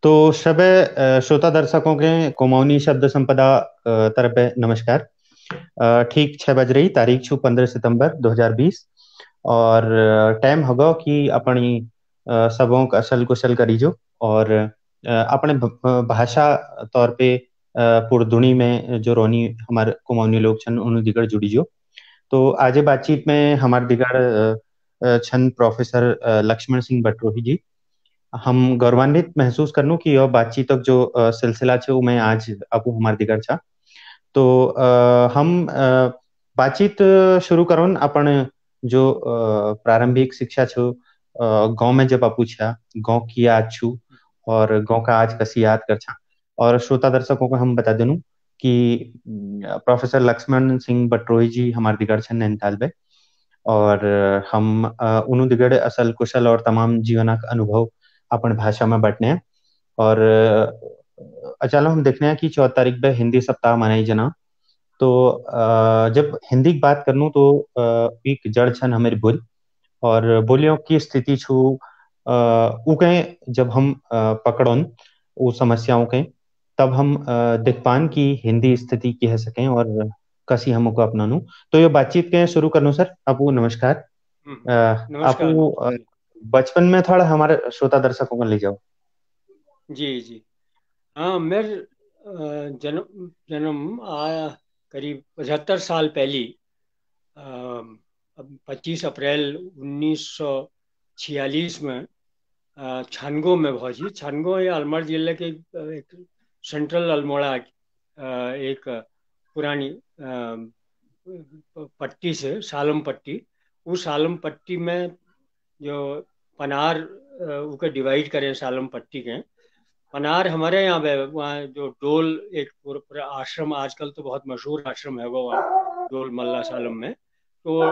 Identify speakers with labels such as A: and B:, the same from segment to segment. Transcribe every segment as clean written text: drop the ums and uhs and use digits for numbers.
A: तो सभी श्रोता दर्शकों के कुमाऊनी शब्द संपदा तरफ नमस्कार। ठीक 6 बज रही, तारीख छु 15 सितंबर 2020 और टाइम होगा कि अपनी सबों का असल कुशल करीजो और अपने भाषा तौर पे पुरधुनी में जो रोनी हमारे कुमाऊनी लोग छन उन दिगड़ जुड़ी जो। तो आज बातचीत में हमारे दिगड़ छन प्रोफेसर लक्ष्मण सिंह बटरोही जी। हम गौरवान्वित महसूस करनू कि यह बातचीत जो सिलसिला छे वो मैं आज आपको हमारे दिगर छा। तो हम बातचीत शुरू करोन अपन जो प्रारंभिक शिक्षा छो गांव में जब आपू छा गांव की याद छू और गांव का आज कसी याद कर छा। और श्रोता दर्शकों को हम बता देनू कि प्रोफेसर लक्ष्मण सिंह बटरोही जी हमारे दिगर छन नैनीताल में। और हम उन्हों दिगड़ असल कुशल और तमाम जीवनक अनुभव अपन भाषा में बांटने हैं। और चलो हम देखने हैं कि 14 तारीख पे हिंदी सप्ताह मनाई जना। तो जब हिंदी की बात करूँ तो एक जड़ छन हमारी बोल और बोलियों की स्थिति छू उके जब हम पकड़ोन वो समस्याओं के तब हम देख पान कि हिंदी स्थिति कह सकें और कसी हमको अपनानू। तो ये बातचीत के शुरू करनू सर आपको नमस्कार।
B: हम्म, नमस्कार
A: आपको
B: जी।
A: बचपन में थोड़ा हमारे श्रोता दर्शकों को ले जाओ।
B: जी जी। हाँ, मेरे जन्म जन्म आया करीब 75 साल पहले। 25 अप्रैल 1946 में छानगो में भौजी। छानगो ये अलमड़ जिले के एक सेंट्रल अल्मोड़ा एक पुरानी पट्टी से सालम पट्टी। उस सालम पट्टी में जो पनार उके डिवाइड करें सालम पट्टी के पनार हमारे यहाँ पे वहाँ जो डोल एक पूरा पूरा आश्रम आजकल तो बहुत मशहूर आश्रम है वो वहाँ डोल मल्ला सालम में। तो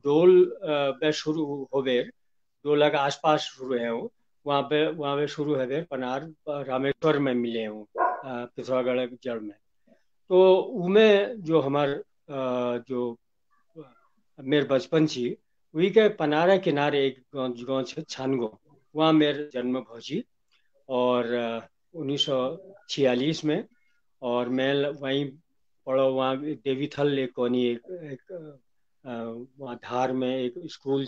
B: डोल पे शुरू हो गए डोला के आसपास शुरू है वो वहाँ पे शुरू है गए पनार रामेश्वर में मिले हैं वो पिथौरागढ़ के जड़ में। तो उमें जो जो मेरे बचपन छी वही के पनारा किनारे एक गाँव छे छानगो। वहाँ मेरे जन्म भौजी और 1946 में। और मैं वहीं पढ़ो वहाँ देवीथल एक कोनी एक वहाँ धार में एक स्कूल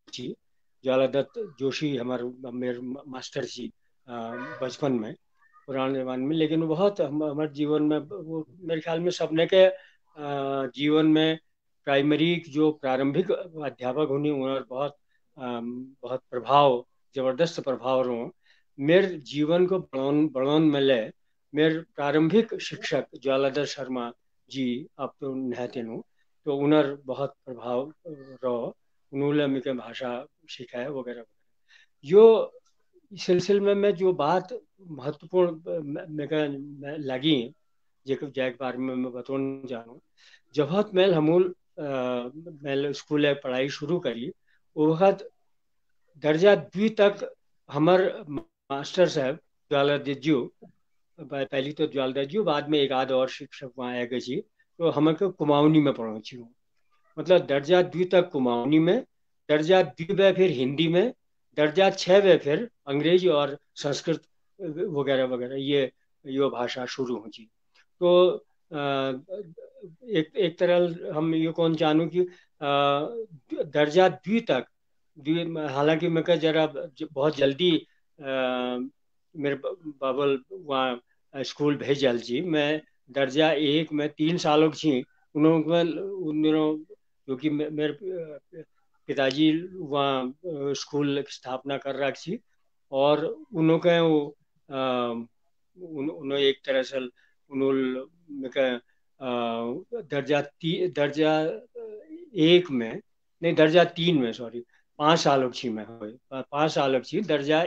B: थी। ज्वालादत्त जोशी हमारे मेरे मास्टर जी बचपन में पुराने जमाने में। लेकिन वो बहुत हमारे जीवन में वो मेरे ख्याल में सबने के जीवन में प्राइमरी जो प्रारंभिक अध्यापक होनी उन्होंने बहुत बहुत प्रभाव जबरदस्त प्रभाव रहो मेरे जीवन को बढ़ाने में ले। मेरे प्रारंभिक शिक्षक ज्वालाधर शर्मा जी अब तो नहते नु तो उन्हें बहुत प्रभाव रहो। उन्होंने मुझे भाषा सिखाया वगैरह वगैरह। जो इस सिलसिले में मैं जो बात महत्वपूर्ण मैं लगी जेको जैक बारे में मैं बताना चाहूँ। जब मैं हमूल मैं स्कूल पढ़ाई शुरू करी वो वक्त दर्जा 2 तक हमार मास्टर साहब ज्वालादित जी पहली तो ज्वालादित जी बाद में एक आध और शिक्षक वहाँ आ गए जी। तो हमको कुमाऊनी में पढ़ो छी मतलब दर्जा 2 तक कुमाऊनी में दर्जा 2 में फिर हिंदी में दर्जा 6 में फिर अंग्रेजी और संस्कृत वगैरह वगैरह ये भाषा शुरू हो जी। तो एक तरह हम ये कौन जानूं कि दर्जा 2 तक हालांकि मैं जरा बहुत जल्दी मेरे बाबल वहाँ स्कूल भेजल जी। मैं दर्जा 1 में 3 सालों की छी उन दिनों क्योंकि मेरे पिताजी वहाँ स्कूल की स्थापना कर रखी थी। और उन्होंने वो उन्होंने एक तरह से उन्होंने दर्जा 1 में नहीं दर्जा 3 में सॉरी 5 सालों की मैं 5 सालों की दर्जा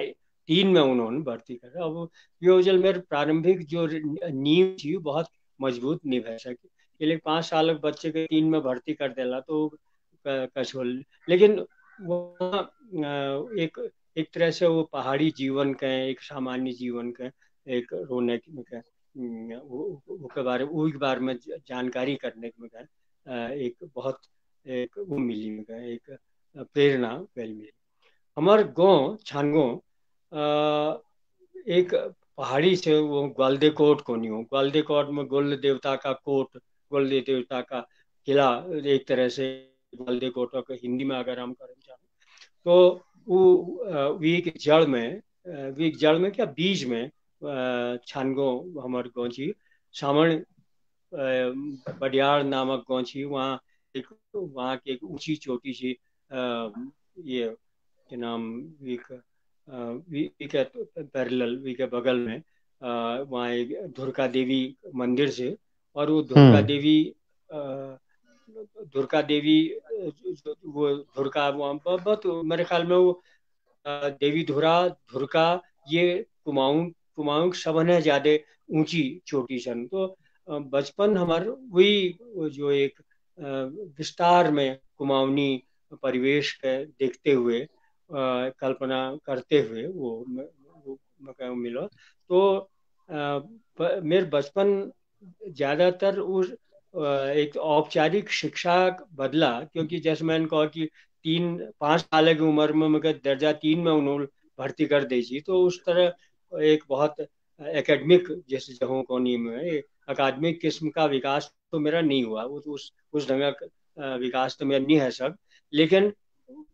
B: 2003 में उन्होंने भर्ती करा। अब यो जल मेरे प्रारंभिक जो नींव थी बहुत मजबूत नहीं भै सकी, इसलिए 5 साल के बच्चे के 3 में भर्ती कर देला तो कछोल। लेकिन वहाँ एक एक तरह से वो पहाड़ी जीवन के, एक सामान्य जीवन के, एक रोने के वो के बारे में जानकारी करने के में एक बहुत एक वो मिली में एक प्रेरणा मिली। हमार गांव छानगो एक पहाड़ी से वो ग्वालदे कोट को नहीं हो, ग्वालदे कोट में गोल्ड देवता का कोट, गोल्ड देवता का किला, एक तरह से ग्वालदे कोट का हिंदी में अगर हम करें चाहें तो वो वीक जड़ में वीक जड़ में क्या बीज में छानगो हमार गाँव छी सामण बडियार नामक गाँव छी। वहाँ की एक ऊंची चोटी सी ये के नाम वी के पैरेलल वी के बगल में वहाँ एक दुर्गा देवी मंदिर से, और वो दुर्गा देवी वो दुर्गा वहाँ बहुत मेरे ख्याल में वो देवी धुरका ये कुमाऊं कुमाऊं सबने ज्यादा ऊंची चोटी सन। तो बचपन हमार वही जो एक विस्तार में कुमाऊनी परिवेश के देखते हुए कल्पना करते हुए वो मौका मिला। तो मेरे बचपन ज्यादातर उस एक औपचारिक शिक्षा बदला, क्योंकि जैसे मैंने कहा कि 3-5 साल की उम्र में मगर दर्जा 3 में उन्होंने भर्ती कर दी थी, तो उस तरह एक बहुत एकेडमिक जैसे जगहों को नहीं में अकादमिक किस्म का विकास तो मेरा नहीं हुआ। वो तो उस ढंग का विकास तो मेरा नहीं है सब, लेकिन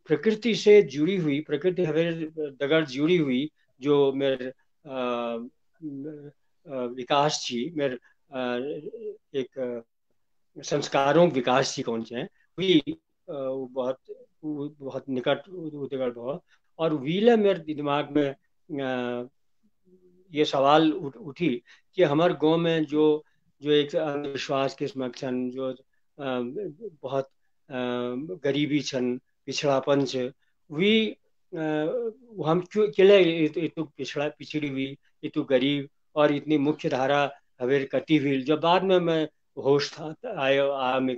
B: प्रकृति से जुड़ी हुई, प्रकृति हमारे दगड़ जुड़ी हुई जो मेरे विकास थी, मेरे एक संस्कारों विकास थी कौन से हुई वो बहुत निकट उदगड़ भाव। और व्हील मेरे दिमाग में ये सवाल उठी कि हमारे गांव में जो जो एक अंधविश्वास के समक्षन जो बहुत गरीबी छन पिछड़ापन से वी हम क्यों केले इतु पिछड़ा पिछड़ी हुई, इतु गरीब और इतनी मुख्य धारा हवेर कटी हुई। जब बाद में मैं होश था आयो आ में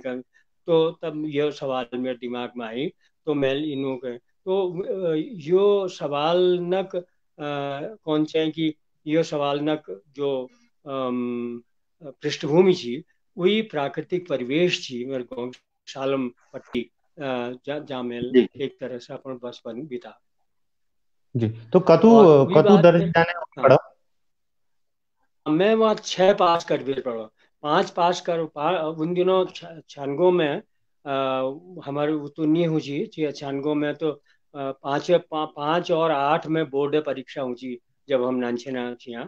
B: तो तब यह सवाल मेरे दिमाग में आई। तो मैं इनों के तो यो सवाल नक कौन से कि यो सवाल नक जो पृष्ठभूमि थी वही प्राकृतिक परिवेश थी मेरे गाँव शालम पट्टी जहाँ मैं
A: जी
B: एक तरह से अपन बचपन बिता।
A: जी। तो कतु
B: और वही
A: कतु
B: बात
A: दर्ज
B: है।
A: जाने
B: हाँ,
A: पड़ा।
B: मैं वहाँ 6 पास कर भी पढ़ा, 5 पास कर उन दिनों छानगो में हमारे वो तो नहीं हुई छानगो में तो 5 और 8 में बोर्ड परीक्षा हुई जब हम नानछे ना छिया।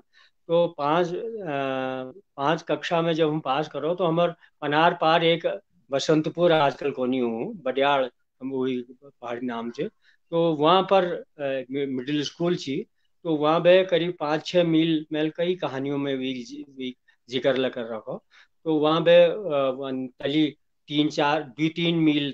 B: तो 5 कक्षा में जब हम पास करो तो हमार पनार पार एक बसंतपुर आजकल को नहीं हूँ बडियाल हम वही पहाड़ी नाम से, तो वहाँ पर मिडिल स्कूल थी। तो वहाँ पे करीब 5-6 मील मैल कई कहानियों में भी जिक्र कर रखो। तो वहाँ पे तली 3-4 2-3 मील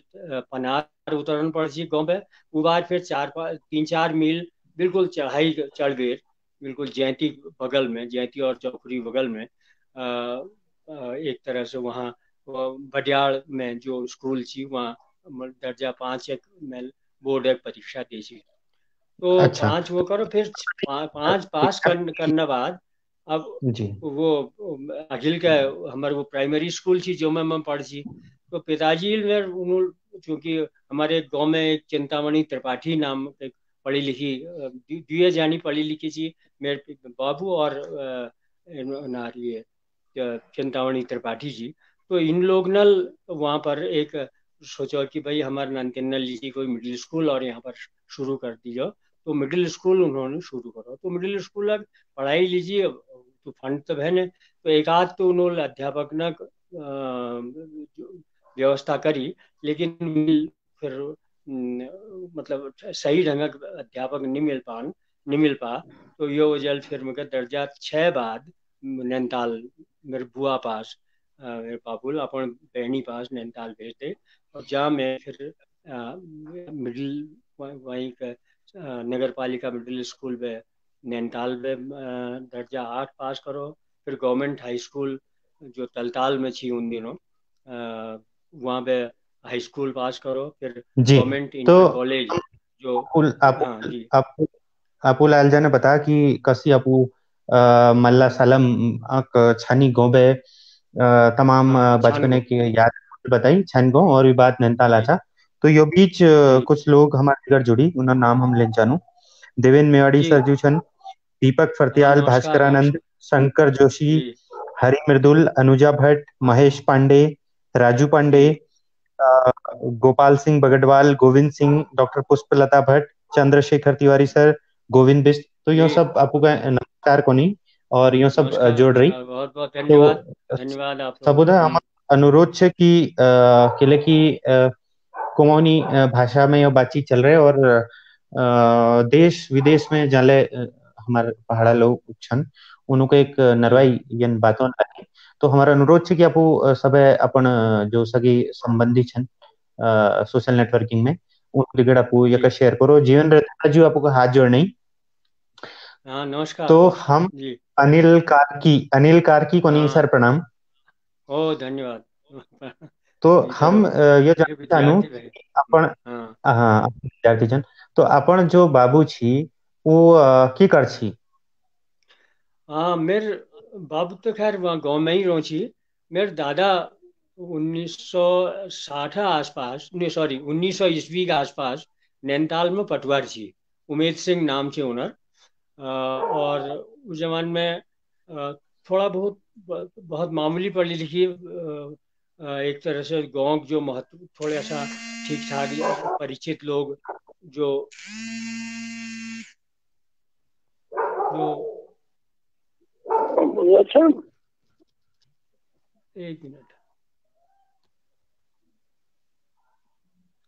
B: पनार उतरन पड़ सी गाँव पे। वो बाद फिर 3-4 मील बिल्कुल चढ़ाई चढ़ गए, बिल्कुल जयंती बगल में, जयंती और चौखुरी बगल में एक तरह से वहाँ बडियाल में जो स्कूल थी वहाँ दर्जा 5 एक मैं बोर्ड एक परीक्षा दी थी। तो
A: अच्छा।
B: 5 वो करो फिर 5 पास करने बाद अब
A: जी।
B: वो अखिल का हमारे वो प्राइमरी स्कूल थी जो मैं पढ़ सी। तो पिताजी ने उन्होंने चूंकि हमारे गांव में एक चिंतामणि त्रिपाठी नाम एक पढ़ी लिखी दुए जानी पढ़ी लिखी थी मेरे बाबू और नारी चिंतामणि त्रिपाठी जी। तो इन लोग न वहाँ पर एक सोचो कि भाई हमारे नंदन लीजिए कोई मिडिल स्कूल और यहाँ पर शुरू कर दीजिए। तो मिडिल स्कूल उन्होंने शुरू करो, तो मिडिल स्कूल अब पढ़ाई लीजिए तो फंड तो है नहीं, तो एक आध तो उन्होंने अध्यापक न व्यवस्था करी, लेकिन फिर मतलब सही ढंग का अध्यापक नहीं मिल पा। तो ये वजह फिर मेरे दर्जा 6 बाद नैनीताल मेरे बुआ पास मेरे पापुल अपन बहनी पास नैनीताल भेजते। और जहाँ मैं फिर मिडिल वहीं का नगर पालिका मिडिल स्कूल में नैनीताल में दर्जा 8 पास करो, फिर गवर्नमेंट हाई स्कूल जो तलताल में थी उन दिनों, वहाँ पे हाई स्कूल पास करो, फिर
A: जी।
B: गवर्नमेंट
A: तो
B: इंटर कॉलेज जो।
A: आपू
B: हाँ जी।
A: आपू आपू लाल जाने बता कि कसी आपू मल्ला सालम छानी गोबे तमाम
B: हाँ,
A: बचपने
B: छानगो।
A: की याद बताई छन गो और भी बात नैनीताल
B: जी
A: आचा। तो यो बीच
B: जी
A: कुछ लोग हमारे घर जुड़ी उन्हें नाम हम ले जानू। देवेन मेवाड़ी
B: जी।
A: सर जी छन, दीपक
B: हाँ,
A: फर्त्याल,
B: नमस्कार
A: भास्करानंद,
B: नमस्कार।
A: शंकर जोशी,
B: जी
A: हरि मृदुल, अनुजा भट्ट, महेश पांडे, राजू पांडे,
B: जी
A: अ, गोपाल सिंह बगडवाल, गोविंद सिंह, डॉक्टर पुष्पलता भट्ट, चंद्रशेखर तिवारी सर, गोविंद बिस्ट। तो यो
B: जी।
A: सब आपको का नमस्कार कोनी और यो सब
B: नमस्कार
A: जोड़ रही।
B: नमस्कार, बहुत बहुत
A: तो
B: धन्यवाद। धन्यवाद आप लोग।
A: सबुदा हमार अनुरोध है कि केले की कुमाऊनी भाषा में यह बातचीत चल रहे और देश विदेश में जाले हमारे पहाड़ा लोग छन उनको एक नरवाई यन बातों लगे। तो हमारा अनुरोध है कि आपको सब अपन जो सगी संबंधी छन सोशल नेटवर्किंग में उन लिगड़ आपको
B: जी।
A: यका शेयर करो जीवन रहता जो आपको हाथ जोड़ नहीं।
B: हाँ,
A: तो
B: नमस्कार।
A: हम
B: जी।
A: अनिल कार्की को नहीं
B: हाँ।
A: सर प्रणाम।
B: ओ, धन्यवाद।
A: तो
B: ये तो
A: हम ये
B: मेरे
A: जानना चाहूँ
B: विद्यार्थी रहे।
A: कि अपन
B: हाँ
A: हाँ अपन विद्यार्थी जन तो अपन जो बाबू छी वो की कर छी।
B: हाँ, मेरे बाबू तो खैर वहाँ गाँव में ही रहो छी। मेरे दादा 1960 आसपास, नहीं सॉरी, 1900 ईस्वी के आसपास नैनीताल में पटवार छी। उमेद सिंह नाम छे उनर। और उस जमाने में थोड़ा बहुत बहुत मामूली पढ़ी लिखी, एक तरह से गांव के जो महत्व थोड़ा सा ठीक ठाक परिचित लोग जो जो
C: अच्छा।
B: एक मिनट,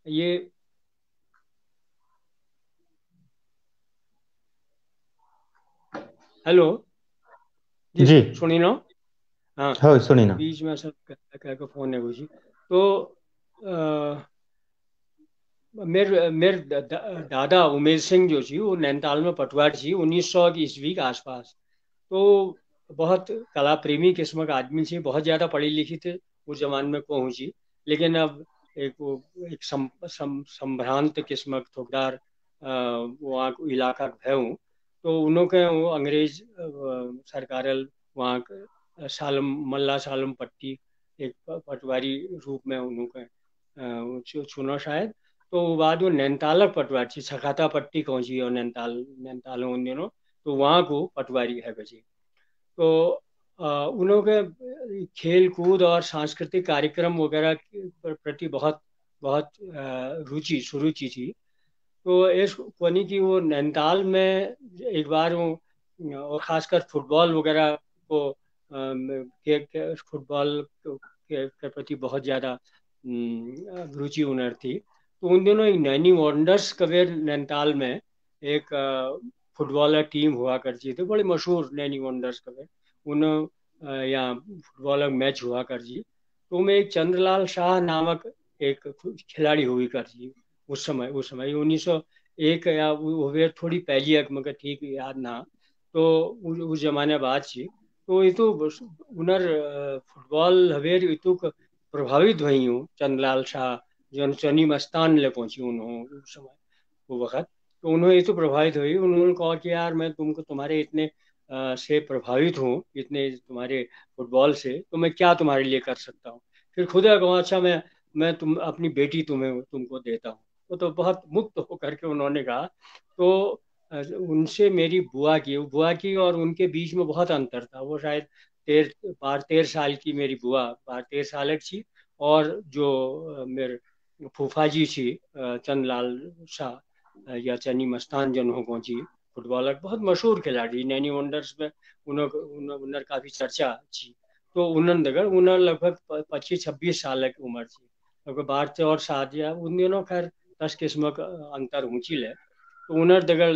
B: ये हेलो जी,
A: जी।
B: सुनी ना। हाँ,
A: हो सुनी ना।
B: बीच में सब कह के फोन है कुछ। तो अ, मेरे मेरे दादा उमेश सिंह जो छी वो नैनीताल में पटवार छी 1900 की ईस्वी के आसपास। तो बहुत कला प्रेमी किस्म का आदमी थी, बहुत ज़्यादा पढ़ी लिखी थे उस जमाने में पहुंची। लेकिन अब एक संभ्रांत किस्म का ठोकदार वहाँ को इलाका है हूँ। तो उन्होंने वो अंग्रेज सरकार वहाँ सालम मल्ला सालम पट्टी एक पटवारी रूप में उन्होंने चुना शायद। तो वो बाद में नैनीतालक पटवारी थी, सखाता पट्टी पहुंची और नैनीताल उन दिनों। तो वहाँ को पटवारी है बची। तो उन के खेल कूद और सांस्कृतिक कार्यक्रम वगैरह के प्रति बहुत बहुत रुचि सुरुचि थी। तो इस कोनी की वो नैनीताल में एक बार वो और खासकर फुटबॉल वगैरह को फुटबॉल के प्रति बहुत ज़्यादा रुचि उनर थी। तो उन दिनों एक नैनी वॉन्डर्स कवेर नैनीताल में एक फुटबॉलर टीम हुआ करती थी, बड़ी मशहूर नैनी वॉन्डर्स कवेर। उन यहाँ फुटबॉलर मैच हुआ कर जी। तो उनमें एक चंद्रलाल शाह नामक एक खिलाड़ी हुई कर जी। उस समय 1901 या वो वे थोड़ी पहली है, मगर ठीक याद ना। तो उस जमाने बाद छी। तो ये तो उनर फुटबॉल हवेर इतु प्रभावित हुई हूँ चंद्रलाल शाह जो चनी मस्तान ले पहुंची उन्होंने उस समय वो वक्त। तो उन्होंने ये तो प्रभावित हुई, उन्होंने कहा कि यार मैं तुमको तुम्हारे इतने से प्रभावित हूँ, इतने तुम्हारे फुटबॉल से, तो मैं क्या तुम्हारे लिए कर सकता हूँ। फिर खुदा कहा अच्छा मैं तुम अपनी बेटी तुमको देता हूँ। तो बहुत मुक्त होकर के उन्होंने कहा। तो उनसे मेरी बुआ की और उनके बीच में बहुत अंतर था। वो शायद 13 की मेरी बुआ 13 साल की थी। और जो मेरे फूफा जी थी चंदलाल शाह या चनी मस्तान जन हो पहुंची, फुटबॉलर बहुत मशहूर खिलाड़ी नैनी वंडर्स में उन्हें काफ़ी चर्चा थी। तो उन्होंने दगड़ उन्हें लगभग 25-26 साल की उम्र थी। लगभग 12 और शादियाँ उन दिनों खैर 10 किस्म का अंतर ऊंची ले। तो उन्हें दगड़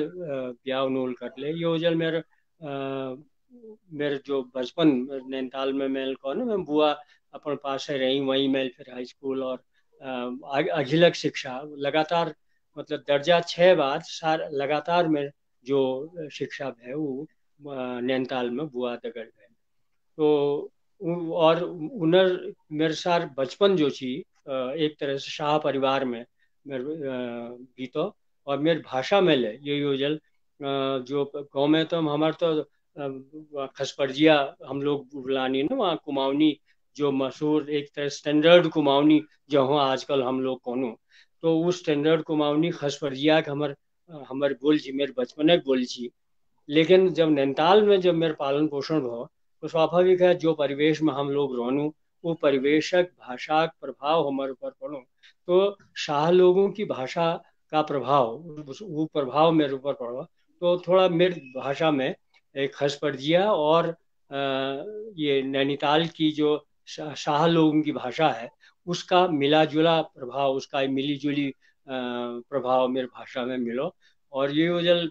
B: ब्याह उनूल कर ले ये उजल मेरे जो बचपन नैनीताल में मैं कहो ना मैं बुआ अपन पास से रही वहीं मैं फिर हाई स्कूल और अगिलक शिक्षा लगातार मतलब दर्जा 6 बाद लगातार मैं जो शिक्षा है वो नैनीताल में बुआ दगड़ है। तो और उनर मेरे साथ बचपन जो छी एक तरह से शाह परिवार में मेरे बीतो। और मेरी भाषा में ले ये योजल जो गाँव में तो हमारे तो खसपरजिया हम लोग बुलानी ना वहाँ कुमाऊनी जो मशहूर एक तरह स्टैंडर्ड कुमाऊनी जो हो आजकल हम लोग कोनो। तो उस स्टैंडर्ड कुमाऊनी खसपरजिया के हमारे बोल छी मेरे बचपन के बोल छी। लेकिन जब नैनीताल में जब मेरा पालन पोषण हो तो स्वाभाविक है जो परिवेश में हम लोग रहनू वो परिवेशक भाषा का प्रभाव हमारे ऊपर पड़ो। तो शाह लोगों की भाषा का प्रभाव वो प्रभाव मेरे ऊपर पड़ो। तो थोड़ा मेरी भाषा में एक खसपरजिया और ये नैनीताल की जो शाह लोगों की भाषा है उसका मिला जुला प्रभाव उसका मिली जुली प्रभाव मेरी भाषा में मिलो। और ये वजह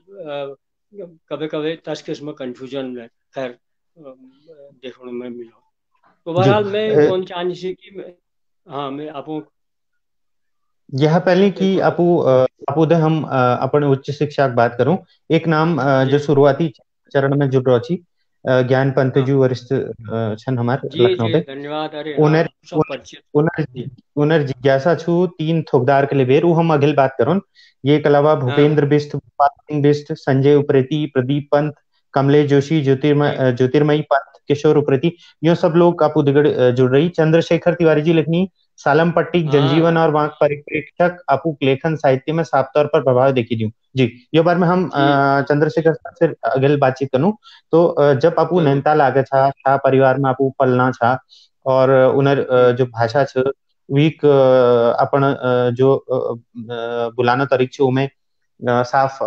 B: कभी कभी तस किस्म कंफ्यूजन में खैर देखने में मिलो। तो
A: जी।
B: बहरहाल मैं कौन चाहनी सी कि हाँ मैं आपको
A: यह पहले कि
B: एक
A: आपू दे हम अपन उच्च शिक्षा की बात करूं। एक नाम जो
B: जी
A: शुरुआती चरण में जुड़ रही छी ज्ञान पंत
B: हाँ
A: जी वरिष्ठ छन हमार
B: जी
A: लखनऊ
B: जी
A: पे
B: धन्यवाद अरे
A: उनर
B: हाँ सब
A: उनर
B: परिचित
A: उनर
B: जी
A: उनर जिज्ञासा छु तीन थोकदार के लिए बेर उ हम अगिल बात करूं। ये के अलावा
B: हाँ
A: भूपेंद्र बिष्ट, गोपाल सिंह बिष्ट, संजय उप्रेती, प्रदीप पंत, कमलेश जोशी,
B: जी
A: ज्योतिर्मयी पंत, किशोर उप्रेती, यो सब लोग आपू दिगड़ जुड़ रही। चंद्रशेखर तिवारी जी लिखनी सालम पट्टिक जनजीवन
B: हाँ
A: और वहाँ परिप्रेक्षक आपू लेखन साहित्य में साफ तौर पर प्रभाव देखी दूं। जी, ये बार में हम
B: जी
A: चंद्रशेखर साहब से अगल बातचीत करूं। तो जब आपू
B: जरूर
A: नैनीताल आगे छा छा परिवार में आपू पलना छा और उनर
B: हम्म,
A: जो भाषा छ वीक अपन जो बुलाना तरीक छे उमें साफ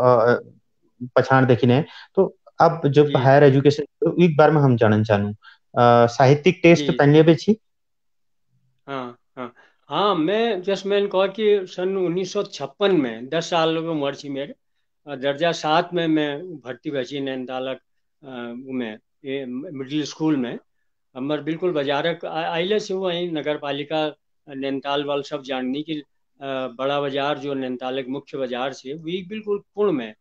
A: पछाण देखिने। तो अब जब
B: जी
A: हायर एजुकेशन वीक बार में हम जानन चाहूँ साहित्यिक टेस्ट
B: जी
A: पहले भी छी।
B: हाँ हाँ हाँ मैं जस्ट मैंने कहा कि सन 1956 में 10 साल की उम्र थी मेरे दर्जा 7 में मैं भर्ती बची नैनीतालक में ये मिडिल स्कूल में। हमारे बिल्कुल बाजारक आइले से वहीं नगर पालिका नैनीताल वाल सब जाननी कि बड़ा बाजार जो नैनीताल के मुख्य बाजार से वही बिल्कुल पूर्ण में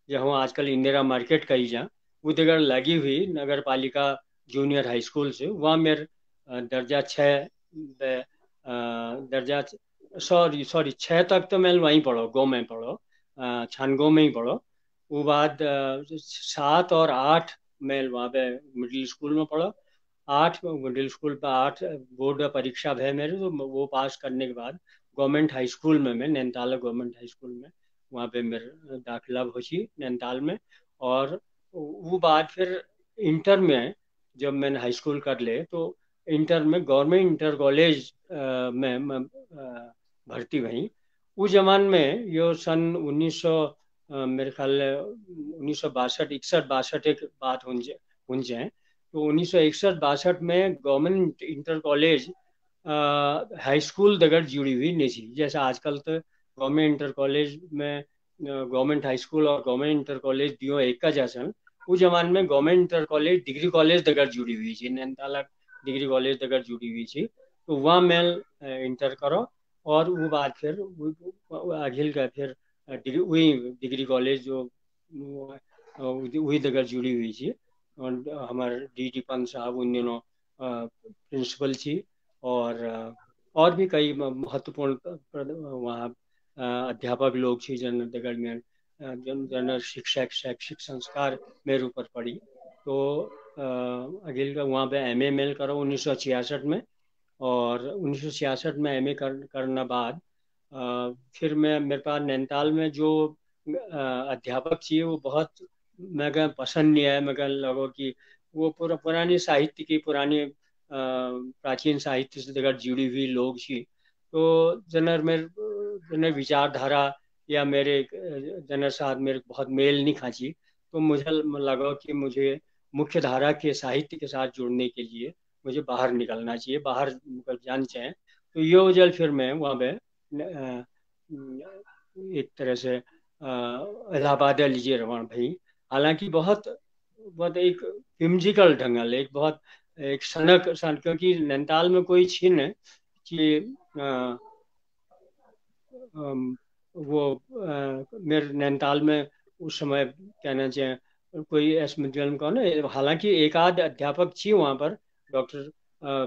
B: जहाँ आजकल इंदिरा मार्केट कही जा वो जगह लगी हुई नगर पालिका जूनियर हाई स्कूल से वहाँ मेरे दर्जा 6 दर्जा सॉरी सॉरी 6 तक तो मैं वहीं पढ़ो गो में पढ़ो छानगो में ही पढ़ो। वो बाद 7 और 8 मैं वहाँ पे मिडिल स्कूल में पढ़ा। 8 मिडिल स्कूल पर 8 बोर्ड परीक्षा है मेरे तो वो पास करने के बाद गवर्नमेंट हाई स्कूल में मैं नैनीताल गवर्नमेंट हाई स्कूल में वहाँ पे मेरा दाखिला होची नैनीताल में। और वो बाद फिर इंटर में जब मैंने हाई स्कूल कर ले तो इंटर में गवर्नमेंट इंटर कॉलेज में मैं भर्ती हुई। उस जमान में यो सन 1900 मेरे ख्याल 1962 61 62 एक बात हुन जाए। तो 1961 62 में government inter college high school दगड़ जुड़ी हुई नहीं थी जैसा आजकल तो गवर्नमेंट इंटर कॉलेज में गवर्नमेंट हाई स्कूल और गवर्नमेंट इंटर कॉलेज दियो एक का जैसन। उस जमाने में government inter college degree college दगड़ जुड़ी हुई थी नैनीताल डिग्री कॉलेज दगड़ जुड़ी हुई थी। तो वहाँ मैं इंटर करो और वो बाद फिर आखिल का फिर डिग्री वही डिग्री कॉलेज जो वही दगड़ जुड़ी हुई थी। और हमारे डी पंत साहब उन दिनों प्रिंसिपल थी। और भी कई महत्वपूर्ण वहाँ अध्यापक लोग थी जन दगड़ में जन जन शिक्षक शैक्षिक संस्कार मेरे ऊपर पड़ी। तो अखिल का वहाँ पे एमए करो 1966 में। और 1966 में एमए करना बाद फिर मैं मेरे पास नैनीताल में जो अध्यापक चाहिए वो बहुत मैं पसंद नहीं आया। मैं लगो कि वो पूरा पुरानी साहित्य की पुरानी प्राचीन साहित्य से जगह जुड़ी हुई लोग थी। तो जनर मेरे जनर विचारधारा या मेरे जनर साथ मेरे बहुत मेल नहीं खाची। तो मुझे लगा कि मुझे मुख्य धारा के साहित्य के साथ जुड़ने के लिए मुझे बाहर निकलना चाहिए बाहर मतलब जान चाहें। तो ये वजह फिर मैं वहाँ पे एक तरह से इलाहाबाद लीजिए रवान भाई। हालांकि बहुत बहुत एक whimsical ढंगल एक बहुत एक सनक सन क्योंकि नैनीताल में कोई छीन है कि वो मेरे नैनीताल में उस समय कहना चाहिए कोई ऐसे विद्यालय कौन है, हालांकि एक आध अध्यापक थी वहाँ पर, डॉक्टर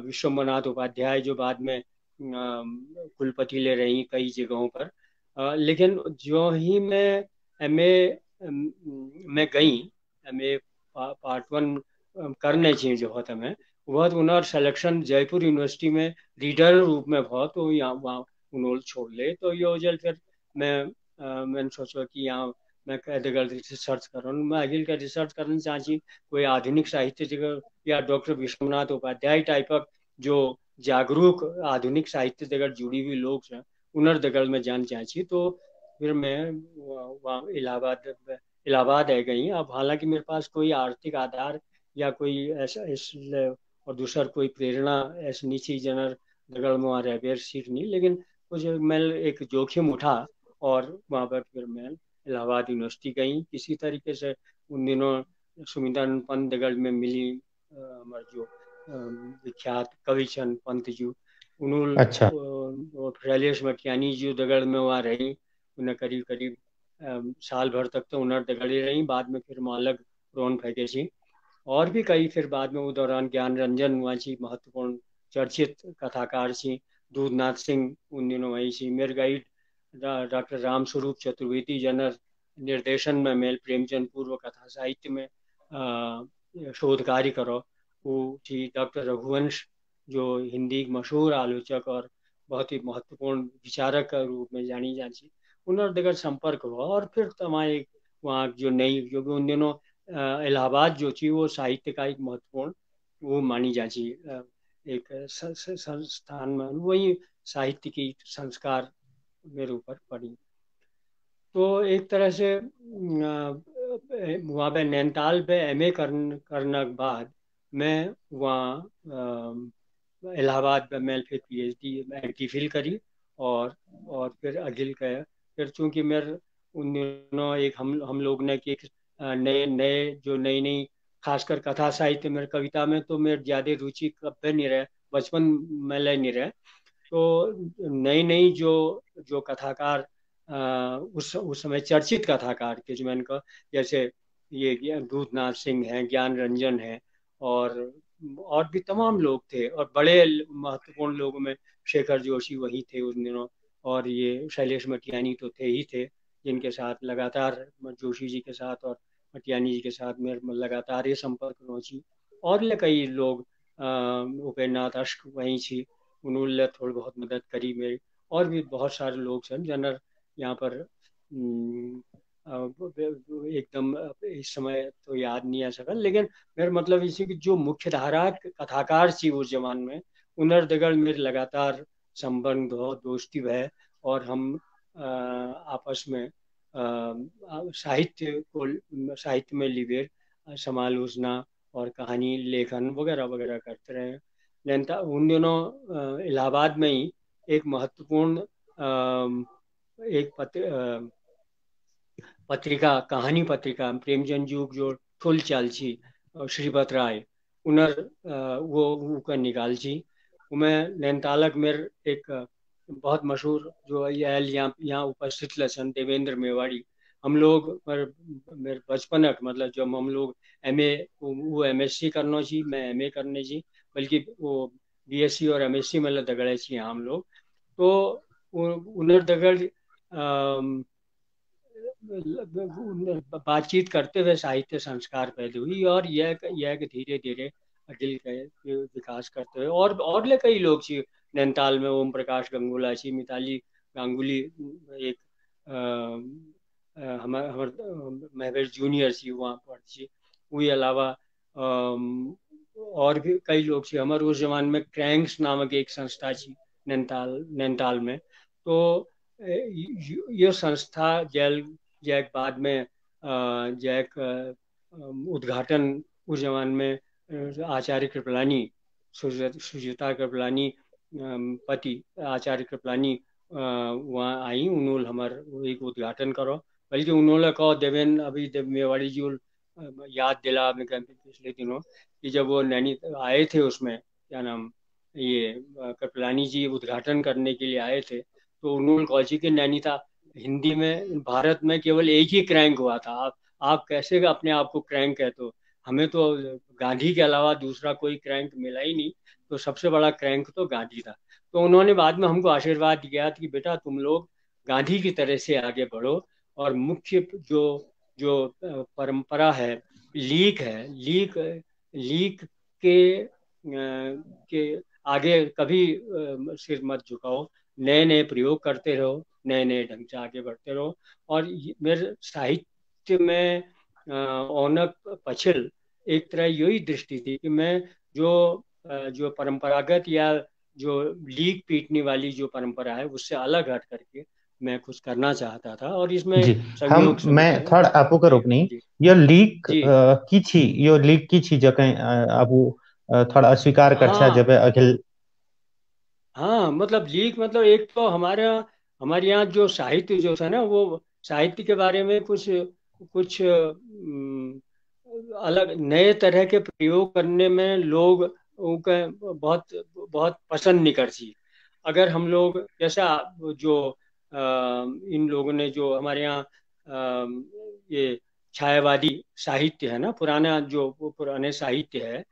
B: विश्वम्भरनाथ उपाध्याय, जो बाद में कुलपति ले रही कई जगहों पर। लेकिन जो ही मैं एमए में गई, एमए पार्ट वन करने चाहिए जो होता मैं, वह उन्होंने सिलेक्शन जयपुर यूनिवर्सिटी में रीडर रूप में हुआ, तो यहाँ वहाँ उन्होंने छोड़ ले, तो ये वजह फिर मैं मैंने सोचा कि यहाँ मैं कहते रिसर्च कर रहा हूँ, मैं अगिल का रिसर्च करना चाहती, कोई आधुनिक साहित्य जगह या डॉक्टर विश्वनाथ उपाध्याय टाइप का जो जागरूक आधुनिक साहित्य जगह जुड़ी हुई लोग हैं, उनर जगह में जान चाहती, तो फिर मैं वहाँ इलाहाबाद इलाहाबाद है गई। अब हालांकि मेरे पास कोई आर्थिक आधार या कोई ऐसा इस और दूसरा कोई प्रेरणा ऐसी नीची जनर जगह में वहाँ रह सीख नहीं, लेकिन कुछ मैं एक जोखिम उठा और वहाँ पर फिर मैं इलाहाबाद यूनिवर्सिटी गई किसी तरीके से। उन दिनों सुमितानंद पंत दगड़ में मिली हमारे जो विख्यात कवि चंद पंत जी,
A: अच्छा।
B: उन्होंने शैलेश मटियानी जी दगड़ में वहाँ रही, उन्हें करीब करीब साल भर तक तो उन्हें दगड़ी रही, बाद में फिर मालक रोन फेंके थी, और भी कई फिर बाद में वो दौरान ज्ञान रंजन हुआ छी, महत्वपूर्ण चर्चित कथाकार छी, दूधनाथ सिंह उन दिनों वही छी, मेरे गाइड डॉक्टर राम स्वरूप चतुर्वेदी जनर निर्देशन में मेल प्रेमचंद पूर्व कथा साहित्य में शोध कार्य करो, वो थी डॉक्टर रघुवंश जो हिंदी मशहूर आलोचक और बहुत ही महत्वपूर्ण विचारक के रूप में जानी जाती, उन्होंने देखकर संपर्क हुआ, और फिर तमाम वहाँ जो नई, जो उन दिनों इलाहाबाद जो थी वो साहित्य का एक महत्वपूर्ण वो मानी जाती, एक संस्थान में वही साहित्य की संस्कार मेरे ऊपर पड़ी। तो एक तरह से वहाँ पे नैनीताल पे एमए करने के बाद मैं वहाँ इलाहाबाद में मैं फिर पीएचडी एमटी फिल करी, और फिर अगिल का फिर चूंकि मेरे उन दिनों एक हम लोग ने कि एक नए नए जो नई नई खासकर कथा साहित्य में कविता में तो मेरे ज़्यादा रुचि कभी नहीं रहे, बचपन में ले नहीं रहे, तो नई नई जो जो कथाकार उस समय चर्चित कथाकार के जो मैंने कहा, जैसे ये दूधनाथ सिंह हैं, ज्ञान रंजन है, और भी तमाम लोग थे, और बड़े महत्वपूर्ण लोगों में शेखर जोशी वही थे उन दिनों, और ये शैलेश मटियानी तो थे ही थे, जिनके साथ लगातार जोशी जी के साथ और मटियानी जी के साथ मेरे लगातार ये संपर्क पहुंची, और ले कई लोग उपेंद्र नाथ अश्क वहीं थी, उन्होंने थोड़ी बहुत मदद करी मेरी, और भी बहुत सारे लोग हैं जनर यहाँ पर एकदम इस समय तो याद नहीं आ सका, लेकिन मेरा मतलब इसी कि जो मुख्य धारा कथाकार थी उस जमान में, उनर दगड़ मेरे लगातार संबंध हो, दोस्ती है, और हम आपस में साहित्य में लिबेर समालोचना और कहानी लेखन वगैरह वगैरह करते रहे। नैनीताल उन दिनों इलाहाबाद में ही एक महत्वपूर्ण एक पत्रिका, कहानी पत्रिका प्रेमचंद जी जो ठुल चाल छी श्रीपत राय उनर वो का निकाल छी, मैं नैनीतालक मेर एक बहुत मशहूर जो यहाँ उपस्थित लसन देवेंद्र मेवाड़ी, हम लोग मेरे बचपनक मतलब जब हम लोग एमए वो एमएससी करना छी, मैं एमए करने छी, बल्कि वो बीएससी और एमएससी में दगड़े छी हम लोग, तो उनर दगड़ बातचीत करते हुए साहित्य संस्कार पैदा हुई, और यह धीरे धीरे अखिल के विकास करते हुए, और ले कई लोग छी नैनीताल में, ओम प्रकाश गंगुला छी, मिताली गांगुली एक हमार महवेश जूनियर छी वहाँ पर छी, वही अलावा और भी कई लोग छी, हमारे उस जमाने में क्रैंक्स नामक एक संस्था थी नैनीताल में, तो ये संस्था जैल जैक बाद में जैक उद्घाटन उस जमाने में आचार्य कृपलानी सुजाता कृपलानी पति आचार्य कृपलानी वहाँ आई, उन्होंने हमारे एक उद्घाटन करो, बल्कि उन्होंने कहो देवेन अभी मेवाड़ी जी याद दिला मैं पिछले दिनों कि जब वो नैनी आए थे उसमें क्या नाम ये कृपलानी जी उद्घाटन करने के लिए आए थे, तो उन्होंने कहा कि नैनीताल हिंदी में भारत में केवल एक ही क्रैंक हुआ था। आप कैसे अपने आप को क्रैंक कहते हो? हमें तो गांधी के अलावा दूसरा कोई क्रैंक मिला ही नहीं। तो सबसे बड़ा क्रैंक तो गांधी था। तो उन्होंने बाद में हमको आशीर्वाद दिया कि बेटा तुम लोग गांधी की तरह से आगे बढ़ो। और मुख्य जो जो परंपरा है, लीक लीक के आगे कभी सिर मत झुकाओ। नए नए प्रयोग करते रहो, नए नए ढंग से आगे बढ़ते रहो। और मेरे साहित्य में औनक पछिल एक तरह यही दृष्टि थी कि मैं जो जो परंपरागत या जो लीक पीटने वाली जो परंपरा है उससे अलग हट करके मैं कुछ करना चाहता था। और इसमें
A: जी। हम
B: संयोग से
A: मैं
B: मुझे
A: थोड़ा आपू का
B: जी
A: रोकनी,
B: जी
A: यो लीक
B: जी
A: की छी, यो लीक की छी जगह आपू थोड़ा अस्वीकार कर छा
B: हाँ
A: जब अखिल।
B: हाँ, मतलब लीक मतलब एक तो हमारे यहाँ जो साहित्य जो था ना, वो साहित्य के बारे में कुछ कुछ अलग नए तरह के प्रयोग करने में लोग उनका बहुत बहुत पसंद नहीं करती। अगर हम लोग जैसा जो इन लोगों ने जो हमारे यहाँ ये छायावादी साहित्य है ना, पुराना जो वो पुराने साहित्य है,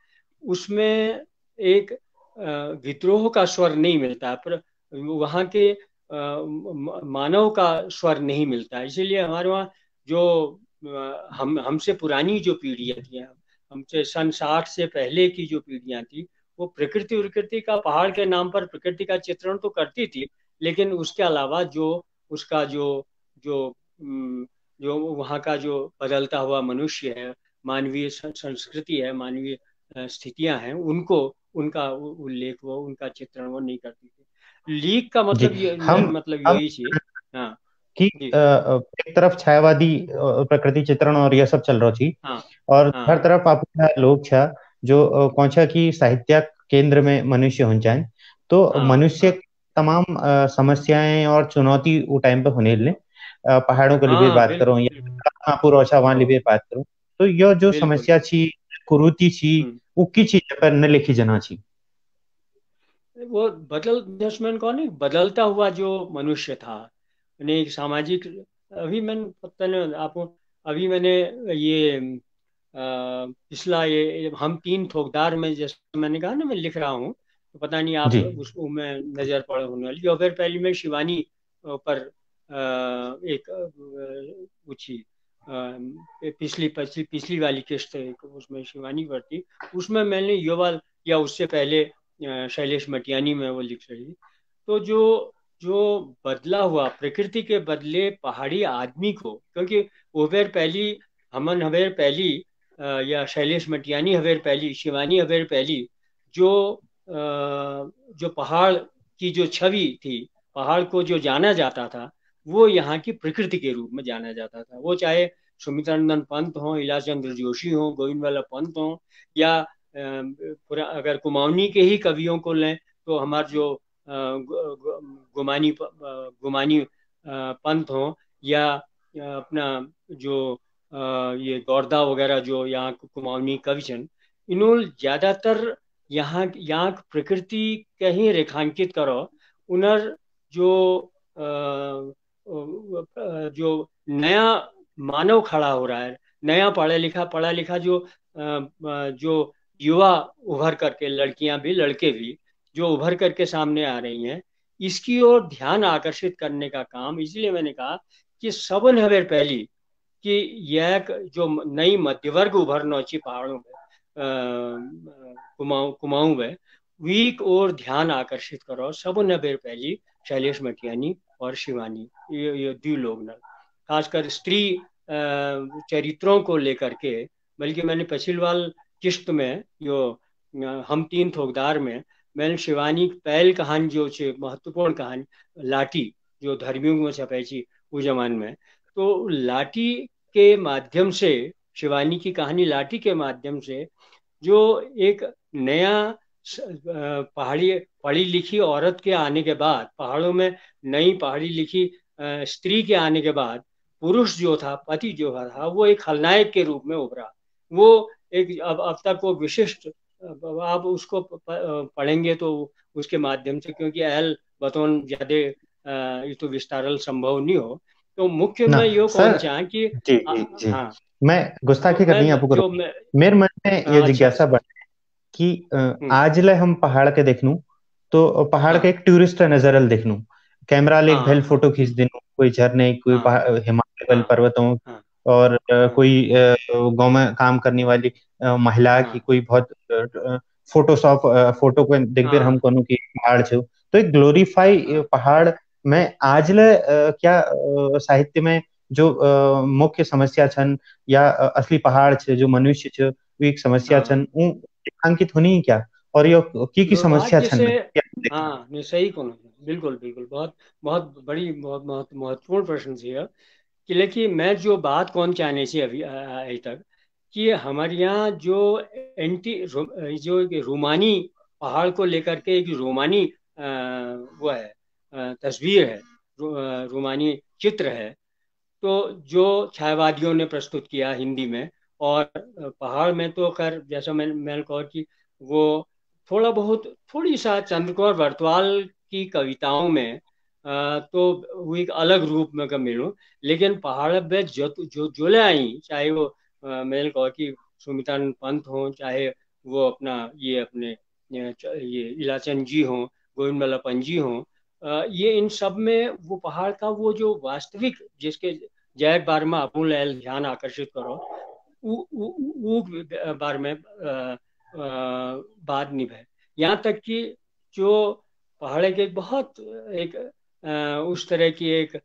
B: उसमें एक विद्रोह का स्वर नहीं मिलता, पर वहाँ के मानव का स्वर नहीं मिलता। इसीलिए हमारे वहाँ जो हम हमसे पुरानी जो पीढ़ियाँ थी, हमसे सन 60 से पहले की जो पीढ़ियाँ थी, वो प्रकृति विकृति का, पहाड़ के नाम पर प्रकृति का चित्रण तो करती थी, लेकिन उसके अलावा जो उसका जो अम, जो वहाँ का जो बदलता हुआ मनुष्य है, मानवीय संस्कृति है, मानवीय स्थितियां हैं, उनको उनका उल्लेख, वो उनका चित्रण वो नहीं करती थी। लीक का
A: जी।
B: मतलब ये
A: हम
B: मेन मतलब
A: हम
B: यही थी। हाँ
A: कि
B: जी।
A: एक तरफ छायावादी प्रकृति चित्रण और यह सब चल रहा थी,
B: हाँ
A: और हर
B: हाँ
A: तरफ आप लोग छा जो कौन की साहित्य केंद्र में मनुष्य होना चाहें। तो
B: हाँ
A: मनुष्य
B: हाँ
A: की तमाम समस्याएं और चुनौती वो टाइम पे होने ले, पहाड़ों के लिए
B: हाँ,
A: बात करो
B: बिल्कुल
A: या
B: बिल्कुल।
A: महापुर औछा वहां लिए बात करो, तो यह जो
B: बिल्कुल।
A: समस्या छी, कुरीति छी,
B: हम्म।
A: वो की चीज पर न लिखी जना छी।
B: वो एडजस्टमेंट कौन है, बदलता हुआ जो मनुष्य था, यानी एक सामाजिक। अभी मैंने पता नहीं आपको, अभी मैंने ये पिछला ये हम तीन ठोकदार में, जैसे मैंने कहा ना मैं लिख रहा हूँ, तो पता नहीं आप
A: जी
B: उसको में नजर पड़े होने वाली, और फिर पहले में शिवानी पर एक पूछी पिछली पिछली पिछली वाली किस्त एक उसमें शिवानी पर थी। उसमें मैंने युवा, या उससे पहले शैलेश मटियानी में वो लिख रही। तो जो जो बदला हुआ प्रकृति के बदले पहाड़ी आदमी को, क्योंकि ओवेर पहली, हमन हवेर पहली, या शैलेश मटियानी हवेर पहली, शिवानी हवेर पहली, जो जो पहाड़ की जो छवि थी, पहाड़ को जो जाना जाता था, वो यहाँ की प्रकृति के रूप में जाना जाता था। वो चाहे सुमित्रानंद पंत हो, इला चंद्र जोशी हो, गोविंद वल्लभ पंत हो, या अगर कुमाऊनी के ही कवियों को लें तो हमारे जो गुमानी पंत हो, या अपना जो ये गौरदा वगैरह जो यहाँ कुमाऊनी कविजन, इन्होंने ज्यादातर यहाँ यहाँ की प्रकृति के ही रेखांकित करो। उनर जो जो नया मानव खड़ा हो रहा है, नया पढ़ा लिखा जो युवा उभर करके, लड़कियां भी लड़के भी जो उभर करके सामने आ रही हैं, इसकी ओर ध्यान आकर्षित करने का काम, इसलिए मैंने कहा कि सबन हवेर पहली, कि यह जो नई मध्य वर्ग उभरना चाहिए पहाड़ों में, कुमाऊं कुमाऊं में, वीक और ध्यान आकर्षित करो सबन हवेर पहली, शैलेश मटियानी और शिवानी, ये दो लोग ना, खासकर स्त्री चरित्रों को लेकर के। बल्कि मैंने पिछली वाल किस्त में जो हम तीन ठोकदार में, मैंने शिवानी की पहल कहानी जो छे महत्वपूर्ण कहानी, लाठी, जो धर्मियों में छपाई थी उस जमान में, तो लाठी के माध्यम से, शिवानी की कहानी लाठी के माध्यम से, जो एक नया पहाड़ी पढ़ी लिखी औरत के आने के बाद, पहाड़ों में नई पढ़ी लिखी स्त्री के आने के बाद, पुरुष जो था, पति जो था, वो एक खलनायक के रूप में उभरा। वो एक अब तक वो विशिष्ट, आप उसको पढ़ेंगे तो उसके माध्यम से, क्योंकि अहल बतौन ज्यादा ये तो विस्तारल संभव नहीं हो। तो मुख्य
A: ना
B: में यो कौन
A: सर।
B: चाह कि
A: जी जी जी।
B: हाँ।
A: मैं
B: तो
A: गुस्ताखी
B: मैं
A: करनी है आपको
B: जो
A: करूँगी।
B: मैं
A: मेरे मन में ये
B: हाँ, अच्छा
A: जिज्ञासा
B: अच्छा।
A: बने कि
B: हम्म।
A: आज ले हम पहाड़ के देखनू, तो पहाड़ के
B: हाँ
A: एक टूरिस्ट नजरल देखनू, कैमरा ले एक
B: हाँ
A: भेल
B: हाँ
A: फोटो खींच दिनू, कोई झरने, कोई
B: हाँ
A: हिमालय वाले
B: हाँ
A: पर्वतों,
B: हाँ
A: और
B: हाँ
A: कोई गांव में काम करने वाली महिला की
B: हाँ
A: कोई बहुत फोटोशॉप फोटो को देख देर हम
B: हाँ
A: कोनु की पहाड़ छे, तो एक ग्लोरीफाई
B: हाँ
A: पहाड़ में आज ले क्या साहित्य में जो मुख्य समस्या छन, या असली पहाड़ छे जो मनुष्य छे वो एक समस्या
B: हाँ।
A: छन उ रेखांकित होनी क्या, और ये की समस्या
B: दुर्भाग्य
A: छन
B: से
A: में क्या देखना।
B: हाँ, नहीं सही कौन। बिल्कुल बिल्कुल, बहुत बहुत बड़ी, बहुत बहुत महत्वपूर्ण प्रश्न थी यह। कि लेकिन मैं जो बात कौन चाहने से अभी अभी तक, कि हमारे यहाँ जो जो एक रूमानी पहाड़ को लेकर के एक रूमानी वो है, तस्वीर है, रूमानी चित्र है। तो जो छायावादियों ने प्रस्तुत किया हिंदी में, और पहाड़ में तो खैर जैसा मैंने कहा कि वो थोड़ा बहुत थोड़ी सा चंद्रकुमार बरतवाल की कविताओं में तो वो एक अलग रूप में का मिलूं। लेकिन पहाड़ पे जो जो जोले आई, चाहे वो मैंने कहा कि सुमित्रानंद पंत हो, चाहे वो अपना ये अपने ये इलाचंद जी हों, गोविंद बल्लभ पंत जी हों, ये इन सब में वो पहाड़ का वो जो वास्तविक जिसके जैक बार में अपुन लहल ध्यान आकर्षित करो, वो बार में बात निभाए। यहाँ तक कि जो पहाड़ के बहुत एक उस तरह की एक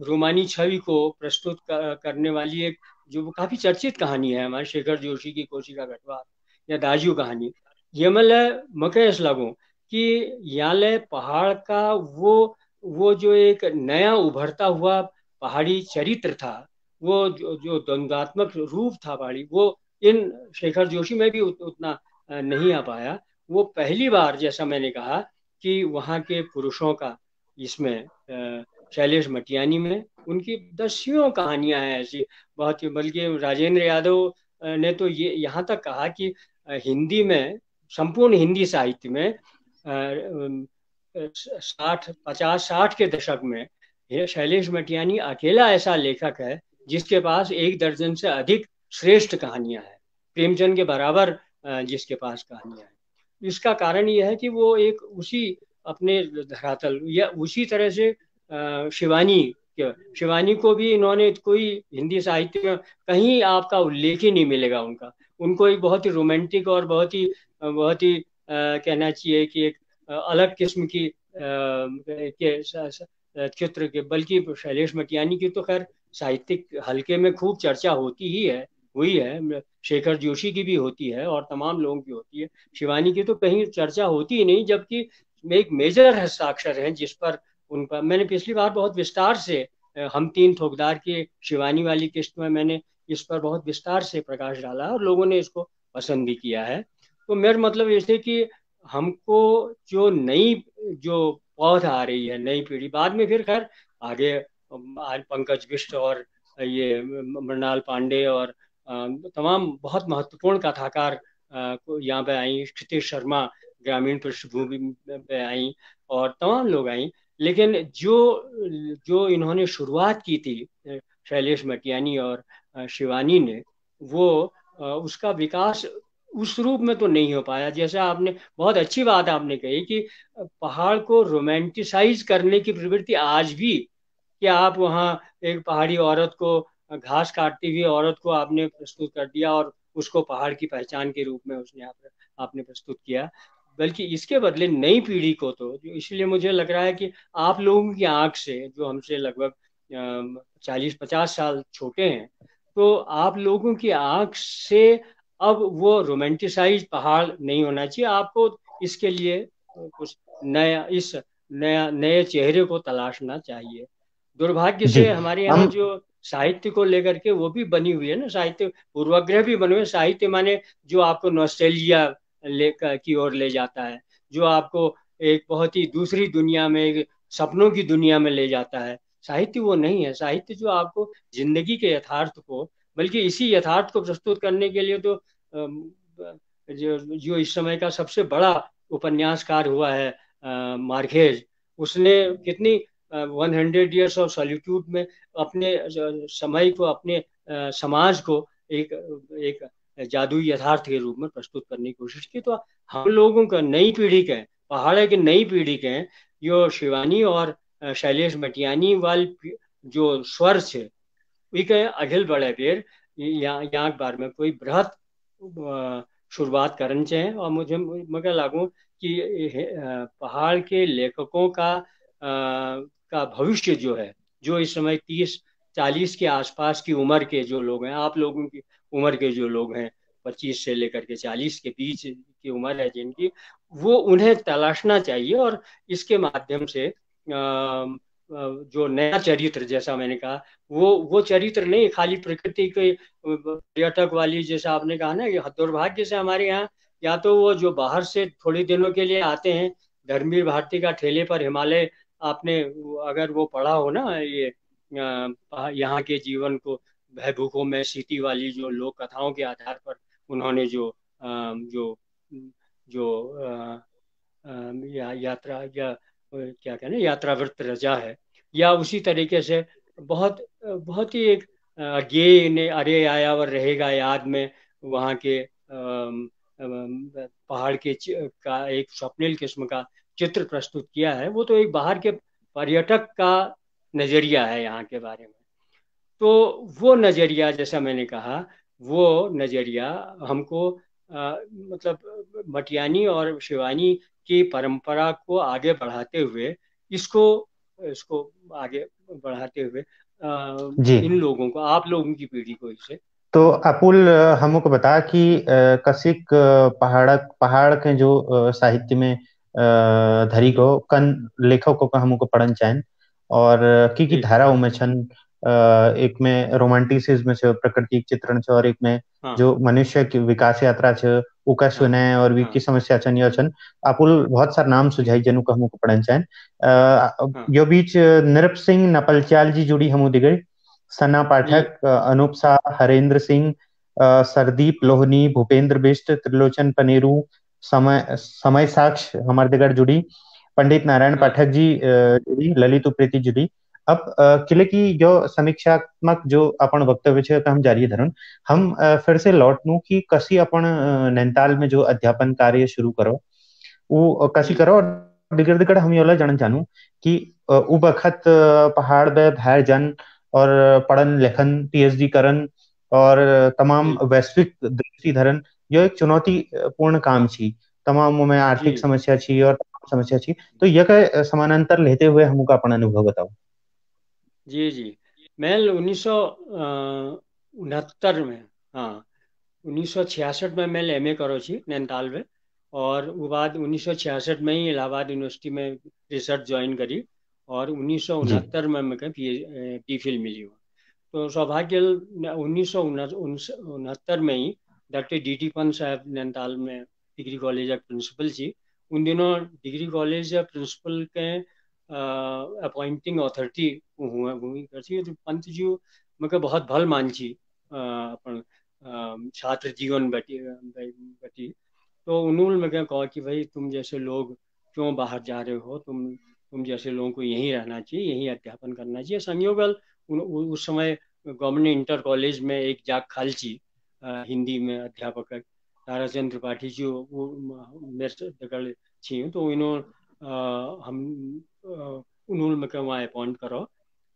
B: रोमानी छवि को प्रस्तुत करने वाली एक जो काफी चर्चित कहानी है हमारे शेखर जोशी की कोशिका गढ़वाल या दाजू कहानी, ये मतलब मके ऐसा लगो कि याले पहाड़ का वो जो एक नया उभरता हुआ पहाड़ी चरित्र था, वो जो द्वंद्वात्मक रूप था पहाड़ी, वो इन शेखर जोशी में भी उतना नहीं आ पाया। वो पहली बार जैसा मैंने कहा कि वहाँ के पुरुषों का इसमें शैलेश मटियानी में उनकी दसियों कहानियां हैं ऐसी बहुत ही। बल्कि राजेंद्र यादव ने तो ये यहाँ तक कहा कि हिंदी में, संपूर्ण हिंदी साहित्य में 60 50 60 के दशक में ये शैलेश मटियानी अकेला ऐसा लेखक है जिसके पास 1 दर्जन से अधिक श्रेष्ठ कहानियां हैं, प्रेमचंद के बराबर जिसके पास कहानियां हैं। इसका कारण यह है कि वो एक उसी अपने धरातल या उसी तरह से शिवानी शिवानी को भी इन्होंने कोई हिंदी साहित्य में कहीं आपका उल्लेख ही नहीं मिलेगा उनका। उनको एक बहुत ही रोमांटिक और बहुत ही कहना चाहिए कि एक अलग किस्म की चित्र के, बल्कि शैलेश मटियानी की तो खैर साहित्यिक हल्के में खूब चर्चा होती ही है, हुई है, शेखर जोशी की भी होती है और तमाम लोगों की होती है। शिवानी की तो कहीं चर्चा होती ही नहीं, जबकि एक मेजर हस्ताक्षर है जिस पर उनका मैंने पिछली बार बहुत विस्तार से हम तीन ठोकदार के शिवानी वाली किस्त में मैंने इस पर बहुत विस्तार से प्रकाश डाला और लोगों ने इसको पसंद भी किया है। तो मेरा मतलब ऐसे कि हमको जो नई जो पौध आ रही है, नई पीढ़ी, बाद में फिर खैर आगे आज पंकज बिष्ट और ये मृणाल पांडे और तमाम बहुत महत्वपूर्ण कथाकार यहाँ पे आई, क्षितिज शर्मा ग्रामीण पृष्ठभूमि पे आई और तमाम लोग आई। लेकिन जो जो इन्होंने शुरुआत की थी शैलेश मटियानी और शिवानी ने, वो उसका विकास उस रूप में तो नहीं हो पाया। जैसा आपने बहुत अच्छी बात आपने कही कि पहाड़ को रोमांटिसाइज करने की प्रवृत्ति आज भी, कि आप वहाँ एक पहाड़ी औरत को, घास काटती हुई औरत को आपने प्रस्तुत कर दिया और उसको पहाड़ की पहचान के रूप में उसने आपने प्रस्तुत किया। बल्कि इसके बदले नई पीढ़ी को तो जो, इसलिए मुझे लग रहा है कि आप लोगों की आंख से जो हमसे लगभग 40 50 साल छोटे हैं, तो आप लोगों की आंख से अब वो रोमांटिसाइज पहाड़ नहीं होना चाहिए। आपको इसके लिए कुछ नया, इस नए चेहरे को तलाशना चाहिए। दुर्भाग्य
A: जी।
B: से हमारे यहाँ
A: हम
B: जो साहित्य को लेकर के वो भी बनी हुई है ना, साहित्य पूर्वाग्रह भी बने हुए। साहित्य माने जो आपको नॉस्टैल्जिया की ओर ले जाता है, जो आपको एक बहुत ही दूसरी दुनिया में, एक सपनों की दुनिया में ले जाता है। साहित्य वो नहीं है। साहित्य जो आपको जिंदगी के यथार्थ को, बल्कि इसी यथार्थ को प्रस्तुत करने के लिए तो जो जो इस समय का सबसे बड़ा उपन्यासकार हुआ है मार्केज, उसने कितनी 100 ईयर्स ऑफ सॉलिट्यूड में अपने समय को, अपने समाज को एक एक जादुई यथार्थ के रूप में प्रस्तुत करने की कोशिश की। तो हम लोगों का, नई पीढ़ी के, पहाड़ की नई पीढ़ी के, जो शिवानी और शैलेश मटियानी वाली जो स्वर છે એ કે અખિલ બળે ફેર यहाँ बार में कोई बृहद शुरुआत करनी चाहिए। और मुझे लागू कि पहाड़ के लेखकों का भविष्य जो है, जो इस समय 30-40 के आसपास की उम्र के जो लोग हैं, आप लोगों की उम्र के जो लोग हैं, 25 से लेकर के 40 के बीच की उम्र है जिनकी, वो उन्हें तलाशना चाहिए। और इसके माध्यम से जो नया चरित्र, जैसा मैंने कहा, वो चरित्र नहीं खाली प्रकृति के पर्यटक वाली, जैसा आपने कहा ना, कि दुर्भाग्य से हमारे यहाँ या तो वो जो बाहर से थोड़े दिनों के लिए आते हैं, धर्मवीर भारती का ठेले पर हिमालय, आपने अगर वो पढ़ा हो ना, ये यहाँ के जीवन को भयभूखों में सीटी वाली जो लोक कथाओं के आधार पर उन्होंने जो जो यात्रा, या क्या कहना, यात्रावृत्त रचा है, या उसी तरीके से बहुत बहुत ही एक गे ने अरे आया और रहेगा याद में वहाँ के पहाड़ के का एक स्वप्निल किस्म का चित्र प्रस्तुत किया है। वो तो एक बाहर के पर्यटक का नजरिया है यहाँ के बारे में। तो वो नजरिया, जैसा मैंने कहा, वो नजरिया हमको मतलब मटियानी और शिवानी की परंपरा को आगे बढ़ाते हुए, इसको इसको आगे बढ़ाते हुए
A: जी।
B: इन लोगों को, आप लोगों की पीढ़ी को इसे।
A: तो अपुल हमको बता कि कसिक पहाड़ के जो साहित्य में धरी को कन लेखकों का हमको पढ़न चाहें, और की
B: जी।
A: धाराओं में छन। एक में रोमांटिसिज्म છે, प्राकृतिक चित्रण છે, और एक में
B: हाँ
A: जो मनुष्य की विकास यात्रा છે, उका
B: हाँ
A: सुने और भी
B: हाँ।
A: की समस्या छन यो छन। अपुल बहुत सारे नाम
B: जी।
A: सुझाई जनु को हमको पढ़न चाहें।
B: हाँ
A: यो बीच नृप सिंह नपलच्याल जी जुड़ी हमू दिगई, सना
B: जी।
A: पाठक, अनूप शाह, हरेंद्र सिंह, सरदीप लोहनी, भूपेंद्र बिष्ट, त्रिलोचन पनेरू, समय समय साक्ष हमारे दिगड़ जुड़ी, पंडित नारायण
B: हाँ
A: पाठक जी जुड़ी, ललित उप्रेती जुड़ी। अब किले की जो समीक्षात्मक जो अपन वक्तव्य छे हम जारी धरन, हम फिर से लौटनू कि कसी अपन नैनीताल में जो अध्यापन कार्य शुरू करो वो कसी
B: जी।
A: करो। और दिगड़ दिगड़ हम योला जानन चाहूँ कि उ बखत पहाड़ बे भैर जन और पढ़न लेखन पीएचडी करन और तमाम
B: जी।
A: वैश्विक दृष्टि धरन, यो एक चुनौती पूर्ण काम छी। तमाम में
B: जी।
A: आर्थिक समस्या छी और तमाम समस्या छी। तो यह का समानांतर लेते हुए हमको अपना अनुभव बताओ।
B: जी। जी। मैं 1969 में, हाँ, 1966 में मैं एमए करो छी नैनीताल में। और वो बाद 1966 में ही इलाहाबाद यूनिवर्सिटी में रिसर्च ज्वाइन करी। और
A: जी
B: 1969 में मैं डी फिल मिली हुआ। तो सौभाग्य 1969 में ही डॉक्टर डी टी पंत साहब नैनीताल में डिग्री कॉलेज का प्रिंसिपल थी। उन दिनों डिग्री कॉलेज या प्रिंसिपल के अपॉइंटिंग अथॉरिटी हुआ हुई करती, तो पंत जी मैं बहुत भल मान छी अपन छात्र जीवन बटी। तो उन्होंने मैं कहा कि भाई तुम जैसे लोग क्यों बाहर जा रहे हो, तुम जैसे लोगों को यहीं रहना चाहिए, यहीं अध्यापन करना चाहिए। संयोगल उस समय गवर्नमेंट इंटर कॉलेज में एक जाग खालची हिंदी में अध्यापक है, ताराचंद त्रिपाठी जी, वो मेरे से दगड़ छी। तो इन्होंने हम उन्होंने मैं वहाँ अपॉइंट करो।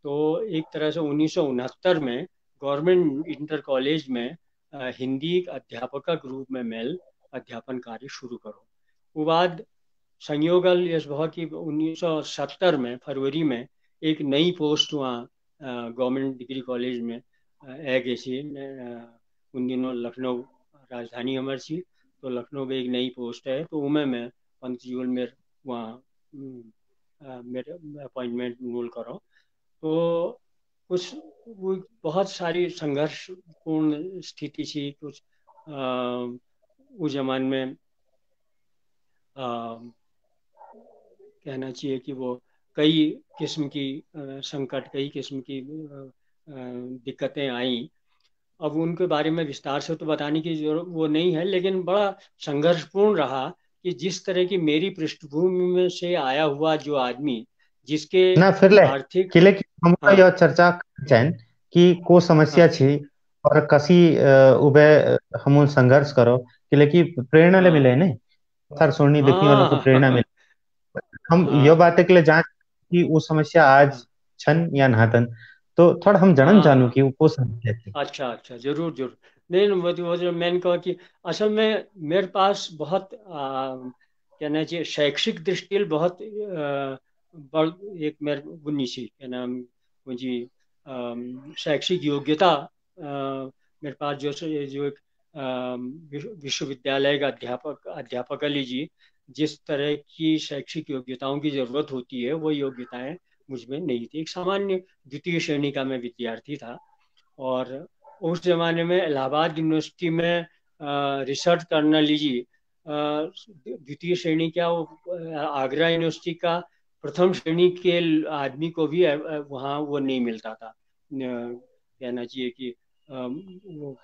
B: तो एक तरह से 1969 में गवर्नमेंट इंटर कॉलेज में हिंदी अध्यापक के रूप में मेल अध्यापन कार्य शुरू करो। वो बाद संयोगल यश बहुत ही 1970 में फरवरी में एक नई पोस्ट वहाँ गवर्नमेंट डिग्री कॉलेज में एक ऐसी उन दिनों लखनऊ राजधानी हमारी थी। तो लखनऊ में एक नई पोस्ट है, तो उमें मैं पंत जीवन में वहाँ मेरे अपॉइंटमेंट मूल करो। तो कुछ वो बहुत सारी संघर्षपूर्ण स्थिति थी कुछ उस जमाने में। कहना चाहिए कि वो कई किस्म की संकट, कई किस्म की दिक्कतें आई। अब उनके बारे में विस्तार से तो बताने की जरूरत वो नहीं है, लेकिन बड़ा संघर्षपूर्ण रहा कि जिस तरह की मेरी पृष्ठभूमि में से आया हुआ जो आदमी जिसके
A: ना फिर ले
B: आर्थिक।
A: किले की हमरा
B: हाँ
A: यह चर्चा चैन कि को समस्या
B: हाँ
A: छी और कसी उबे हम संघर्ष करो किले की प्रेरणा ले
B: हाँ
A: मिले ने सर सुननी देखने वालों को
B: हाँ
A: प्रेरणा मिले हम यह
B: हाँ
A: बातें के लिए जांच कि वो समस्या आज
B: हाँ
A: छन या नातन तो थोड़ा हम जनन जानू
B: हाँ।
A: कि वो को समस्या थी।
B: अच्छा अच्छा, जरूर जरूर। नहीं नहीं, वो जो मैंने कहा कि असल में मेरे पास बहुत कहना चाहिए शैक्षिक दृष्टि बहुत बड़ एक मेरे बुनी सी क्या नाम मुझे शैक्षिक योग्यता मेरे पास जो एक विश्वविद्यालय का अध्यापक लीजिए जिस तरह की शैक्षिक योग्यताओं की जरूरत होती है वो योग्यताएं मुझ में नहीं थी। एक सामान्य द्वितीय श्रेणी का मैं विद्यार्थी था। और उस जमाने में इलाहाबाद यूनिवर्सिटी में रिसर्च करना लीजिए द्वितीय श्रेणी क्या वो आगरा यूनिवर्सिटी का प्रथम श्रेणी के आदमी को भी वहाँ वो नहीं मिलता था। कहना चाहिए कि वो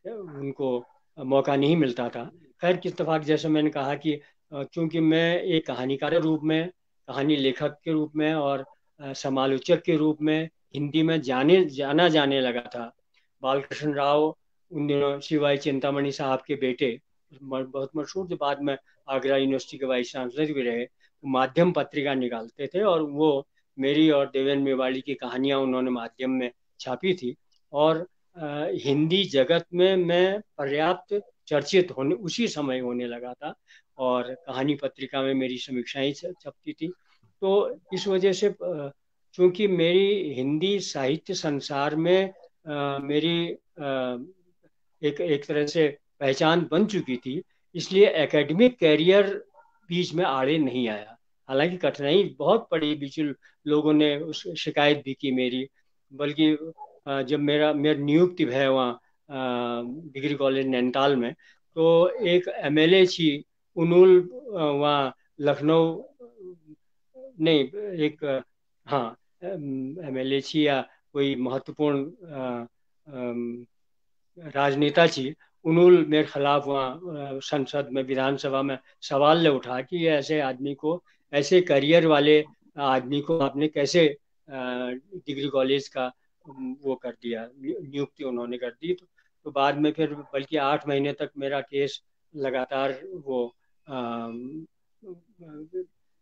B: उनको मौका नहीं मिलता था। खैर किस इत्तेफाक जैसे मैंने कहा कि क्योंकि मैं एक कहानीकार के रूप में, कहानी लेखक के रूप में और समालोचक के रूप में हिंदी में जाना जाने लगा था। बालकृष्ण राव उन दिनों शिवाई चिंतामणि साहब के बेटे, बहुत मशहूर, जो बाद में आगरा यूनिवर्सिटी के वाइस चांसलर भी रहे, माध्यम पत्रिका निकालते थे और वो मेरी और देवेंद्र मेवाड़ी की कहानियां उन्होंने माध्यम में छापी थी। और हिंदी जगत में मैं पर्याप्त चर्चित होने उसी समय होने लगा था और कहानी पत्रिका में मेरी समीक्षाएं छपती थी। तो इस वजह से चूंकि मेरी हिंदी साहित्य संसार में मेरी एक एक तरह से पहचान बन चुकी थी, इसलिए एकेडमिक कैरियर बीच में आड़े नहीं आया। हालांकि कठिनाई बहुत पड़ी, बीच लोगों ने उस शिकायत भी की मेरी। बल्कि जब मेरा नियुक्ति है वहाँ डिग्री कॉलेज नैनीताल में, तो एक एमएलए थी उनुल वहाँ लखनऊ, नहीं एक हाँ एमएलए थी या कोई महत्वपूर्ण राजनेता थी, उन्होंने मेरे खिलाफ वहाँ संसद में, विधानसभा में सवाल ले उठा कि ये ऐसे आदमी को, ऐसे करियर वाले आदमी को आपने कैसे डिग्री कॉलेज का वो कर दिया, नियुक्ति उन्होंने कर दी। तो बाद में फिर बल्कि 8 महीने तक मेरा केस लगातार वो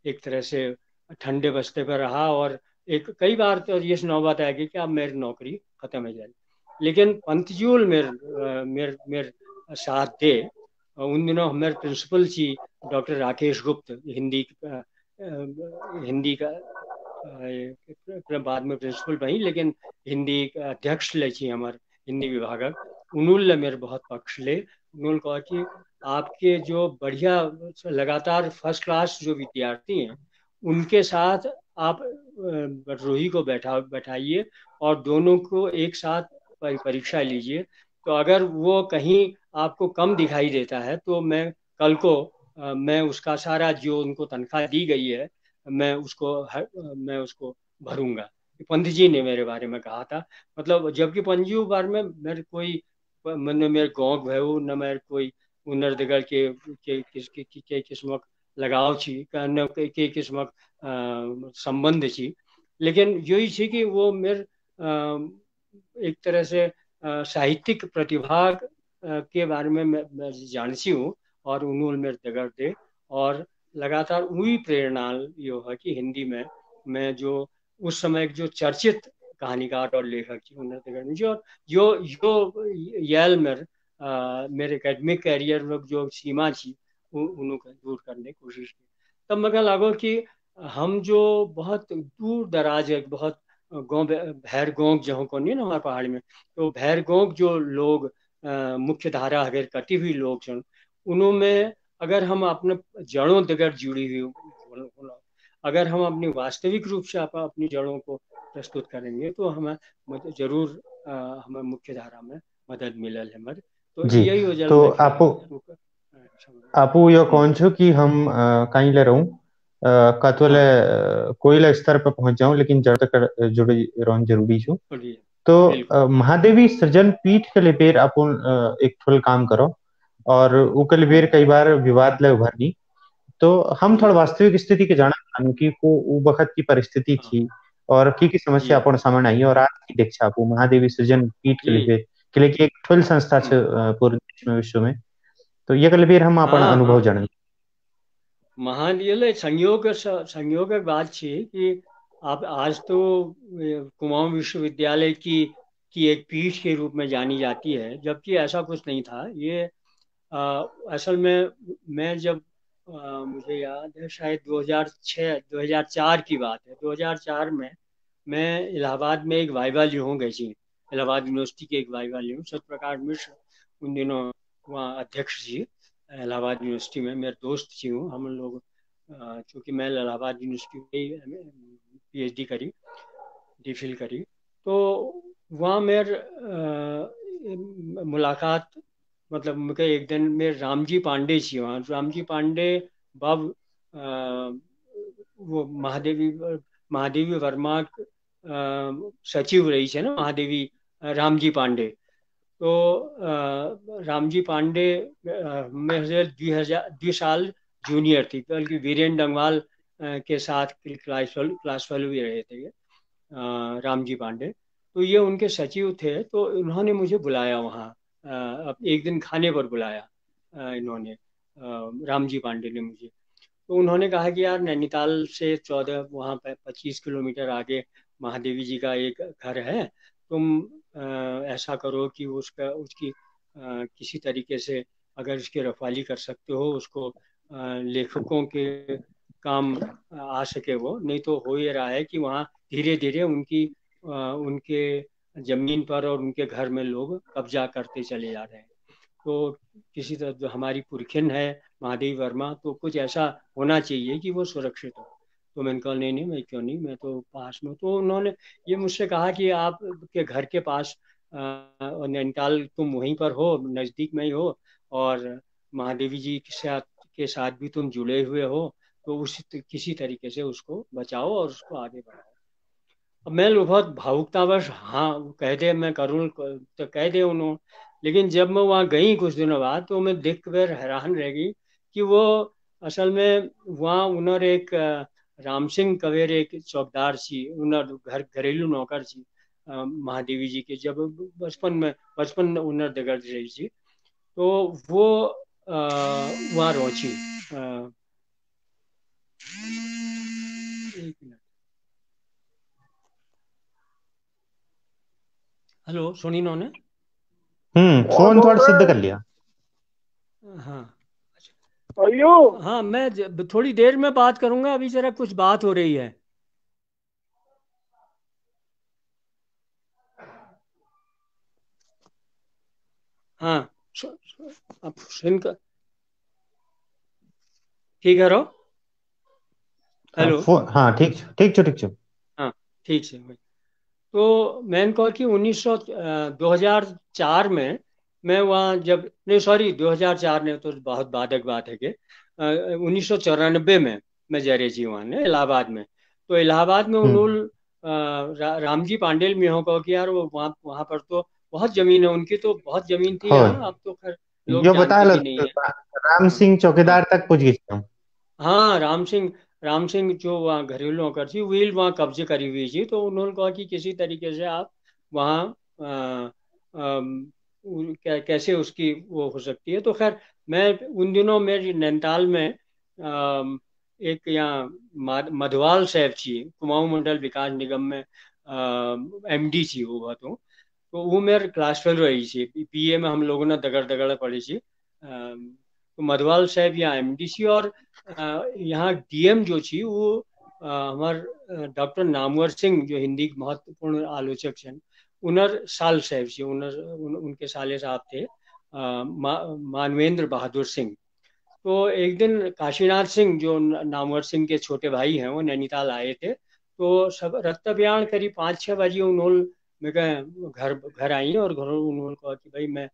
B: एक तरह से ठंडे बस्ते पर रहा। और एक कई बार तो ये नौबत आ गई कि अब मेरी नौकरी खत्म हो जाएगी। लेकिन पंतजूल मेर साथ दे। उन दिनों मेरे प्रिंसिपल थी डॉक्टर राकेश गुप्त, हिंदी का बाद में प्रिंसिपल बनी, लेकिन हिंदी का अध्यक्ष ले छी हमारे हिंदी विभागक। उन्होंने मेरे बहुत पक्ष ले। उन्होंने कहा कि आपके जो बढ़िया लगातार फर्स्ट क्लास जो विद्यार्थी हैं उनके साथ आप बटरोही को बैठाइए और दोनों को एक साथ परीक्षा लीजिए। तो अगर वो कहीं आपको कम दिखाई देता है तो मैं कल को मैं उसका सारा जो उनको तनख्वाह दी गई है मैं उसको भरूंगा। पंत जी ने मेरे बारे में कहा था। मतलब जबकि पंजू बार में मेरे कोई मैंने मेरे गाँव भयू न मेरे कोई उनरदगढ़ के किस्मक लगाव छी के किस्मक संबंध छी। लेकिन यही थी कि वो मेरे एक तरह से साहित्यिक प्रतिभा के बारे में मैं जानती हूँ और उन्होंने मेरे दगड़ दे। और लगातार वही प्रेरणा यो है कि हिंदी में मैं जो उस समय जो चर्चित कहानीकार और लेखक थी उन्होंने दगड़ जो जो जो यल मेरे एकेडमिक कैरियर में जो सीमा थी उनको दूर करने की कोशिश की। तब मगर लागो कि हम जो बहुत दूर दराज है, बहुत गाँव भैर गाँव जहाँ को नहीं ना हमारे पहाड़ में, तो भैर गाँव जो लोग मुख्य धारा अगर कटी हुई लोग हैं उनमें अगर हम अपने जड़ों तक जुड़ी हुई, अगर हम अपनी वास्तविक रूप से अपनी जड़ों को प्रस्तुत करेंगे तो हमें जरूर हमें मुख्य धारा में मदद मिलल है मर। तो
A: जी
B: यही वजह
A: तो
B: मैं फिर
A: आपो
B: समझ।
A: आपू यो कौन छो कि हम कहीं ले रहूं कतले
B: हाँ
A: कोई स्तर पर पहुंच जाऊं लेकिन जड़ तक जुड़ी रहना जरूरी छो।
B: बढ़िया।
A: तो
B: बिल्कुल।
A: महादेवी सृजन पीठ के लिए बेर अपन एक ठुल काम करो और उकल बेर
B: हम्म
A: कई बार विवाद ले उभरनी। तो हम थोड़ा
B: हम्म
A: वास्तविक स्थिति के जाना की को वो वक्त की परिस्थिति
B: हाँ
A: थी और की समस्या
B: जी
A: आपण सामने आई और आज की दीक्षा आपको महादेवी सृजन पीठ के
B: जी
A: लिए की एक ठुल संस्था छ पूरे देश में विश्व में तो ये कल भी हम अपन
B: हाँ
A: अनुभव
B: हाँ
A: जाने
B: महान એટલે संयोग बात छी कि आप आज तो कुमाऊं विश्वविद्यालय की एक पीठ के रूप में जानी जाती है, जबकि ऐसा कुछ नहीं था। ये अ, असल में मैं जब मुझे याद है शायद 2006 2004 की बात है। 2004 में मैं इलाहाबाद में एक वाइवा ल्यूहों गई थी। इलाहाबाद यूनिवर्सिटी के एक वाइवा ल्यूहों सत्यप्रकाश मिश्र उन दिनों वहाँ अध्यक्ष जी इलाहाबाद यूनिवर्सिटी में। मेरे दोस्त जी हूँ हम लोग। चूँकि मैं इलाहाबाद यूनिवर्सिटी में पीएचडी करी, डी फिल करी, तो वहाँ मेरे मुलाकात मतलब मुझे एक दिन मेरे रामजी पांडे जी वहाँ रामजी पांडे बाब वो महादेवी वर्मा सचिव रही है ना महादेवी रामजी पांडे। तो रामजी पांडे मेरे से 2 साल जूनियर थी, बल्कि वीरेन डंगवाल के साथ क्लास फेलो भी रहे थे ये रामजी पांडे। तो ये उनके सचिव थे, तो उन्होंने मुझे बुलाया वहाँ एक दिन खाने पर बुलाया। इन्होंने रामजी पांडे ने मुझे, तो उन्होंने कहा कि यार नैनीताल से 25 किलोमीटर आगे महादेवी जी का एक घर है। तुम ऐसा करो कि उसका उसकी किसी तरीके से अगर इसकी रखवाली कर सकते हो, उसको लेखकों के काम आ सके वो। नहीं तो हो ये रहा है कि वहाँ धीरे धीरे उनके जमीन पर और उनके घर में लोग कब्जा करते चले जा रहे हैं। तो किसी तरह जो हमारी पुरखिन है महादेवी वर्मा, तो कुछ ऐसा होना चाहिए कि वो सुरक्षित हो। तो मैंने कहा नहीं नहीं, मैं क्यों नहीं, मैं तो पास में। तो उन्होंने ये मुझसे कहा कि आप के घर के पास नैनीताल तुम वहीं पर हो, नज़दीक में ही हो, और महादेवी जी के साथ भी तुम जुड़े हुए हो, तो किसी तरीके से उसको बचाओ और उसको आगे बढ़ाओ। अब मैं बहुत भावुकतावश हाँ कह दे मैं करूँ तो कह दे उन्होंने। लेकिन जब मैं वहाँ गई कुछ दिनों बाद, तो मैं देख कर हैरान रह गई कि वो असल में वहाँ उन्होंने एक राम सिंह कवेर एक चौकीदार छी, उन्होंने घरेलू नौकर छी महादेवी जी के। जब बचपन उन्होंने दगड़ रही थी, तो वो वहाँ रोची। एक मिनट, हेलो सुनी इन्होंने?
A: फोन थोड़ा सिद्ध कर लिया
B: हाँ
C: अयो
B: हाँ, मैं थोड़ी देर में बात करूंगा, अभी जरा कुछ बात हो रही है। हाँ अब सुन कर ठीक है रो। हेलो।
A: फोन हाँ ठीक ठीक छो ठीक छो
B: हाँ ठीक से भाई। तो मैंने कहा कि 2004 में मैं वहाँ जब नहीं सॉरी 2004 ने तो बहुत बाद की बात है कि 1994 में मैं जरे जी वहाँ ने इलाहाबाद में। तो इलाहाबाद में उन्होंने रामजी पांडेल में हो कहा कि यार वो वहाँ वहाँ पर तो बहुत जमीन है उनकी, तो बहुत जमीन थी
A: हो
B: यहाँ, अब तो खैर लोग
A: यो बता
B: जानते
A: लो
B: भी नहीं है।
A: राम
B: हाँ
A: सिंह
B: हाँ
A: चौकीदार तक पूछ गई
B: हाँ राम सिंह जो वहाँ घरेलू नौकर थी, व्हील वहाँ कब्जे करी हुई थी। तो उन्होंने कहा कि किसी तरीके से आप वहाँ कैसे उसकी वो हो सकती है। तो खैर मैं उन दिनों मेरी नैनीताल में एक यहाँ मधवाल साहब थी, कुमाऊं मंडल विकास निगम में एमडी थी वो तो वो मेरे क्लास फेलो रही थी। पीए में हम लोगों ने दगड़ दगड़ पढ़ी थी। तो मधवाल साहब यहाँ एमडी थी, और यहाँ डीएम जो थी वो हमारे डॉक्टर नामवर सिंह जो हिंदी के महत्वपूर्ण आलोचक हैं, उनर साल साहब जी उनके साले साहब थे मानवेंद्र बहादुर सिंह। तो एक दिन काशीनाथ सिंह जो नामवर सिंह के छोटे भाई हैं वो नैनीताल आए थे। तो सब रक्त बयान करीब 5-6 बजे उन्होंने मेरे घर घर आई, और घर उन्होंने कहा कि भाई मैं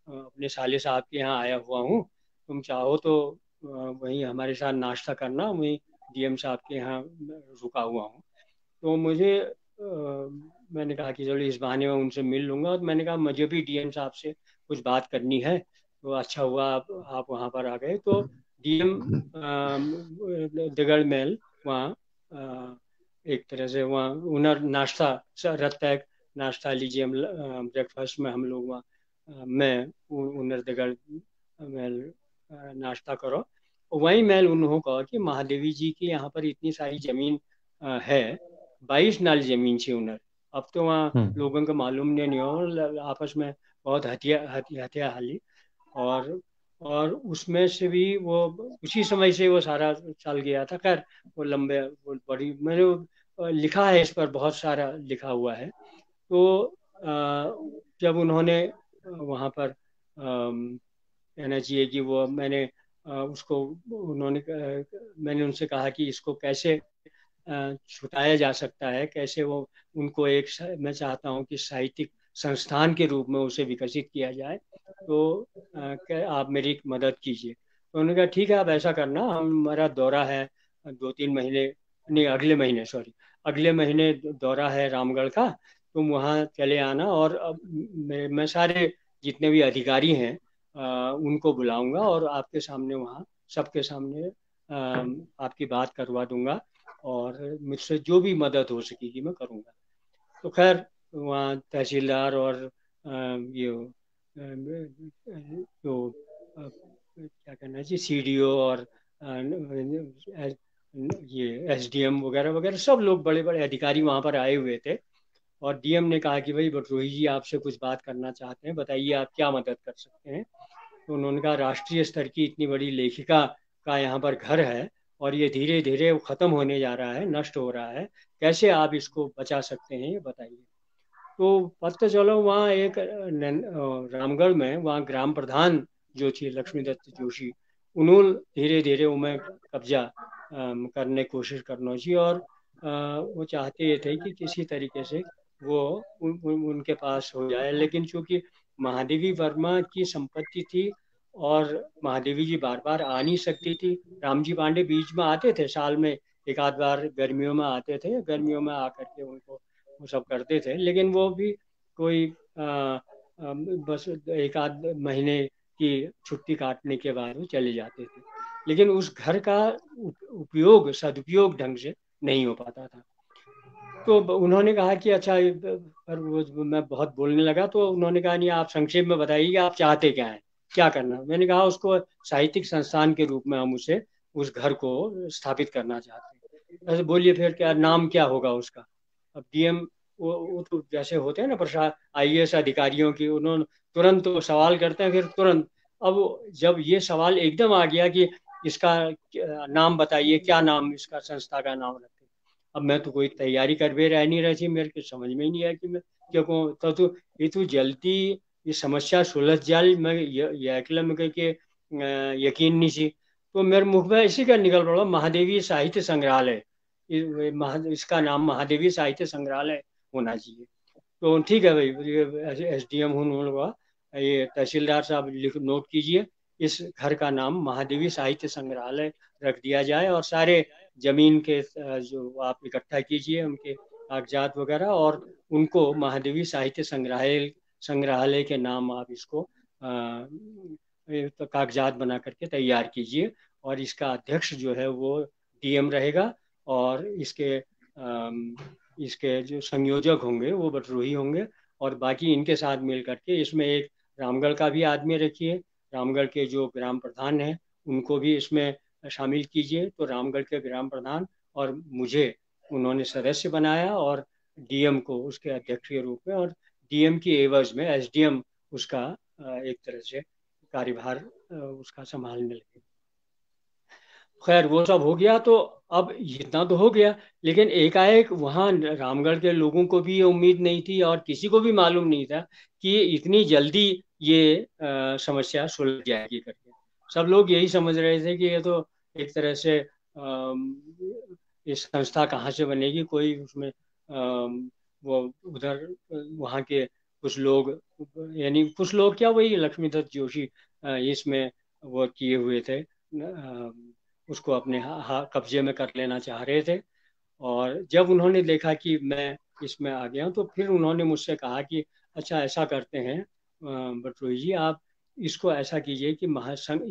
B: अपने साले साहब के यहाँ आया हुआ हूँ, तुम चाहो तो वहीं हमारे साथ नाश्ता करना, वहीं डीएम साहब के यहाँ रुका हुआ हूँ। तो मैंने कहा कि चलो इस बहाने में उनसे मिल लूंगा। और मैंने कहा मुझे भी डीएम साहब से कुछ बात करनी है। तो अच्छा हुआ आप वहाँ पर आ गए। तो डीएम दगड़ महल वहाँ एक तरह से वहाँ उनर नाश्ता रत्तैक नाश्ता लीजिए, ब्रेकफास्ट में हम लोग वहाँ मैं उनर दगड़ मैल नाश्ता करो। वहीं मैल उन्होंने कहा कि महादेवी जी की यहाँ पर इतनी सारी जमीन है, 22 नाल जमीन थी उनर। अब तो वहाँ लोगों को मालूम नहीं हो, आपस में बहुत हत्या हाली। और उसमें से भी वो उसी समय से वो सारा चल गया था। खैर वो लंबे वो बड़ी मैंने लिखा है, इस पर बहुत सारा लिखा हुआ है। तो जब उन्होंने वहाँ पर कहना चाहिए कि वो मैंने उसको मैंने उनसे कहा कि इसको कैसे छुटाया जा सकता है, कैसे वो उनको मैं चाहता हूँ कि साहित्यिक संस्थान के रूप में उसे विकसित किया जाए, तो क्या आप मेरी मदद कीजिए। तो उन्होंने कहा ठीक है, आप ऐसा करना, हमारा दौरा है 2-3 महीने, नहीं अगले महीने, सॉरी अगले महीने दौरा है रामगढ़ का, तुम वहाँ चले आना। और अब मैं सारे जितने भी अधिकारी हैं उनको बुलाऊंगा और आपके सामने वहाँ सबके सामने आपकी बात करवा दूंगा, और मुझसे जो भी मदद हो सकेगी मैं करूँगा। तो खैर वहाँ तहसीलदार और ये जो क्या कहना चाहिए सीडीओ और ये एसडीएम वगैरह वगैरह सब लोग बड़े बड़े अधिकारी वहाँ पर आए हुए थे। और डीएम ने कहा कि भाई बटोही जी आपसे कुछ बात करना चाहते हैं, बताइए आप क्या मदद कर सकते हैं। तो उन्होंने कहा राष्ट्रीय स्तर की इतनी बड़ी लेखिका का यहाँ पर घर है और ये धीरे धीरे ख़त्म होने जा रहा है, नष्ट हो रहा है, कैसे आप इसको बचा सकते हैं ये बताइए। तो पता चलो वहाँ एक रामगढ़ में वहाँ ग्राम प्रधान जो थी लक्ष्मीदत्त जोशी, उन्होंने धीरे धीरे उनमें कब्जा करने की कोशिश करना चाहिए। और वो चाहते ये थे कि किसी तरीके से वो उनके पास हो जाए, लेकिन चूंकि महादेवी वर्मा की संपत्ति थी और महादेवी जी बार बार आ नहीं सकती थी। रामजी पांडे बीच में आते थे, साल में एक आध बार गर्मियों में आते थे, गर्मियों में आकर के उनको वो सब करते थे, लेकिन वो भी कोई बस एक आध महीने की छुट्टी काटने के बाद वो चले जाते थे, लेकिन उस घर का उपयोग सदुपयोग ढंग से नहीं हो पाता था। तो उन्होंने कहा कि अच्छा, पर वो मैं बहुत बोलने लगा तो उन्होंने कहा नहीं, आप संक्षेप में बताइए आप चाहते क्या हैं, क्या करना। मैंने कहा उसको साहित्यिक संस्थान के रूप में हम उसे उस घर को स्थापित करना चाहते हैं। ऐसे बोलिए फिर क्या नाम क्या होगा उसका। अब डीएम वो तो जैसे होते हैं ना प्रशासन आईएएस अधिकारियों की, उन्होंने तुरंत तो सवाल करते हैं, फिर तुरंत अब जब ये सवाल एकदम आ गया कि इसका नाम बताइए, क्या नाम इसका संस्था का नाम रखें। अब मैं तो कोई तैयारी कर भी रह नहीं रही थी, मेरे को समझ में ही नहीं आया कि मैं क्या कहूँ। तो ये तो जल्दी ये समस्या सुलझ जाए, मैं ये में के यकीन नहीं सी। तो मेरे मुख में इसी का निकल पड़ा महादेवी साहित्य संग्रहालय, इसका नाम महादेवी साहित्य संग्रहालय होना चाहिए। तो ठीक है भाई, एसडीएम हूँ, ये तहसीलदार साहब लिख नोट कीजिए, इस घर का नाम महादेवी साहित्य संग्रहालय रख दिया जाए, और सारे जमीन के जो आप इकट्ठा कीजिए उनके कागजात वगैरह, और उनको महादेवी साहित्य संग्रहालय के नाम आप इसको तो कागजात बना करके तैयार कीजिए। और इसका अध्यक्ष जो है वो डीएम रहेगा, और इसके जो संयोजक होंगे वो बटरोही होंगे, और बाकी इनके साथ मिल करके इसमें एक रामगढ़ का भी आदमी रखिए, रामगढ़ के जो ग्राम प्रधान हैं उनको भी इसमें शामिल कीजिए। तो रामगढ़ के ग्राम प्रधान और मुझे उन्होंने सदस्य बनाया, और डीएम को उसके अध्यक्ष के रूप में, और डीएम की एवज में एसडीएम उसका एक तरह से कार्यभार उसका संभालने लगे। खैर वो सब हो गया, तो अब इतना तो हो गया, लेकिन एकाएक वहाँ रामगढ़ के लोगों को भी ये उम्मीद नहीं थी और किसी को भी मालूम नहीं था कि इतनी जल्दी ये समस्या सुलझ जाएगी करके। सब लोग यही समझ रहे थे कि ये तो एक तरह से इस संस्था कहाँ से बनेगी, कोई उसमें वो उधर वहाँ के कुछ लोग, यानी कुछ लोग क्या, वही लक्ष्मीदत्त जोशी इसमें वो किए हुए थे, उसको अपने कब्जे में कर लेना चाह रहे थे। और जब उन्होंने देखा कि मैं इसमें आ गया तो फिर उन्होंने मुझसे कहा कि अच्छा ऐसा करते हैं बटरोही जी, आप इसको ऐसा कीजिए कि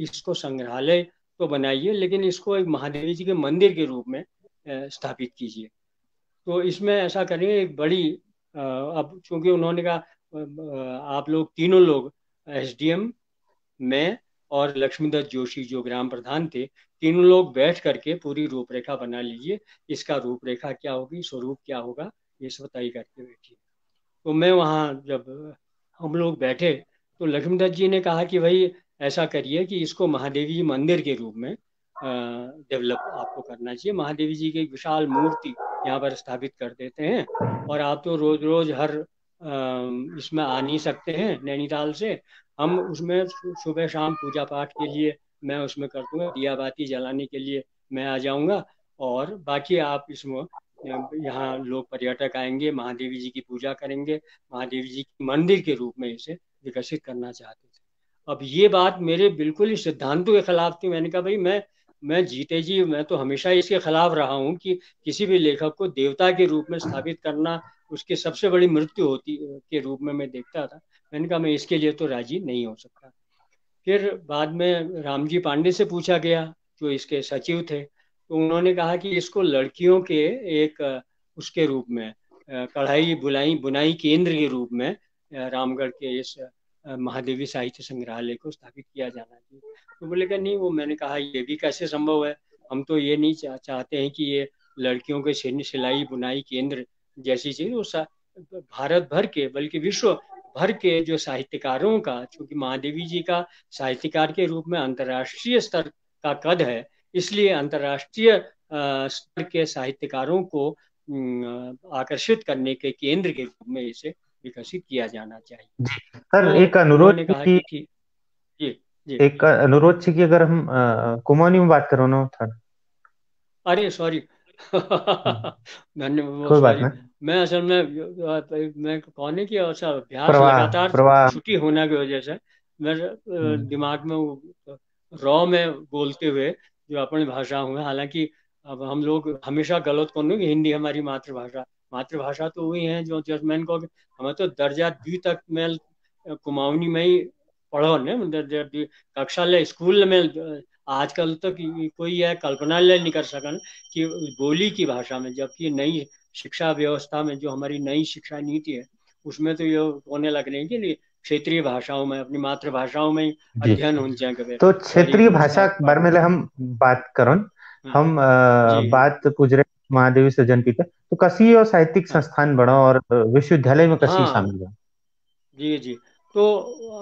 B: इसको संग्रहालय तो बनाइए, लेकिन इसको एक महादेवी जी के मंदिर के रूप में स्थापित कीजिए। तो इसमें ऐसा करें एक बड़ी अब चूंकि उन्होंने कहा आप लोग तीनों लोग एसडीएम, मैं और लक्ष्मीदत्त जोशी जो ग्राम प्रधान थे, तीनों लोग बैठ करके पूरी रूपरेखा बना लीजिए, इसका रूपरेखा क्या होगी, स्वरूप क्या होगा, ये सब तय करके बैठिए। तो मैं वहाँ जब हम लोग बैठे तो लक्ष्मीदत्त जी ने कहा कि भाई ऐसा करिए कि इसको महादेवी जी मंदिर के रूप में डेवलप आपको करना चाहिए। महादेवी जी की एक विशाल मूर्ति यहाँ पर स्थापित कर देते हैं, और आप तो रोज रोज हर इसमें आ नहीं सकते हैं नैनीताल से, हम उसमें सुबह शाम पूजा पाठ के लिए मैं उसमें कर दूंगा, दिया बाती जलाने के लिए मैं आ जाऊंगा, और बाकी आप इसमें यहाँ लोग पर्यटक आएंगे, महादेवी जी की पूजा करेंगे, महादेवी जी के मंदिर के रूप में इसे विकसित करना चाहते थे। अब ये बात मेरे बिल्कुल ही सिद्धांतों के खिलाफ थी। मैंने कहा भाई मैं जीते जी मैं तो हमेशा इसके खिलाफ रहा हूँ कि किसी भी लेखक को देवता के रूप में स्थापित करना उसकी सबसे बड़ी मृत्यु होती के रूप में मैं देखता था। मैंने कहा मैं इसके लिए तो राजी नहीं हो सकता। फिर बाद में रामजी पांडे से पूछा गया जो इसके सचिव थे, तो उन्होंने कहा कि इसको लड़कियों के एक उसके रूप में कढ़ाई बुनाई बुनाई केंद्र के रूप में रामगढ़ के इस महादेवी साहित्य संग्रहालय को स्थापित किया जाना चाहिए। तो बोले कि नहीं, वो मैंने कहा ये भी कैसे संभव है, हम तो ये नहीं चाहते हैं कि ये लड़कियों के सिलाई बुनाई केंद्र जैसी चीज वो भारत भर के बल्कि विश्व भर के जो साहित्यकारों का, चूंकि महादेवी जी का साहित्यकार के रूप में अंतर्राष्ट्रीय स्तर का कद है, इसलिए अंतर्राष्ट्रीय स्तर के साहित्यकारों को आकर्षित करने के केंद्र के रूप में इसे विकसित किया जाना चाहिए।
A: जी सर,
B: तो
A: एक अनुरोध
B: उन्होंने
A: थी
B: कहा
A: कि
B: कि ठीक। जी जी।
A: एक अनुरोध थी कि अगर हम कुमाऊनी में बात करो ना सर।
B: अरे सॉरी धन्यवाद,
A: कोई बात
B: सॉरी।
A: नहीं।
B: मैं असल में मैं कहने की ऐसा अभ्यास
A: प्रवाह
B: लगातार
A: प्रवाह।
B: छुट्टी होने की वजह से मेरे दिमाग में वो रॉ में बोलते हुए जो अपनी भाषा हुए, हालांकि अब हम लोग हमेशा गलत कौन कि हिंदी हमारी मातृभाषा, मातृभाषा तो वही है जो जब मैंने कहा हमें तो दर्जा द्वि तक मैं कुमाऊनी में ही पढ़ो ने, कक्षा ले स्कूल में आजकल तक कोई यह कल्पना नहीं कर सकन कि बोली की भाषा में, जबकि नई शिक्षा व्यवस्था में जो हमारी नई शिक्षा नीति है उसमें तो ये होने लग रही है कि क्षेत्रीय भाषाओं में अपनी मातृभाषाओं में ही
A: जी,
B: अध्ययन होने चाहिए।
A: तो
B: सॉरी
A: क्षेत्रीय
B: उसका
A: भाषा के बारे में हम बात करो।
B: हाँ
A: हम
B: जी
A: बात पूछ रहे महादेवी सृजन पीठ तो कसी और साहित्यिक
B: हाँ
A: संस्थान बड़ा और विश्वविद्यालय में कसी
B: हाँ
A: शामिल है।
B: जी जी। तो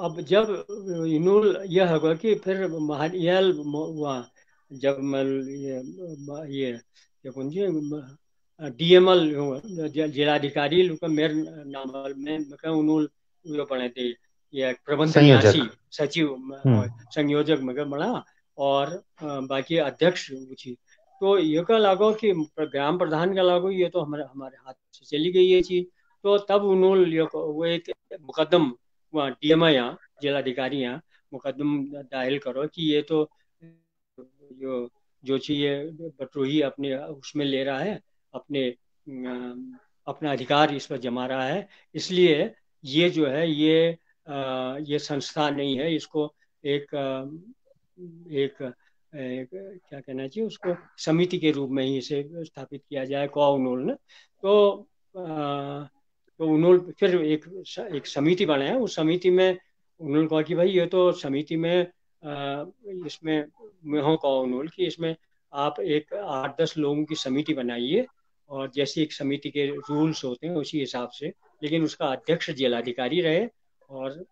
B: अब जब इनूल यह होगा कि फिर महायल वहाँ जब मैं ये क्या कौन जी डीएमएल जिलाधिकारी लोग का मेरे नाम मैं उन्होंने वो बने थे, ये प्रबंध न्यासी
A: संयोजक।
B: सचिव
A: हम्म।
B: संयोजक मगर बना, और बाकी अध्यक्ष पूछी। तो ये का लागो कि ग्राम प्रधान का लागो ये तो हमारे हमारे हाथ से चली गई ये चीज। तो तब उन्होंने वो एक मुकदम वहाँ डीएमओ यहाँ जिलाधिकारी यहाँ मुकदम दायर करो कि ये तो जो जो चीज ये बटोही अपने उसमें ले रहा है, अपने अपना अधिकार इस पर जमा रहा है, इसलिए ये जो है ये संस्था नहीं है, इसको एक एक, एक क्या कहना चाहिए उसको समिति के रूप में ही इसे स्थापित किया जाए कौ उन्होंने। तो तो उन्होंने फिर एक समिति बनाया, उस समिति में उन्होंने कहा कि भाई ये तो समिति में इसमें मैं हूँ कहा उन्होंने कि इसमें आप एक 8-10 लोगों की समिति बनाइए, और जैसे एक समिति के रूल्स होते हैं उसी हिसाब से, लेकिन उसका अध्यक्ष जिलाधिकारी रहे और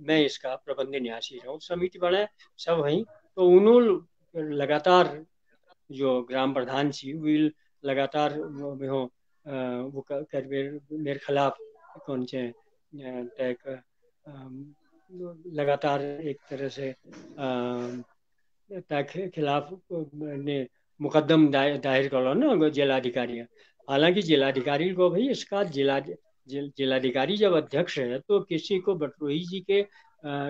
B: मैं इसका प्रबंध न्यासी रहूँ। समिति बनाए सब वहीं। तो उन्होंने लगातार जो ग्राम प्रधान थी वो लगातार वो कर मेरे खिलाफ कौन से लगातार एक तरह से खिलाफ ने मुकदम दायर करो ना जिलाधिकारी। हालांकि जिलाधिकारी को भाई इसका जिलाधिकारी जब अध्यक्ष है तो किसी को बटरोही जी के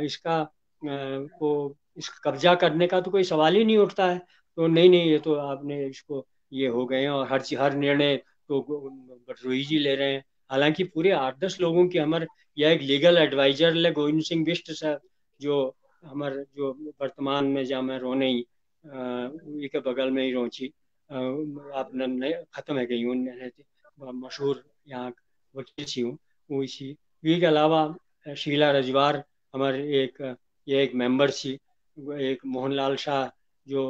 B: इसका को इस कब्जा करने का तो कोई सवाल ही नहीं उठता है। तो नहीं नहीं ये तो आपने इसको ये हो गए हैं, और हर निर्णय तो बटरोही जी ले रहे हैं। हालांकि पूरे 8-10 लोगों की हमारे यह एक लीगल एडवाइजर ले गोविंद सिंह बिष्ट सर जो हमारे जो वर्तमान में जहाँ मैं रोने ही के बगल में ही रोची, आप खत्म है गई हूँ मशहूर यहाँ वकील छी हूँ वो छी वी के अलावा शीला रजवार हमारे ये एक मेंबर छी एक मोहनलाल शाह जो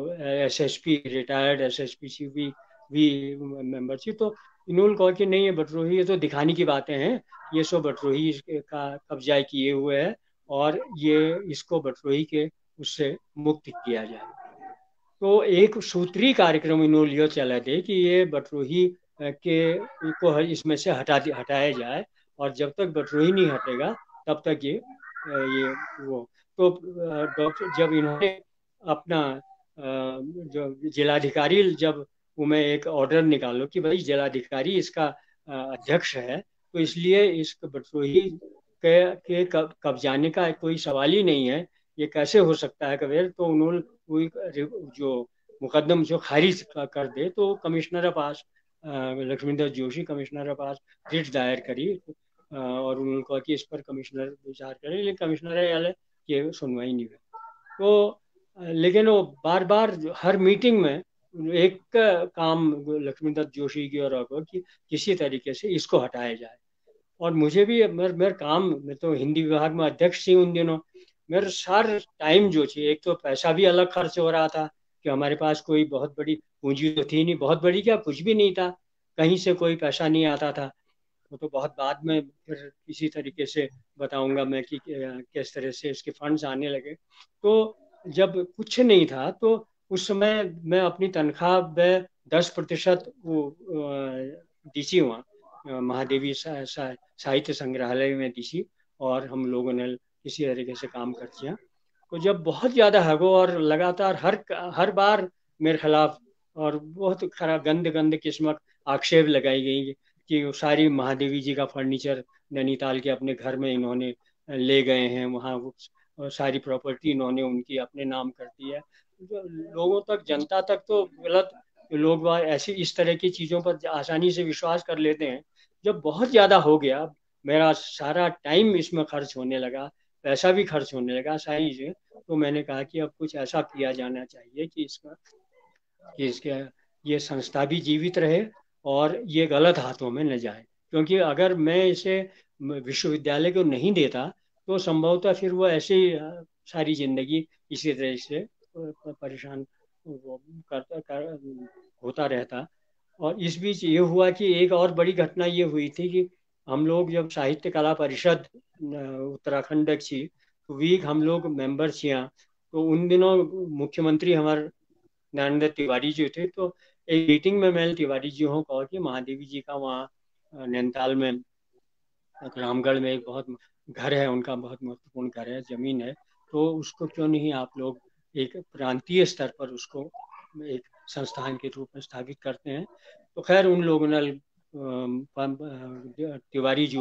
B: एसएसपी रिटायर्ड एसएसपी छी वी मेंबर छी तो इन्होंने कहा कि नहीं ये बटरोही ये तो दिखाने की बातें हैं ये सो बटरोही का कब्जा किए हुए है और ये इसको बटरोही के उससे मुक्त किया जाए। तो एक सूत्री कार्यक्रम इन्होंने लियो चला थे कि ये बटरोही के को इसमें से हटाया जाए और जब तक बटरोही नहीं हटेगा तब तक ये वो तो डॉक्टर जब इन्होंने अपना जो जिलाधिकारी जब मैं एक ऑर्डर निकालो कि भाई जिलाधिकारी इसका अध्यक्ष है तो इसलिए इस बटरोही के कब्जाने का कोई सवाल ही नहीं है ये कैसे हो सकता है कबीर तो उन्होंने कोई जो मुकदम जो खारिज कर दे तो कमिश्नर पास लक्ष्मीधर जोशी कमिश्नर पास रिट दायर करी और उन्होंने कहा कि इस पर कमिश्नर विचार करे लेकिन कमिश्नर की सुनवाई नहीं हुई तो लेकिन वो बार बार हर मीटिंग में एक काम लक्ष्मीधर जोशी की और कि किसी तरीके से इसको हटाया जाए और मुझे भी मेरे काम मैं तो हिंदी विभाग में अध्यक्ष थी उन दिनों मेरे सारे टाइम जो थी एक तो पैसा भी अलग खर्च हो रहा था कि हमारे पास कोई बहुत बड़ी पूंजी तो थी नहीं बहुत बड़ी क्या कुछ भी नहीं था कहीं से कोई पैसा नहीं आता था वो तो बहुत बाद में फिर किसी तरीके से बताऊंगा मैं कि किस तरह से इसके फंड्स आने लगे तो जब कुछ नहीं था तो उस समय मैं अपनी तनख्वाह में 10% वो दी हुआ महादेवी साहित्य संग्रहालय में दी और हम लोगों ने किसी तरीके से काम कर दिया तो जब बहुत ज़्यादा हगो और लगातार हर बार मेरे खिलाफ और बहुत खराब गंद गंद किस्मत आक्षेप लगाई गई कि सारी महादेवी जी का फर्नीचर नैनीताल के अपने घर में इन्होंने ले गए हैं वहाँ सारी प्रॉपर्टी इन्होंने उनकी अपने नाम कर दी है लोगों तक जनता तक तो गलत लोग ऐसी इस तरह की चीज़ों पर आसानी से विश्वास कर लेते हैं जब बहुत ज़्यादा हो गया मेरा सारा टाइम इसमें खर्च होने लगा पैसा भी खर्च होने लगा सारी चीज़ें तो मैंने कहा कि अब कुछ ऐसा किया जाना चाहिए कि इसका ये संस्था भी जीवित रहे और ये गलत हाथों में न जाए क्योंकि अगर मैं इसे विश्वविद्यालय को नहीं देता तो संभवतः फिर वो ऐसे ही सारी जिंदगी इसी तरह से परेशान होता रहता और इस बीच ये हुआ कि एक और बड़ी घटना ये हुई थी कि हम लोग जब साहित्य कला परिषद उत्तराखंड थी तो वीक हम लोग मेंबर थी यहाँ तो उन दिनों मुख्यमंत्री हमारे नरेंद्र तिवारी जी थे तो एक मीटिंग में मैं तिवारी जी हूँ कहा कि महादेवी जी का वहाँ नैनीताल में रामगढ़ में एक बहुत घर है उनका बहुत महत्वपूर्ण घर है जमीन है तो उसको क्यों नहीं आप लोग एक प्रांतीय स्तर पर उसको एक संस्थान के रूप में स्थापित करते हैं तो खैर उन लोगों ने तिवारी जी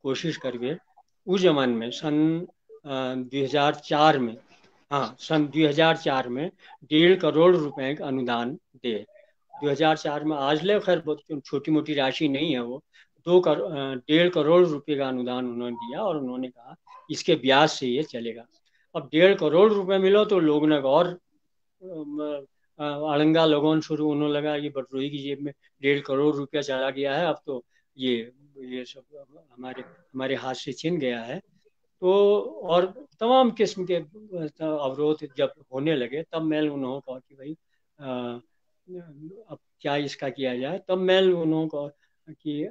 B: कोशिश करके उस जमाने में सन 2004 में सन 2004 में 1.5 करोड़ रुपए का अनुदान दे 2004 में आज ले खैर बहुत छोटी मोटी राशि नहीं है वो 1.5 करोड़ रुपए का अनुदान उन्होंने दिया और उन्होंने कहा इसके ब्याज से ये चलेगा अब 1.5 करोड़ रुपए मिलो तो लोग ने और अड़ंगा लगन शुरू होने लगा ये बटरोही की जेब में 1.5 करोड़ रुपया चला गया है अब तो ये सब हमारे हाथ से छिन गया है तो और तमाम किस्म के अवरोध जब होने लगे तब मैं उन्होंने कहा कि भाई अब क्या इसका किया जाए तब मैं उन्होंने कहा कि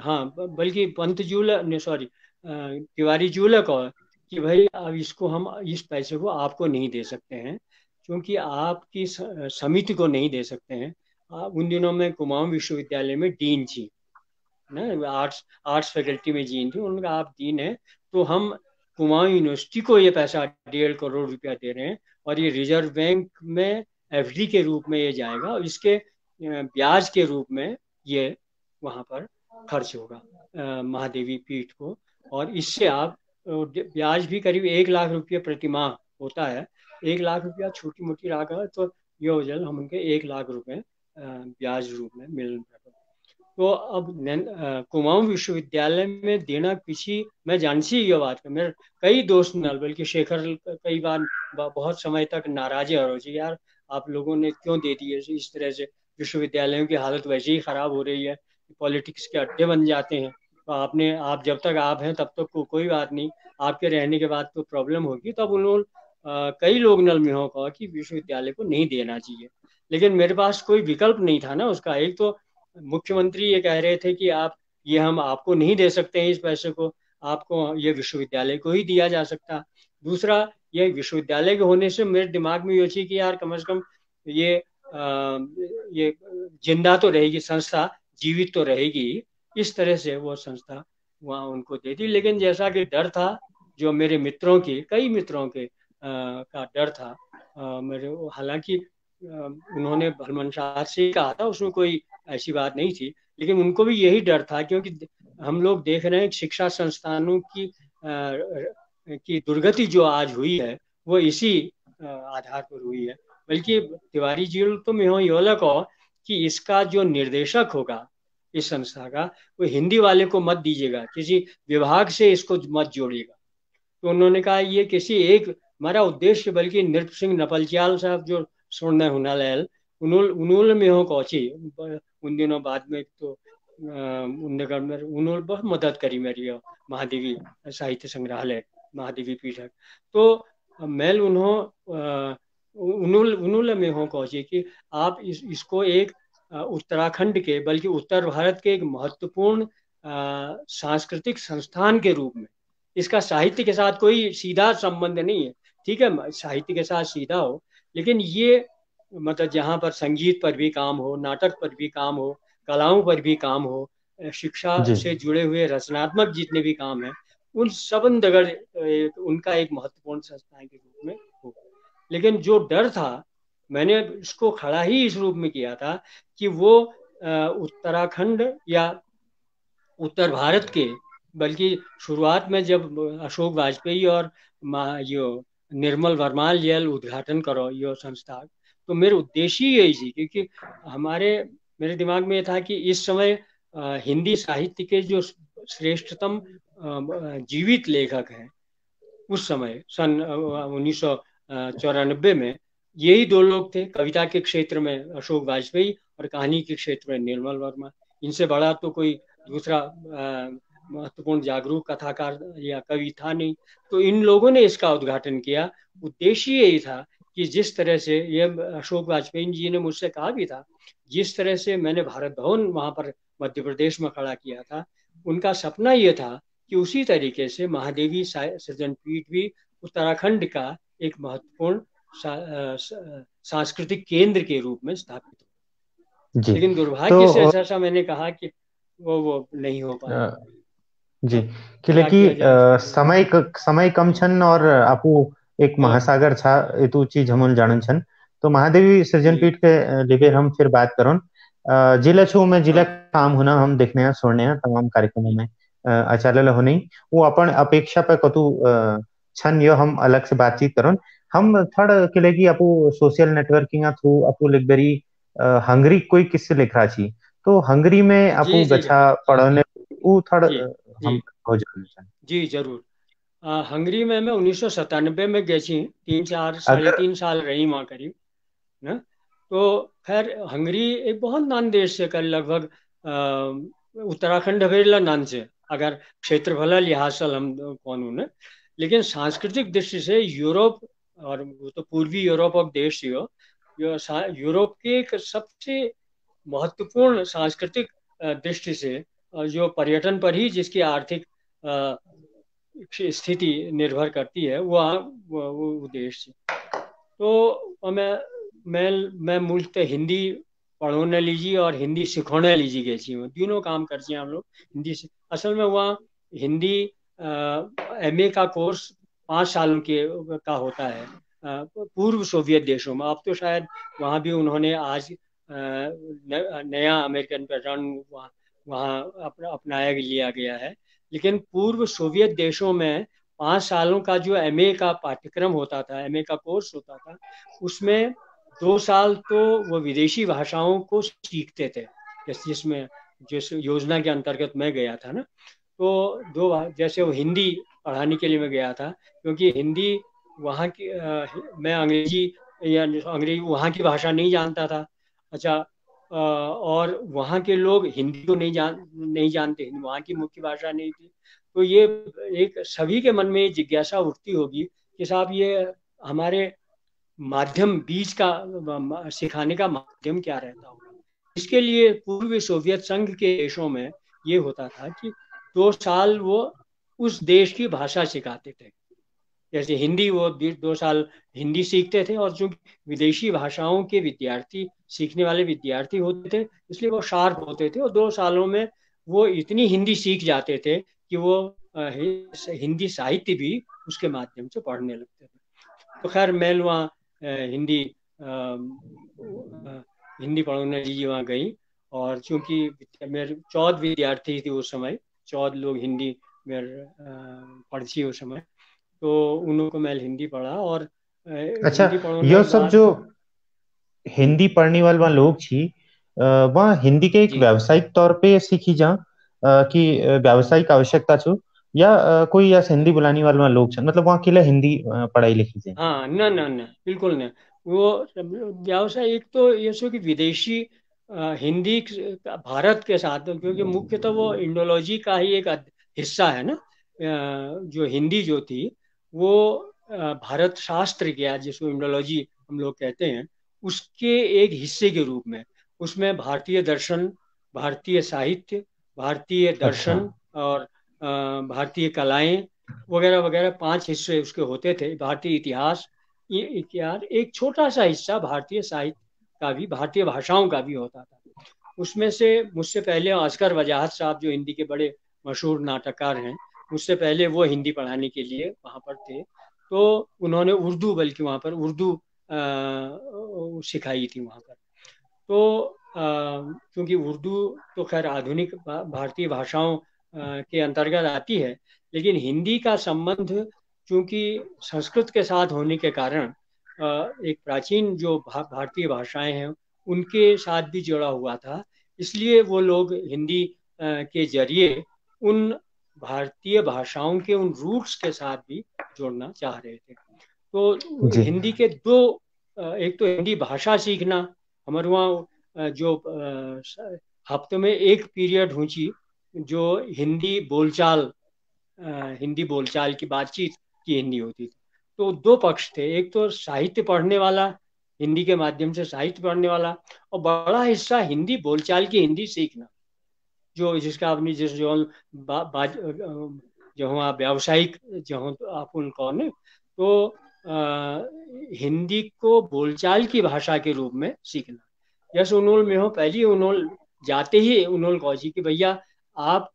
B: हाँ बल्कि पंत जूला ने सॉरी तिवारी जूला कहा कि भाई अब इसको हम इस पैसे को आपको नहीं दे सकते हैं क्योंकि आपकी समिति को नहीं दे सकते हैं उन दिनों में कुमाऊं विश्वविद्यालय में डीन थी ना आर्ट्स फैकल्टी में डीन थी उन्होंने कहा आप डीन है तो हम कुमाऊं यूनिवर्सिटी को ये पैसा 1.5 करोड़ रुपया दे रहे हैं और ये रिजर्व बैंक में एफडी के रूप में ये जाएगा और इसके ब्याज के रूप में ये वहाँ पर खर्च होगा महादेवी पीठ को और इससे आप ब्याज भी करीब 1 लाख रुपये प्रति माह होता है 1 लाख रुपया छोटी मोटी राशि है तो ये हो जाए हम उनके 1 लाख रुपए ब्याज रूप में मिल तो अब कुमाऊं विश्वविद्यालय में देना पीछे मैं जानसी ये बात है मेरे कई दोस्त न बल्कि शेखर कई बार बहुत समय तक नाराज है यार आप लोगों ने क्यों दे दी है इस तरह से। विश्वविद्यालयों की हालत वैसे ही खराब हो रही है, पॉलिटिक्स के अड्डे बन जाते हैं। तो आप जब तक आप हैं तब तक कोई बात नहीं, आपके रहने के बाद तो प्रॉब्लम होगी। तब उन्होंने कई लोग नल में हो कहा कि विश्वविद्यालय को नहीं देना चाहिए, लेकिन मेरे पास कोई विकल्प नहीं था ना उसका। एक तो मुख्यमंत्री ये कह रहे थे कि हम आपको नहीं दे सकते हैं इस पैसे को, आपको ये विश्वविद्यालय को ही दिया जा सकता। दूसरा, ये विश्वविद्यालय के होने से मेरे दिमाग में ये थी कि यार कम से कम ये ये जिंदा तो रहेगी संस्था, जीवित तो रहेगी। इस तरह से वो संस्था वहाँ उनको दे दी। लेकिन जैसा कि डर था, जो मेरे मित्रों के, कई मित्रों के का डर था मेरे, हालांकि उन्होंने भलमनसाहत से ही कहा था, उसमें कोई ऐसी बात नहीं थी, लेकिन उनको भी यही डर था। क्योंकि हम लोग देख रहे हैं शिक्षा संस्थानों की दुर्गति जो आज हुई है वो इसी आधार पर हुई है। बल्कि तिवारी जी तो मैं योलक हो कि इसका जो निर्देशक होगा इस संस्था का, वो हिंदी वाले को मत दीजिएगा, किसी विभाग से इसको मत जोड़िएगा। तो उन्होंने कहा ये किसी एक, हमारा उद्देश्य, बल्कि नृप सिंह नपलच्याल साहब जो सुनने हुनालैल उन्होंने में हो कौची उन दिनों बाद में, तो उन्होंने बहुत मदद करी मेरी महादेवी साहित्य संग्रहालय, महादेवी पीठक। तो मेल उन्होंने में हो कौची कि आप इसको एक उत्तराखंड के, बल्कि उत्तर भारत के एक महत्वपूर्ण सांस्कृतिक संस्थान के रूप में, इसका साहित्य के साथ कोई सीधा संबंध नहीं है, ठीक है, साहित्य के साथ सीधा हो, लेकिन ये मतलब जहाँ पर संगीत पर भी काम हो, नाटक पर भी काम हो, कलाओं पर भी काम हो, शिक्षा से जुड़े हुए रचनात्मक जितने भी काम हैं, उन सब उनका एक महत्वपूर्ण संस्थान के रूप में हो। लेकिन जो डर था, मैंने इसको खड़ा ही इस रूप में किया था कि वो उत्तराखंड या उत्तर भारत के, बल्कि शुरुआत में जब अशोक वाजपेयी और यो निर्मल वर्माल जेल उद्घाटन करो यो संस्था, तो मेरे उद्देश्य ही यही थी। क्योंकि मेरे दिमाग में था कि इस समय हिंदी साहित्य के जो श्रेष्ठतम जीवित लेखक हैं उस समय सन 1994 में, यही दो लोग थे। कविता के क्षेत्र में अशोक वाजपेयी और कहानी के क्षेत्र में निर्मल वर्मा। इनसे बड़ा तो कोई दूसरा महत्वपूर्ण जागरूक कथाकार या कवि था नहीं। तो इन लोगों ने इसका उद्घाटन किया। उद्देश्य यही था कि जिस तरह से ये अशोक वाजपेयी जी ने मुझसे कहा भी था, जिस तरह से मैंने भारत भवन वहां पर मध्य प्रदेश में खड़ा किया था, उनका सपना ये था कि उसी तरीके से महादेवी सृजन पीठ भी उत्तराखंड का एक महत्वपूर्ण सांस्कृतिक केंद्र के रूप में स्थापित हो। लेकिन दुर्भाग्य से ऐसा मैंने कहा कि वो नहीं हो पाया
A: जी। समय कम छन और आपू एक महासागर छा एतु चीज हम जानन छन। तो महादेवी सृजन पीठ के लिए हम फिर बात करोन। जिला छू में जिला काम होना हम देखने हैं, सुनने हैं तमाम कार्यक्रमों में अचालल होने वो अपन अपेक्षा पे कतु छन यो हम अलग से बातचीत करोन। हम थोड़ा के लिए आपू सोशल नेटवर्किंग थ्रू आपू लिख बेरी हंगरी कोई किससे लिख रहा छी, तो हंगरी में आपू गच्छा पढ़ने वो थोड़ा हम हो जाना।
B: जी जरूर। हंगरी में मैं 1997 में गई थी, 3-3 रही वहाँ करीब ना। तो खैर हंगरी एक बहुत नान देश से कर, लगभग उत्तराखंड भेजला नान से, अगर क्षेत्रफल लिहाज से हम कौन हूँ, लेकिन सांस्कृतिक दृष्टि से यूरोप, और वो तो पूर्वी यूरोप ऑफ देश हो, यूरोप के एक सबसे महत्वपूर्ण सांस्कृतिक दृष्टि से जो पर्यटन पर ही जिसकी आर्थिक स्थिति निर्भर करती है वो देश। तो मैं मूलतः हिंदी पढ़ोने लीजिए और हिंदी सिखोने लीजिए गए थी, तीनों काम करते हैं हम लोग हिंदी से। असल में वहाँ हिंदी MA का कोर्स 5 साल का होता है पूर्व सोवियत देशों में। अब तो शायद वहाँ भी उन्होंने आज नया अमेरिकन पैटर्न वहाँ अपनाया लिया गया है। लेकिन पूर्व सोवियत देशों में 5 सालों का जो MA का पाठ्यक्रम होता था, MA का कोर्स होता था, उसमें 2 साल तो वो विदेशी भाषाओं को सीखते थे, जिसमें जिस योजना के अंतर्गत मैं गया था ना, तो जैसे वो हिंदी पढ़ाने के लिए मैं गया था, क्योंकि हिंदी वहाँ की मैं अंग्रेजी या अंग्रेजी वहाँ की भाषा नहीं जानता था। अच्छा, और वहाँ के लोग हिंदी को नहीं जानते, वहाँ की मुख्य भाषा नहीं थी। तो ये एक सभी के मन में ये जिज्ञासा उठती होगी कि साहब ये हमारे माध्यम बीज का सिखाने का माध्यम क्या रहता होगा। इसके लिए पूर्वी सोवियत संघ के देशों में ये होता था कि 2 साल वो उस देश की भाषा सिखाते थे। जैसे हिंदी, वो 2 साल हिंदी सीखते थे, और जो विदेशी भाषाओं के विद्यार्थी, सीखने वाले विद्यार्थी होते थे, इसलिए वो शार्प होते थे, और 2 सालों में वो इतनी हिंदी सीख जाते थे कि वो हिंदी साहित्य भी उसके माध्यम से पढ़ने लगते थे। तो खैर मैं वहाँ हिंदी हिंदी पढ़ने जी वहाँ गई, और चूंकि मेरे 14 विद्यार्थी थी उस समय, 14 लोग हिंदी मेरे पढ़ी उस समय, तो उन को मैं हिंदी पढ़ा। और
A: अच्छा,
B: हिंदी पढ़ने
A: यो
B: के
A: सब
B: बाद
A: जो हिंदी पढ़ने वाला लोग छी, वहाँ हिंदी के एक
B: जी,
A: व्यावसायिक तौर पे सीखी जा कि व्यावसायिक आवश्यकता छो, या कोई ऐसे हिंदी बुलाने वाला लोग छन, मतलब वहाँ के लिए हिंदी पढ़ाई लिखी जाए।
B: हाँ, न न न बिल्कुल न। वो व्यवसाय एक तो ये सो कि विदेशी हिंदी भारत के साथ, क्योंकि मुख्यतः वो इंडोलॉजी का ही एक हिस्सा है ना। जो हिंदी जो थी वो भारत शास्त्र क्या, जिसको इंडोलॉजी हम लोग कहते हैं, उसके एक हिस्से के रूप में, उसमें भारतीय दर्शन, भारतीय साहित्य, भारतीय
A: अच्छा।
B: दर्शन, और भारतीय कलाएं वगैरह वगैरह 5 हिस्से उसके होते थे। भारतीय इतिहास, ये यार एक छोटा सा हिस्सा भारतीय साहित्य का भी, भारतीय भाषाओं का भी होता था। उसमें से मुझसे पहले अस्कर वजाहत साहब, जो हिंदी के बड़े मशहूर नाटककार हैं, मुझसे पहले वो हिंदी पढ़ाने के लिए वहाँ पर थे। तो उन्होंने उर्दू, बल्कि वहाँ पर उर्दू सिखाई थी वहाँ पर। तो क्योंकि उर्दू तो खैर आधुनिक भारतीय भाषाओं के अंतर्गत आती है, लेकिन हिंदी का संबंध चूंकि संस्कृत के साथ होने के कारण एक प्राचीन जो भारतीय भाषाएं हैं उनके साथ भी जुड़ा हुआ था। इसलिए वो लोग हिंदी के जरिए उन भारतीय भाषाओं के उन रूट्स के साथ भी जोड़ना चाह रहे थे। तो
A: जी।
B: हिंदी के दो, एक तो हिंदी भाषा सीखना, हमारे वहाँ जो हफ्ते में एक पीरियड हुई जो हिंदी बोलचाल, हिंदी बोलचाल की बातचीत की हिंदी होती थी। तो दो पक्ष थे, एक तो साहित्य पढ़ने वाला, हिंदी के माध्यम से साहित्य पढ़ने वाला, और बड़ा हिस्सा हिंदी बोलचाल की हिंदी सीखना, जो जिसका अपनी जिस जो जो वहाँ व्यावसायिक जो आप उनको ने, तो हिंदी को बोलचाल की भाषा के रूप में सीखना। जैसे उन्होंने में हो पहली उन्होंने जाते ही उन्होंने कहा जी कि भैया आप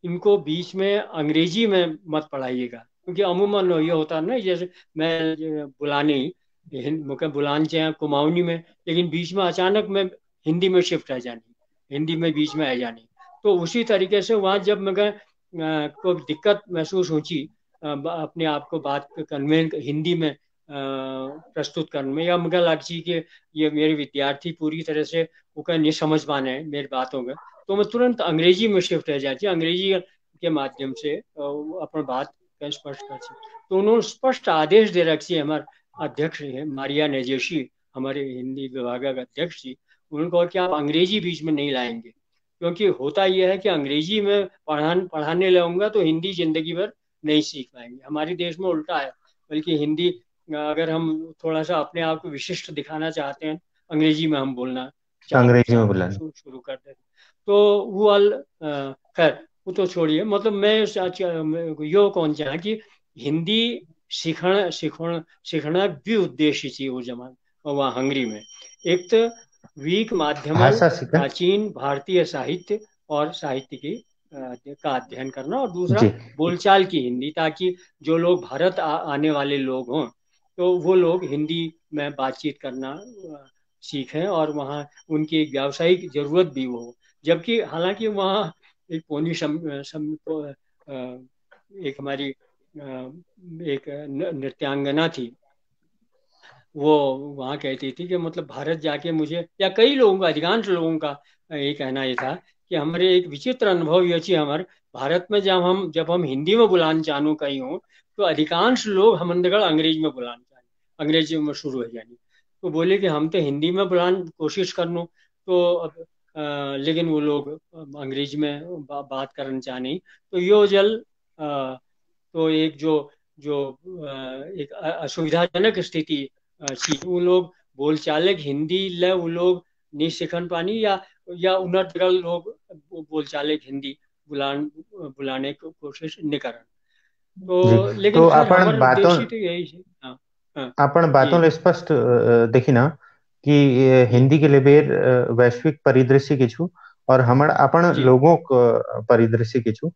B: इनको बीच में अंग्रेजी में मत पढ़ाइएगा, क्योंकि अमूमन ये होता है ना, जैसे मैं बुलानी मुझे बुलान चाहे कुमाऊनी में, लेकिन बीच में अचानक मैं हिंदी में शिफ्ट आ जानी, हिंदी में बीच में आ जानी। तो उसी तरीके से वहाँ जब मैं को दिक्कत महसूस हुई अपने आप को बात कन्वे हिंदी में प्रस्तुत करने में, या मुझे लगी कि ये मेरे विद्यार्थी पूरी तरह से वो नहीं समझ पाने मेरी बातों में, तो मैं तुरंत अंग्रेजी में शिफ्ट हो जाती, अंग्रेजी के माध्यम से अपनी बात स्पष्ट कर सकती। तो उन्होंने स्पष्ट आदेश दे रखी है, हमारे अध्यक्ष है मारिया नजेशी, हमारे हिंदी विभाग का अध्यक्ष जी, उन्होंने कहा कि आप अंग्रेजी बीच में नहीं लाएंगे, क्योंकि होता यह है कि अंग्रेजी में पढ़ाने लगूंगा तो हिंदी जिंदगी भर नहीं सीख पाएंगे। हमारे देश में उल्टा है, बल्कि हिंदी अगर हम थोड़ा सा अपने आप को विशिष्ट दिखाना चाहते हैं, अंग्रेजी में हम बोलना
A: अंग्रेजी में बुलाना।
B: शुरू कर देते। तो वो खैर वो तो छोड़िए, मतलब मैं यो कौन चाह कि हिंदी सीखना भी उद्देश्य थी वो जमाना वहाँ हंगरी में। एक तो वीक माध्यमल
A: भाषा सीखन।
B: प्राचीन भारतीय साहित्य और साहित्य की का अध्ययन करना, और दूसरा
A: जी।
B: बोलचाल की हिंदी, ताकि जो लोग भारत आने वाले लोग हों तो वो लोग हिंदी में बातचीत करना सीखें, और वहाँ उनकी एक व्यावसायिक जरूरत भी हो। जबकि हालांकि वहाँ एक पोनी एक हमारी एक नृत्यांगना थी, वो वहाँ कहती थी कि मतलब भारत जाके मुझे, या कई लोगों का, अधिकांश लोगों का ये कहना ये था कि हमारे एक विचित्र अनुभव ये थी, हमारे भारत में जब हम हिंदी में बुलान चाहूँ कहीं हो, तो अधिकांश लोग हम अंग्रेजी में बुलान चाहें, अंग्रेजी में शुरू हो जानी। तो बोले कि हम तो हिंदी में बुलान कोशिश करनो, तो लेकिन वो लोग अंग्रेजी में बात करना चाह नहीं। तो यो जल तो एक जो जो एक असुविधाजनक स्थिति छी। वो लोग बोलचाल हिंदी ले वो लोग नहीं सीखन पानी, या उन्नत जगह लोग बोलचाल हिंदी बुलाने की कोशिश नहीं करन।
A: जी।
B: तो लेकिन
A: तो
B: खैर
A: आपण
B: हमारे
A: बातों
B: उद्देश्य तो यही है। हाँ। हाँ।
A: आपण
B: जी।
A: बातों ले स्पष्ट देखी ना कि
B: जी।
A: हिंदी के लिए बेर वैश्विक परिदृश्य किछु और हमर अपन
B: जी।
A: लोगों को परिदृश्य किछु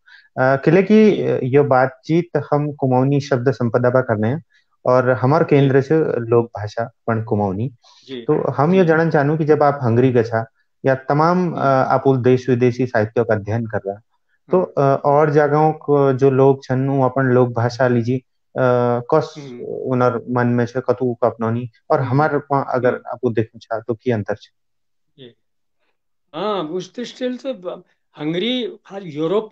A: किले की
B: जी।
A: ये बातचीत हम कुमाऊनी शब्द संपदा पर करने हैं और हमार
B: जी।
A: केंद्र से लोक भाषा पण कुमाऊनी।
B: जी।
A: तो हम ये
B: जी।
A: जानना चाहूँ कि जब आप हंगरी गछा या तमाम आप उल देश विदेशी साहित्यों का अध्ययन कर रहा तो
B: हाँ।
A: और जगहों को जो लोग छन उ अपन लोक भाषा लीजिए कस
B: हम्म।
A: उनर मन में छे कतु का अपनौनी और
B: हम्म।
A: हमार अगर
B: हम्म।
A: आपको देखना चाह तो की अंतर छे।
B: जी। हाँ, उस दृष्टि से हंगरी खैर यूरोप,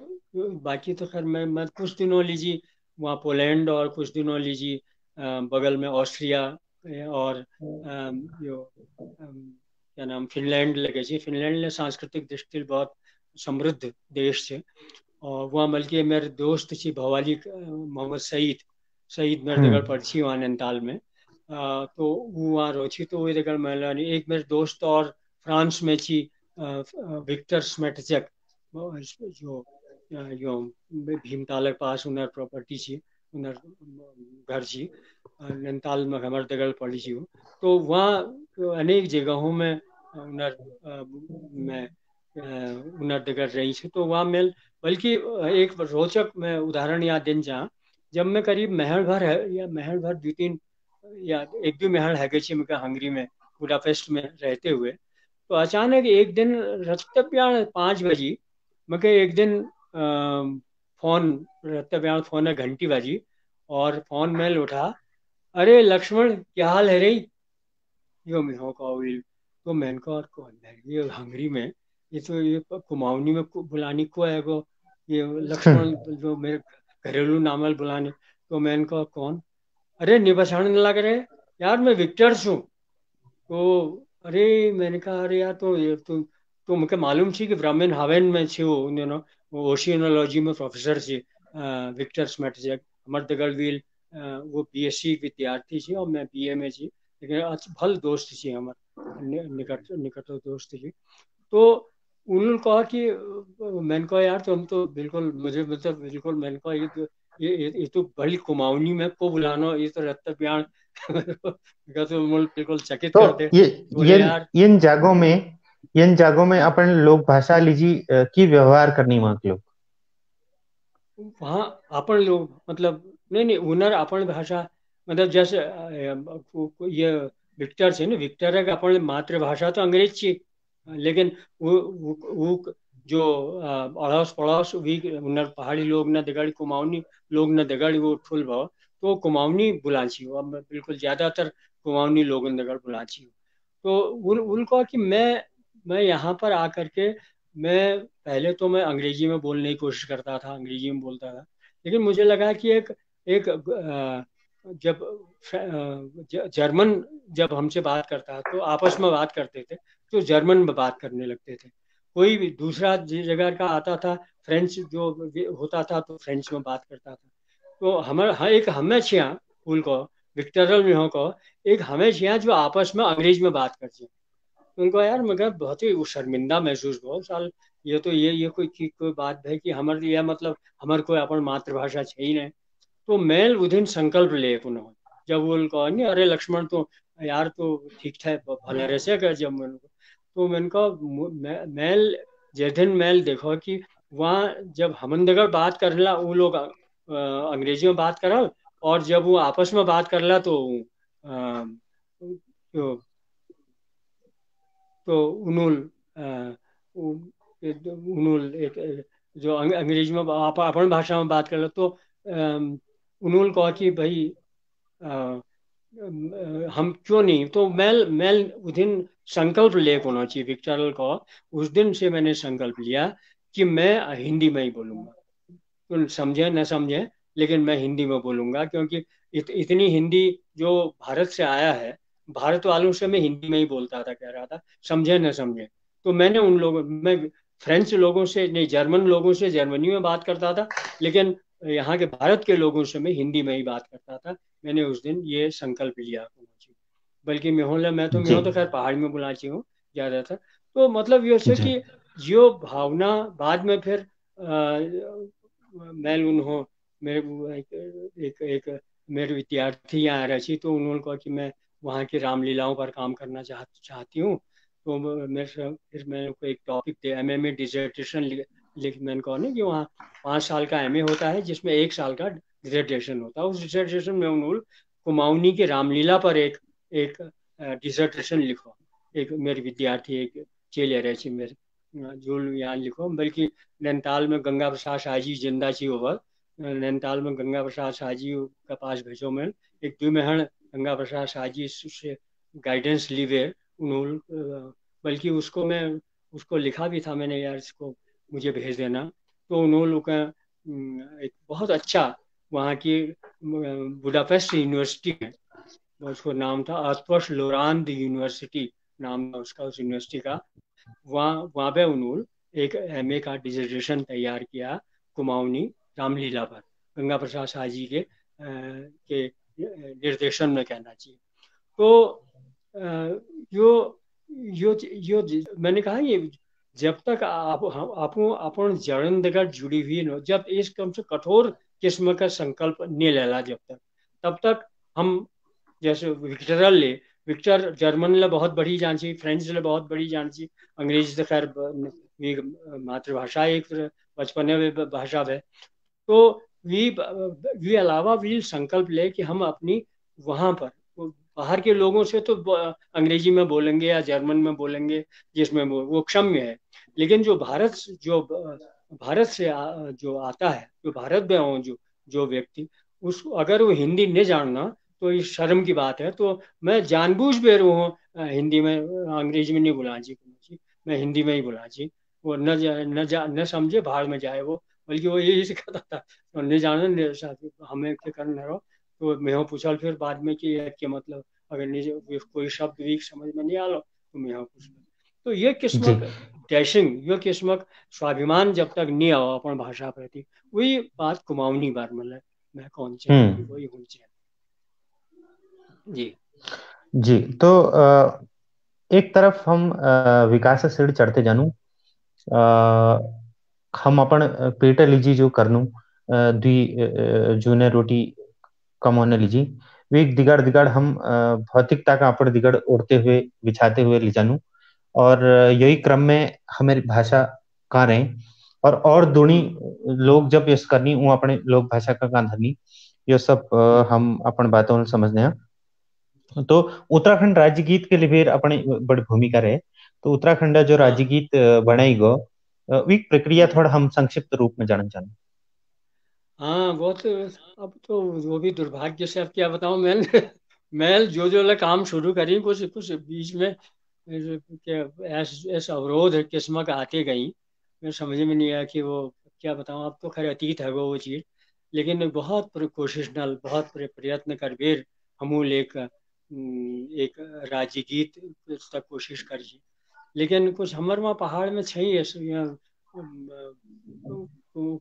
B: बाकी तो खैर मैं कुछ दिनों लीजिए वहाँ पोलैंड, और कुछ दिनों लीजिए बगल में ऑस्ट्रिया, और जो क्या नाम फिनलैंड लगे छी। फिनलैंड ने सांस्कृतिक दृष्टि बहुत समृद्ध देश है। और वहाँ बल्कि मेरे दोस्त छी भवाली मोहम्मद सईद, सईद मेरे
A: हम्म।
B: जगह पर छी वहाँ नैनीताल में। तो वो वहाँ रो छी, तो वो जगह मैं एक मेरे दोस्त और फ्रांस में छी विक्टर स्मेटजक, जो जो भीमतालक पास उनर प्रॉपर्टी छी, उनर घर छी नैनीताल में हमारे जगह पड़ी छी। तो वहाँ अनेक जगहों में उनर में उनर जगह रही छी। तो वहाँ मैं बल्कि एक रोचक मैं उदाहरण याद देना चाह। जब मैं करीब महल भर है, या महल भर दो तीन, या एक दो महल है गए मैं हंगरी में बुडापेस्ट में रहते हुए। तो अचानक एक दिन रत्तब्याण 5 बजी, मैं एक दिन फोन रत्तब्याण फोन है घंटी बजी, और फोन मैंने उठा। अरे लक्ष्मण, क्या हाल है रे? यो मैं कहा "विल", तो मैंने कहा और कौन है ये हंगरी में? ये तो ये कुमाऊनी में बुलानी को है को, ये लक्ष्मण जो मेरे घरेलू नामल बुलाने। तो मैंने कहा कौन? अरे निबसाने लग रहे यार, मैं विक्टर हूँ। तो अरे मैंने कहा अरे यार, तो ये तो मुझे मालूम थी कि ब्राह्मण हावेन में छे वो वो ओशियनोलॉजी में प्रोफेसर छे विक्टर स्मेटजेक। हमारे दगल व्हील वो बीएससी विद्यार्थी छे और मैं बीए में छी। लेकिन आज भल दोस्त छे हमार, निकट निकट दोस्त छे। तो उन्होंने कहा कि मैंने कहा यार तुम तो बिल्कुल मुझे मतलब बिल्कुल, मैंने कहा ये तो बड़ी कुमाऊनी में को बुलाना, ये तो रत्ता बयान तो मुझे बिल्कुल चकित
A: तो
B: कर दे।
A: ये
B: बोले यार
A: इन जागों में अपन लोक भाषा लीजी की व्यवहार करनी वहाँ के लोग।
B: वहाँ अपन लोग मतलब नहीं नहीं उनर अपन भाषा, मतलब जैसे ये विक्टर છે ને विक्टर है कि अपन मातृभाषा तो अंग्रेज छी। लेकिन वो जो अड़ोस पड़ोस भी उनर पहाड़ी लोग न दिगाड़ी, कुमाऊनी लोग न दिगाड़ी वो ठुल भाव, तो कुमाऊनी बुलाची हो। अब बिल्कुल ज्यादातर कुमाऊनी लोग दिगाड़ बुलाची हो। तो उनको कि मैं यहाँ पर आकर के, मैं पहले तो मैं अंग्रेजी में बोलने की कोशिश करता था, अंग्रेजी में बोलता था। लेकिन मुझे लगा कि एक एक जब जर्मन जब हमसे बात करता तो आपस में बात करते थे, तो जर्मन में बात करने लगते थे। कोई भी दूसरा जगह का आता था, फ्रेंच जो होता था तो फ्रेंच में बात करता था। तो हमारे हाँ एक हमें छिया स्कूल को विक्टोरियल में हो को एक हमें छिया जो आपस में अंग्रेज में बात करते हैं। तो उनको यार मगर बहुत ही वो शर्मिंदा महसूस बहुत साल। ये तो ये कोई बात है कि हमारे यह मतलब हमारे कोई अपन मातृभाषा है ही नहीं। तो मैं उदिन संकल्प ले पुनः, जब वो कहा नहीं अरे लक्ष्मण तो यार तो ठीक ठाक भले रहे से कर, जब मैंने तो मैंने कहा मैल जैदिन मैल देखो कि वहाँ जब हम दगड़ बात करला वो लोग अंग्रेजी में बात करल, और जब वो आपस में बात करला तो अ, तो, तो उनुल उनुल एक जो अंग्रेजी में आप अपन भाषा में बात कर लो, तो उन्होंने कहा कि भाई अ, हम क्यों नहीं। तो मैं उस दिन संकल्प ले होना चाहिए विक्टर को। उस दिन से मैंने संकल्प लिया कि मैं हिंदी में ही बोलूंगा। तो समझे न समझे, लेकिन मैं हिंदी में बोलूंगा, क्योंकि इतनी हिंदी जो भारत से आया है भारत वालों से मैं हिंदी में ही बोलता था, कह रहा था समझे न समझे। तो मैंने उन लोगों मैं फ्रेंच लोगों से नहीं, जर्मन लोगों से जर्मनी में बात करता था, लेकिन यहाँ के भारत के लोगों से मैं हिंदी में ही बात करता था। मैंने उस दिन ये संकल्प लिया। बल्कि मैं तो
A: जी
B: खैर पहाड़ में बुलाची हूँ ज़्यादातर। तो मतलब ये है
A: जी
B: कि जो भावना बाद में फिर मैं उन्हों मेरे एक, एक मेरे विद्यार्थी यहाँ रहे थी, तो उन्होंने कहा कि मैं वहाँ की रामलीलाओं पर काम करना चाहती हूँ। तो फिर मैंने को एक टॉपिक दे, एमए में डिसर्टेशन लिख मैंने कहा ना कि वहाँ 5 साल का एमए होता है, जिसमें 1 साल का डिसर्टेशन होता है। उस डिसर्टेशन में उन्होंने कुमाऊनी की रामलीला पर एक डिसर्टेशन लिखो। एक मेरे विद्यार्थी एक चेले रहे छे मेरे जो यहाँ लिखो। बल्कि नैनीताल में गंगा प्रसाद शाह जी जिंदा छी ओवर, नैनीताल में गंगा प्रसाद शाह जी के पास भेजो मैं एक 2 महीने गंगा प्रसाद शाह जी से गाइडेंस ली वे उन्होंने। बल्कि उसको लिखा भी था मैंने, यार इसको मुझे भेज देना। तो उन्होंने लोग का एक बहुत अच्छा वहाँ की बुडापेस्ट यूनिवर्सिटी है, उसको नाम था आर्थोस लोरांद यूनिवर्सिटी, नाम था उसका उस यूनिवर्सिटी का। वहाँ वहाँ पे उन्होंने एक एमए का डिसर्टेशन तैयार किया कुमाऊनी रामलीला पर, गंगा प्रसाद शाह जी के निर्देशन में कहना चाहिए। तो यो मैंने कहा ये जब तक आप अपन जड़न देकर जुड़ी हुई न, जब इस कम से कठोर किस्म का संकल्प नहीं लेला जब तक, तब तक हम जैसे विक्टर जर्मन ले बहुत बड़ी जानची, फ्रेंच ले बहुत बड़ी जानची, अंग्रेजी तो खैर मातृभाषा एक बचपन में भाषा है। तो वी अलावा वी संकल्प ले कि हम अपनी वहां पर बाहर के लोगों से तो अंग्रेजी में बोलेंगे या जर्मन में बोलेंगे, जिसमें वो क्षम्य है। लेकिन जो भारत से जो आता है, जो भारत में हो, जो व्यक्ति उस अगर वो हिंदी नहीं जानना तो ये शर्म की बात है। तो मैं जानबूझ बेर हूँ हिंदी में, अंग्रेजी में नहीं बुला जी, मैं हिंदी में ही बुला जी। वो न समझे भाड़ में जाए वो। बल्कि वो यही सिखाता था, तो नहीं जाने हमें क्या करना रहो। तो मैं पूछल फिर बाद में कि मतलब अगर नहीं कोई शब्द वीक समझ में नहीं आलो तो मैं पूछ। तो ये
A: जी
B: किस्मक डैशिंग, ये किस्मक स्वाभिमान जब तक नहीं आओ अपन भाषा प्रति, वही बात कुमाऊनी बार मतलब मैं कौन चाहिए कि
A: हम्म
B: वही होनी चाहिए। जी
A: जी। तो एक तरफ हम विकासशील चढ़ते जानू, हम अपन पेट लीजी जो करनू द्वि जूने रोटी कम होने लीजी, वे एक दिगाड़ दिगाड़ हम भौतिकता का अपन दिगड़ उड़ते हुए बिछाते हुए ले जानू। और यही क्रम में हमारी भाषा कहाँ रहे, और दुनी
B: हम्म
A: लोग जब यस करनी वो अपने लोग भाषा का कहाँ धरनी, ये सब
B: हम्म
A: हम अपन बातों में समझने हैं। तो उत्तराखंड राज्य गीत के लिए भी अपनी बड़ी भूमिका रहे। तो उत्तराखंड जो राज्य
B: हाँ
A: गीत बनाई गो, वी प्रक्रिया
B: हम्म
A: थोड़ा हम संक्षिप्त रूप में जानना चाहें।
B: हाँ वो तो अब तो वो भी दुर्भाग्य से अब क्या बताऊं मैं मैं जो ले काम शुरू करी कुछ कुछ बीच में ऐसा अवरोध किस्म का आते गई। मैं समझ में नहीं आया कि वो क्या बताऊं। अब तो खैर अतीत है वो चीज़। लेकिन बहुत कोशिश नल बहुत प्रयत्न कर बेर हमूल एक राज्य गीत कुछ तक कोशिश करी। लेकिन कुछ हमर वहाँ पहाड़ में छई ऐसे यहाँ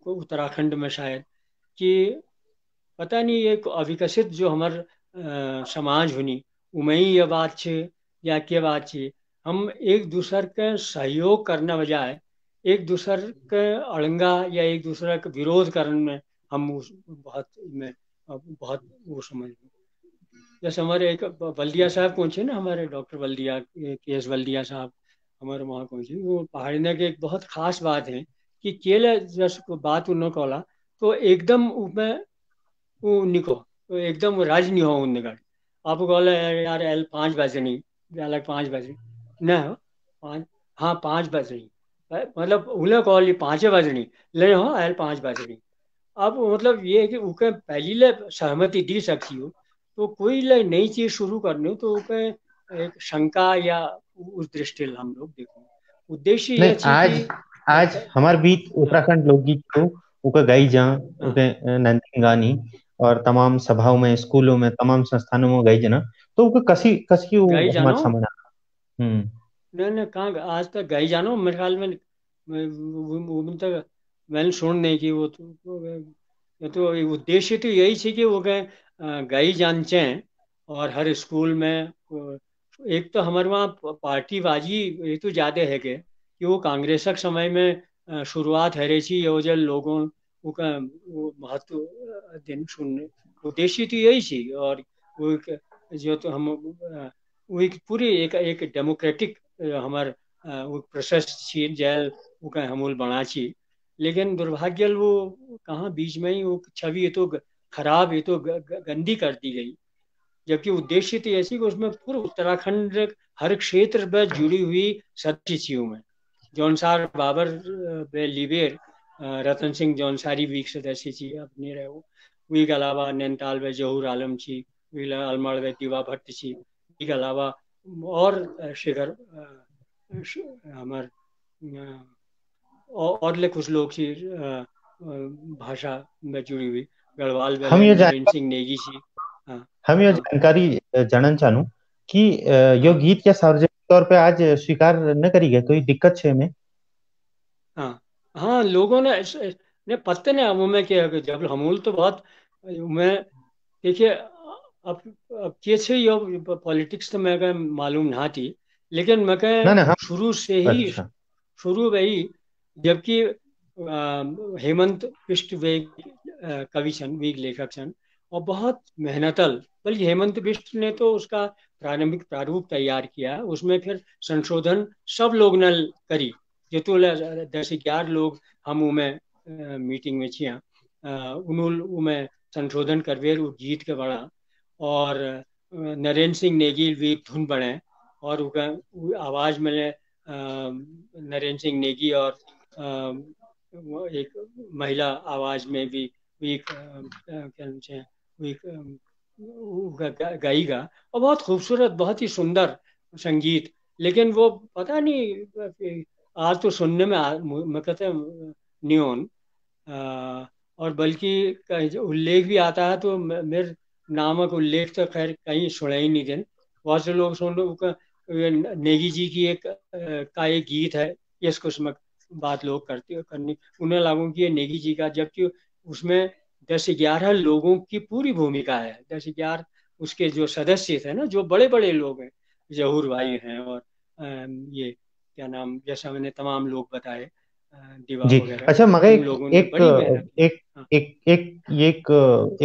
B: उत्तराखंड में शायद कि पता नहीं ये अविकसित जो हमार समाज हुनी उमें ही ये बात छे या क्या बात छे। हम एक दूसर के सहयोग करने बजाय एक दूसर के अड़ंगा या एक दूसरे के विरोध करने में हम बहुत वो समझ। जैसे हमारे एक बल्दिया साहब कौन छे ना, हमारे डॉक्टर बल्दिया के एस बल्दिया साहब हमारे वहाँ कौन छे, वो पहाड़ी ने के एक बहुत खास बात है कि केले जैसे बात उन्होंने कहला तो एकदम उसमें वो निको तो एकदम राज नहीं हो उन निकल। आपको कहला यार एल 5 बजनी, अलग 5 बजनी न हो 5, हाँ 5 बजनी, मतलब उन्हें कॉल 5 बजनी ले हो एल 5 बजनी। अब मतलब ये है कि उके पहली ले सहमति दी सकती हो। तो कोई ले नई चीज शुरू करनी हो तो उके एक शंका या उस दृष्टि से हम लोग देखो उद्देश्य
A: नहीं,
B: ये थी कि
A: आज आज हमारे बीच
B: हाँ
A: उत्तराखंड लोकगीत को उका गाई जा,
B: हाँ
A: उके नंदी गानी और तमाम सभाओं में, स्कूलों में, तमाम संस्थानों में गई जना, तो वो कसी कसी
B: गई
A: हमारे
B: जानो
A: सामने। हम्म।
B: न न कहाँ आज तक गई जानो मेरे ख्याल में वो तक मैंने सुन नहीं की वो ये तो उद्देश्य तो यही थी कि वो गए गई जानचे हैं। और हर स्कूल में एक तो हमारे वहाँ पार्टीबाजी ये तो ज्यादा है कि वो कांग्रेसक समय में शुरुआत है रही थी वो जो लोगों वो महत्व दिन सुनने उद्देश्य तो यही थी। और वो जो तो हम वो एक पूरी एक एक डेमोक्रेटिक हमार वो प्रोसेस छी जेल वो कहीं हमूल बना छी। लेकिन दुर्भाग्य वो कहाँ बीच में ही वो छवि ये तो खराब ये तो गंदी कर दी गई। जबकि उद्देश्य तो ऐसी कि उसमें पूरा उत्तराखंड हर क्षेत्र पर जुड़ी हुई सदस्य थी मैं जौनसार बाबर बे लिबेर रतन सिंह जौनसारी वीक सदस्य थी अपने रहे वो वी के अलावा नैनीताल में जहूर आलम छी वी अलमड़ में दीवा भट्ट छी वी के अलावा और शिखर हमार और ले कुछ लोग छी भाषा में जुड़ी हुई गढ़वाल
A: हम
B: बेले
A: ये जान
B: नरेंद्र सिंह नेगी छी। हाँ
A: हम ये
B: हाँ
A: जानकारी जानना चाहूँ कि यो
B: हाँ
A: गीत क्या सार्वजनिक तौर पे आज स्वीकार न करी गए, कोई दिक्कत छे में?
B: हाँ हाँ लोगों ने ने पत्ते ने वो में क्या है कि जब हमूल तो बहुत मैं देखिए अब कैसे ये पॉलिटिक्स तो मैं कह मालूम ना थी। लेकिन मैं
A: ना
B: कह
A: ना हम।
B: शुरू से ही
A: अच्छा।
B: शुरू में ही जबकि हेमंत बिष्ट वे कवि सन वे लेखक सन और बहुत मेहनतल बल्कि हेमंत बिष्ट ने तो उसका प्रारंभिक प्रारूप तैयार किया उसमें फिर संशोधन सब लोग ने करी जो तो 10-11 लोग हम उमें मीटिंग में छिया उन्होंने उमें संशोधन करवे वो गीत के बड़ा और नरेंद्र सिंह नेगी भी धुन बने और उनका आवाज में नरेंद्र सिंह नेगी और वो एक महिला आवाज में भी क्या नाम से भी गाईगा और बहुत खूबसूरत बहुत ही सुंदर संगीत। लेकिन वो पता नहीं आज तो सुनने में मैं कहते हैं न्यून और बल्कि उल्लेख भी आता है तो मेरे नामक उल्लेख तो खैर कहीं सुना ही नहीं देन। बहुत से लोग सुन लो नेगी जी की एक का एक गीत है यस कुछ बात लोग करते करनी उन्हें लागू की है नेगी जी का जबकि उसमें 10-11 लोगों की पूरी भूमिका है 10-11 उसके जो सदस्य थे ना जो बड़े बड़े लोग हैं जहूर भाई हैं और ये क्या नाम जैसा मैंने तमाम लोग बताए दीवा
A: जी।
B: वगैरह
A: अच्छा, मगे
B: उन
A: एक
B: लोगों ने
A: एक
B: बड़ी मेहनत की।
A: एक
B: हाँ
A: एक एक ये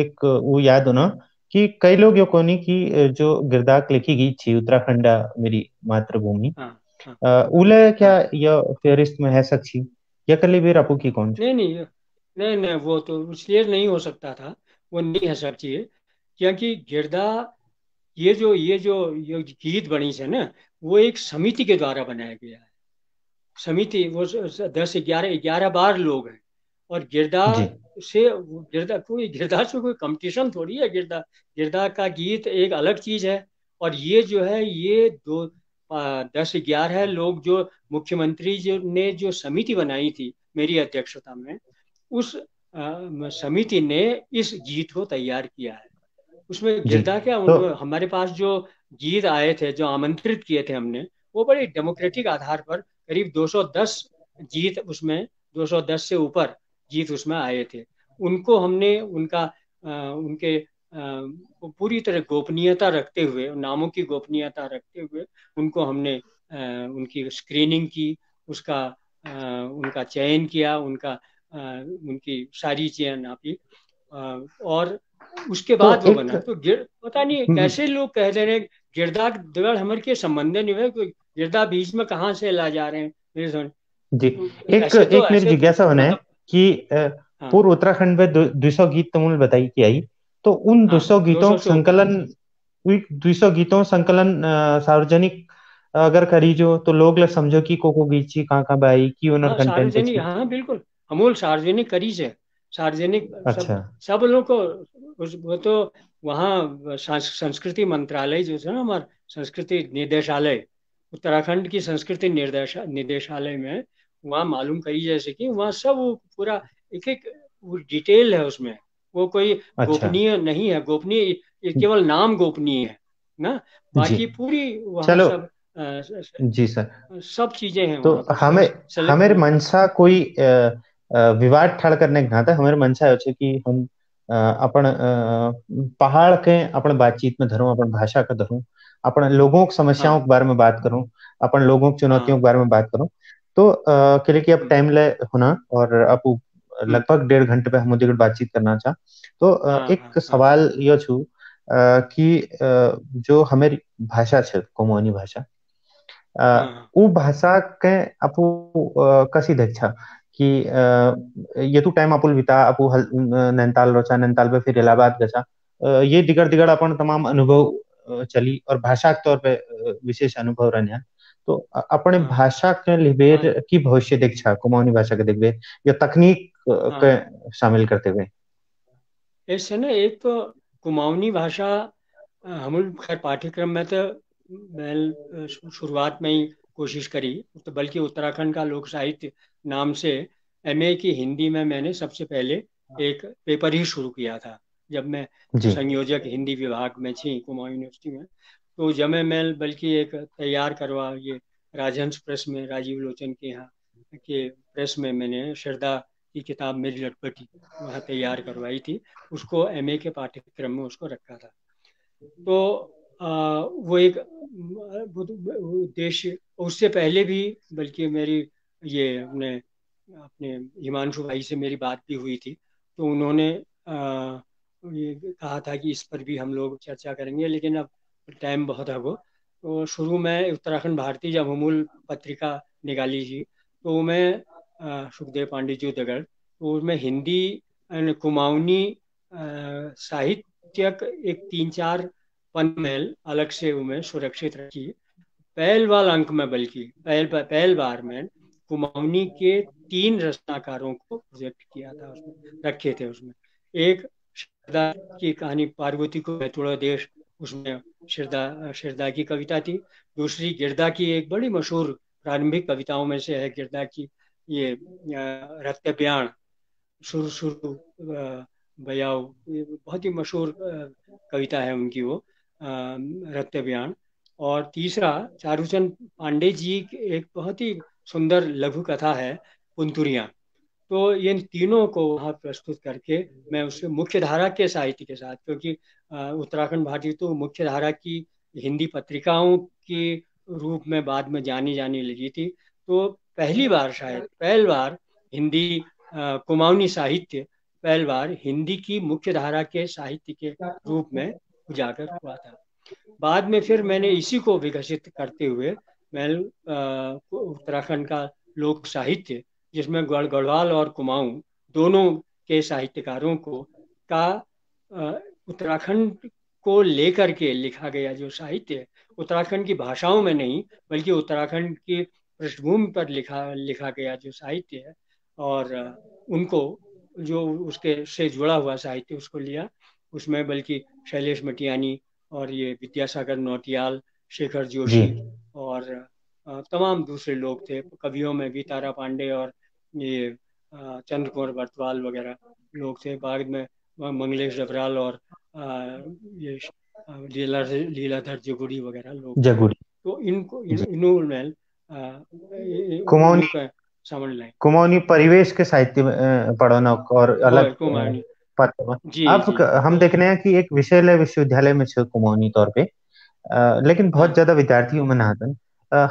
A: एक वो याद हो ना कि कई लोग यो कोनी कि जो गिरदाक लिखी गई थी उत्तराखंड मेरी मातृभूमि,
B: हाँ हाँ
A: उले क्या
B: हाँ
A: यह फेरिस्त में है सच्ची या कली भी आपू की कौन?
B: नहीं नहीं नहीं नहीं वो तो इसलिए नहीं हो सकता था वो नहीं है सब चीज़ क्योंकि गिरदा ये गीत बनी है ना वो एक समिति के द्वारा बनाया गया है। समिति वो 10-11 बार लोग हैं और गिरदा
A: जी
B: से गिरदा से कोई कंपटीशन थोड़ी है। गिरदा गिरदा का गीत एक अलग चीज है और ये जो है ये 10-11 लोग जो मुख्यमंत्री जो ने जो समिति बनाई थी मेरी अध्यक्षता में उस समिति ने इस गीत को तैयार किया है। उसमें
A: जी।
B: गिरदा क्या
A: तो
B: हमारे पास जो गीत आए थे जो आमंत्रित किए थे हमने वो बड़े डेमोक्रेटिक आधार पर करीब 210 गीत उसमें 210 से ऊपर गीत उसमें आए थे। उनको हमने उनके पूरी तरह गोपनीयता रखते हुए नामों की गोपनीयता रखते हुए उनको हमने उनकी स्क्रीनिंग की उसका उनका चयन किया उनकी सारी चीजें नापी और उसके
A: तो
B: बाद वो
A: एक
B: बना तो पता नहीं कैसे लोग कह दे रहे हैं गिरदा दगड़ हमारे के संबंध नहीं हुए कोई गिरदा बीच में कहाँ से ला जा रहे हैं मेरे समझ
A: जी। एक
B: ऐसे तो
A: एक मेरी
B: ऐसे
A: जिज्ञासा होना है
B: मतलब
A: कि
B: हाँ
A: पूर्व उत्तराखंड में 200 गीत तुमने बताई कि आई, तो उन
B: हाँ
A: 200 गीतों
B: 200
A: का
B: से ऊपर
A: संकलन, 200 गीतों संकलन सार्वजनिक अगर करी जो तो लोग लग समझो कि को गीत ची कहाँ कहाँ बाई की ओनर
B: हाँ
A: कंटेंट
B: सार्वजनिक
A: छी।
B: हाँ बिल्कुल अमूल सार्वजनिक करी से सार्वजनिक
A: अच्छा।
B: सब लोग को वो तो वहाँ संस्कृति मंत्रालय जो है ना हमारा संस्कृति निदेशालय उत्तराखंड की संस्कृति निदेशालय में वहाँ मालूम करी जैसे कि वहाँ सब वो पूरा एक एक वो डिटेल है उसमें वो कोई
A: अच्छा।
B: गोपनीय नहीं है, गोपनीय ये केवल नाम गोपनीय है ना,
A: जी।
B: बाकी पूरी वहाँ
A: चलो।
B: सब
A: जी सर।
B: सब चीजें हैं
A: तो
B: वहाँ पर सब
A: हमें हमेर
B: वो।
A: मनसा कोई विवाद ठाड़ करने के नाते हमारे मनसा है कि हम अपन पहाड़ के अपन बातचीत में धरूं, अपन भाषा का धरूं, अपन लोगों की
B: हाँ
A: समस्याओं के बारे में बात करूं, अपन लोगों की चुनौतियों के
B: हाँ।
A: बारे में बात करूं। तो के लिए कि अब
B: हम्म
A: टाइम ले होना और अब
B: हम्म।
A: लगभग 1.5 घंटे पे हम उनके बातचीत करना चाह। तो
B: हाँ हाँ
A: एक
B: हाँ
A: सवाल यो छू कि जो हमारी भाषा है कोमोनी भाषा,
B: हाँ
A: उ भाषा के अपू कसी दक्षा कि ये तो टाइम अपुल बिता अपू नैनीताल रोचा, नैनीताल पे फिर इलाहाबाद गचा, ये दिगड़ दिगड़ अपन तमाम अनुभव चली और भाषा के तौर पे विशेष अनुभव रहने हैं। तो अपने
B: हाँ
A: भाषा के
B: हाँ
A: लिबेर की भविष्य दीक्षा कुमाऊनी भाषा के दिखबे या तकनीक के
B: हाँ।
A: शामिल करते हुए।
B: ऐसे ना एक तो कुमाऊनी भाषा हम लोग खैर पाठ्यक्रम में तो मैं शुरुआत में ही कोशिश करी, तो बल्कि उत्तराखंड का लोक साहित्य नाम से एमए की हिंदी में मैंने सबसे पहले एक पेपर ही शुरू किया था, जब मैं
A: जी।
B: संयोजक हिंदी विभाग में थी कुमाऊं यूनिवर्सिटी में। तो जब मैं बल्कि एक तैयार करवा ये राजहंस प्रेस में, राजीव लोचन के यहाँ के प्रेस में मैंने श्रद्धा की किताब मेरी लटपटी वहाँ तैयार करवाई थी, उसको एमए के पाठ्यक्रम में उसको रखा था। तो वो एक वो उद्देश्य, उससे पहले भी बल्कि मेरी ये अपने अपने हिमांशु भाई से मेरी बात भी हुई थी, तो उन्होंने ये कहा था कि इस पर भी हम लोग चर्चा करेंगे, लेकिन अब टाइम बहुत है वो। तो शुरू में उत्तराखंड भारती जब अमूल पत्रिका निकाली थी, तो मैं सुखदेव पांडे जी दगड़, तो उसमें हिंदी कुमाऊनी साहित्यक एक 3-4 पन में अलग से उन्हें सुरक्षित रखी। पहल वाल अंक में बल्कि पहल बार में कुमाऊनी के 3 रचनाकारों को प्रोजेक्ट किया था, उसमें रखे थे। उसमें एक श्रद्धा की कहानी पार्वती को बैतूड़ा देश, उसमें श्रद्धा श्रद्धा की कविता थी। दूसरी गिरदा की एक बड़ी मशहूर प्रारंभिक कविताओं में से है गिरदा की ये रत्य बयान, शुरू शुरू बयाऊ, ये बहुत ही मशहूर कविता है उनकी वो रत्य बयान। और तीसरा चारूचंद पांडे जी की एक बहुत ही सुंदर लघु कथा है पुंतुरियाँ। तो इन तीनों को वहाँ प्रस्तुत करके मैं उसके मुख्य धारा के साहित्य के साथ, क्योंकि उत्तराखंड भारती तो मुख्य धारा की हिंदी पत्रिकाओं के रूप में बाद में जानी जाने लगी थी। तो पहली बार, शायद पहली बार हिंदी कुमाऊनी साहित्य पहली बार हिंदी की मुख्य धारा के साहित्य के रूप में उजागर हुआ था। बाद में फिर मैंने इसी को विकसित करते हुए मैं उत्तराखंड का लोक साहित्य, जिसमें गढ़वाल और कुमाऊं दोनों के साहित्यकारों को का उत्तराखंड को लेकर के लिखा गया जो साहित्य है, उत्तराखंड की भाषाओं में नहीं बल्कि उत्तराखंड की पृष्ठभूमि पर लिखा लिखा गया जो साहित्य है, और उनको जो उसके से जुड़ा हुआ साहित्य उसको लिया। उसमें बल्कि शैलेश मटियानी और ये विद्यासागर नौटियाल, शेखर
A: जी।
B: जोशी और तमाम दूसरे लोग थे। कवियों में भी तारा पांडे और ये चंद्र कुंवर बरतवाल वगैरह लोग थे। बाद में मंगलेश डबराल और ये लीलाधर जगुड़ी वगैरह लोग थे।
A: जगुड़ी।
B: तो इनको
A: जी।
B: इन्होंने
A: कुमाऊनी
B: उनका समझ लाए।
A: कुमाऊनी परिवेश के साहित्य में पढ़ना और
B: वो
A: अलग
B: कुमाऊनी।
A: पढ़ना।
B: जी
A: अब
B: जी
A: हम देख रहे हैं कि एक विषय ले विश्वविद्यालय में छे कुमाऊनी तौर पे, लेकिन बहुत
B: हाँ
A: ज्यादा विद्यार्थियों में ना हतन।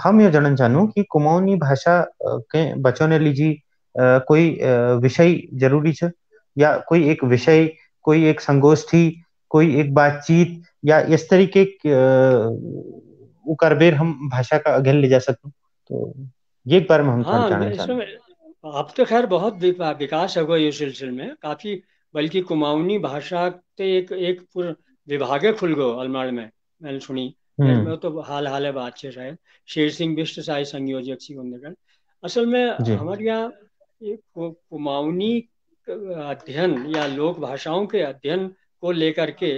A: हम ये जानना चाहूँ कि कुमाऊनी भाषा के बच्चों ने लीजी कोई विषय जरूरी छे या कोई एक विषय, कोई एक संगोष्ठी, कोई एक बातचीत या इस तरीके उकर हम भाषा का अध्ययन ले जा सकते। तो ये एक बार में हम थोड़ा
B: हाँ।
A: जानना चाहते
B: इसमें अब तो खैर बहुत विकास हुआ ये सिलसिले में काफी, बल्कि कुमाऊनी भाषा ते एक एक पूरा विभाग खुल गो अलमाड़ में मैंने सुनी।
A: हैं।
B: यार मैं तो हाल हाल है बात से शायद शेर सिंह बिष्ट साहित्य संयोजक सी उन्नगन। असल में
A: जी।
B: हमारे यहाँ ये कुमाऊनी अध्ययन या लोक भाषाओं के अध्ययन को लेकर के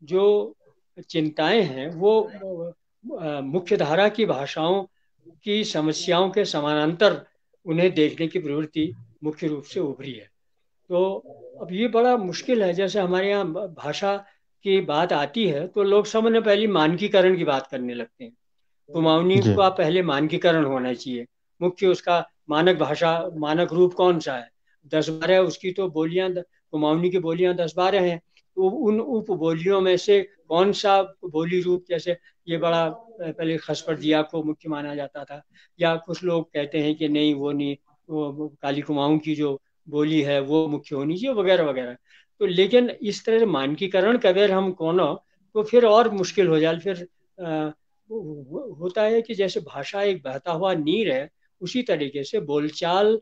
B: जो चिंताएं हैं वो मुख्य धारा की भाषाओं की समस्याओं के समानांतर उन्हें देखने की प्रवृत्ति मुख्य रूप से उभरी है। तो अब ये बड़ा मुश्किल है। जैसे हमारे यहाँ भाषा की बात आती है तो लोग सबने पहले मानकीकरण की बात करने लगते हैं। कुमाऊनी
A: जी
B: का पहले मानकीकरण होना चाहिए। मुख्य उसका मानक भाषा, मानक रूप कौन सा है? 10-12 उसकी तो बोलियां, कुमाऊनी की बोलियां 10-12 हैं। तो उन उप बोलियों में से कौन सा बोली रूप, जैसे ये बड़ा पहले खसपट जिया को मुख्य माना जाता था, या कुछ लोग कहते हैं कि नहीं वो नहीं, वो काली कुमाऊं की जो बोली है वो मुख्य होनी चाहिए, वगैरह वगैरह। तो लेकिन इस तरह से मानकीकरण करें हम कोनो, तो फिर और मुश्किल हो जाए। फिर होता है कि जैसे भाषा एक बहता हुआ नीर है, उसी तरीके से बोलचाल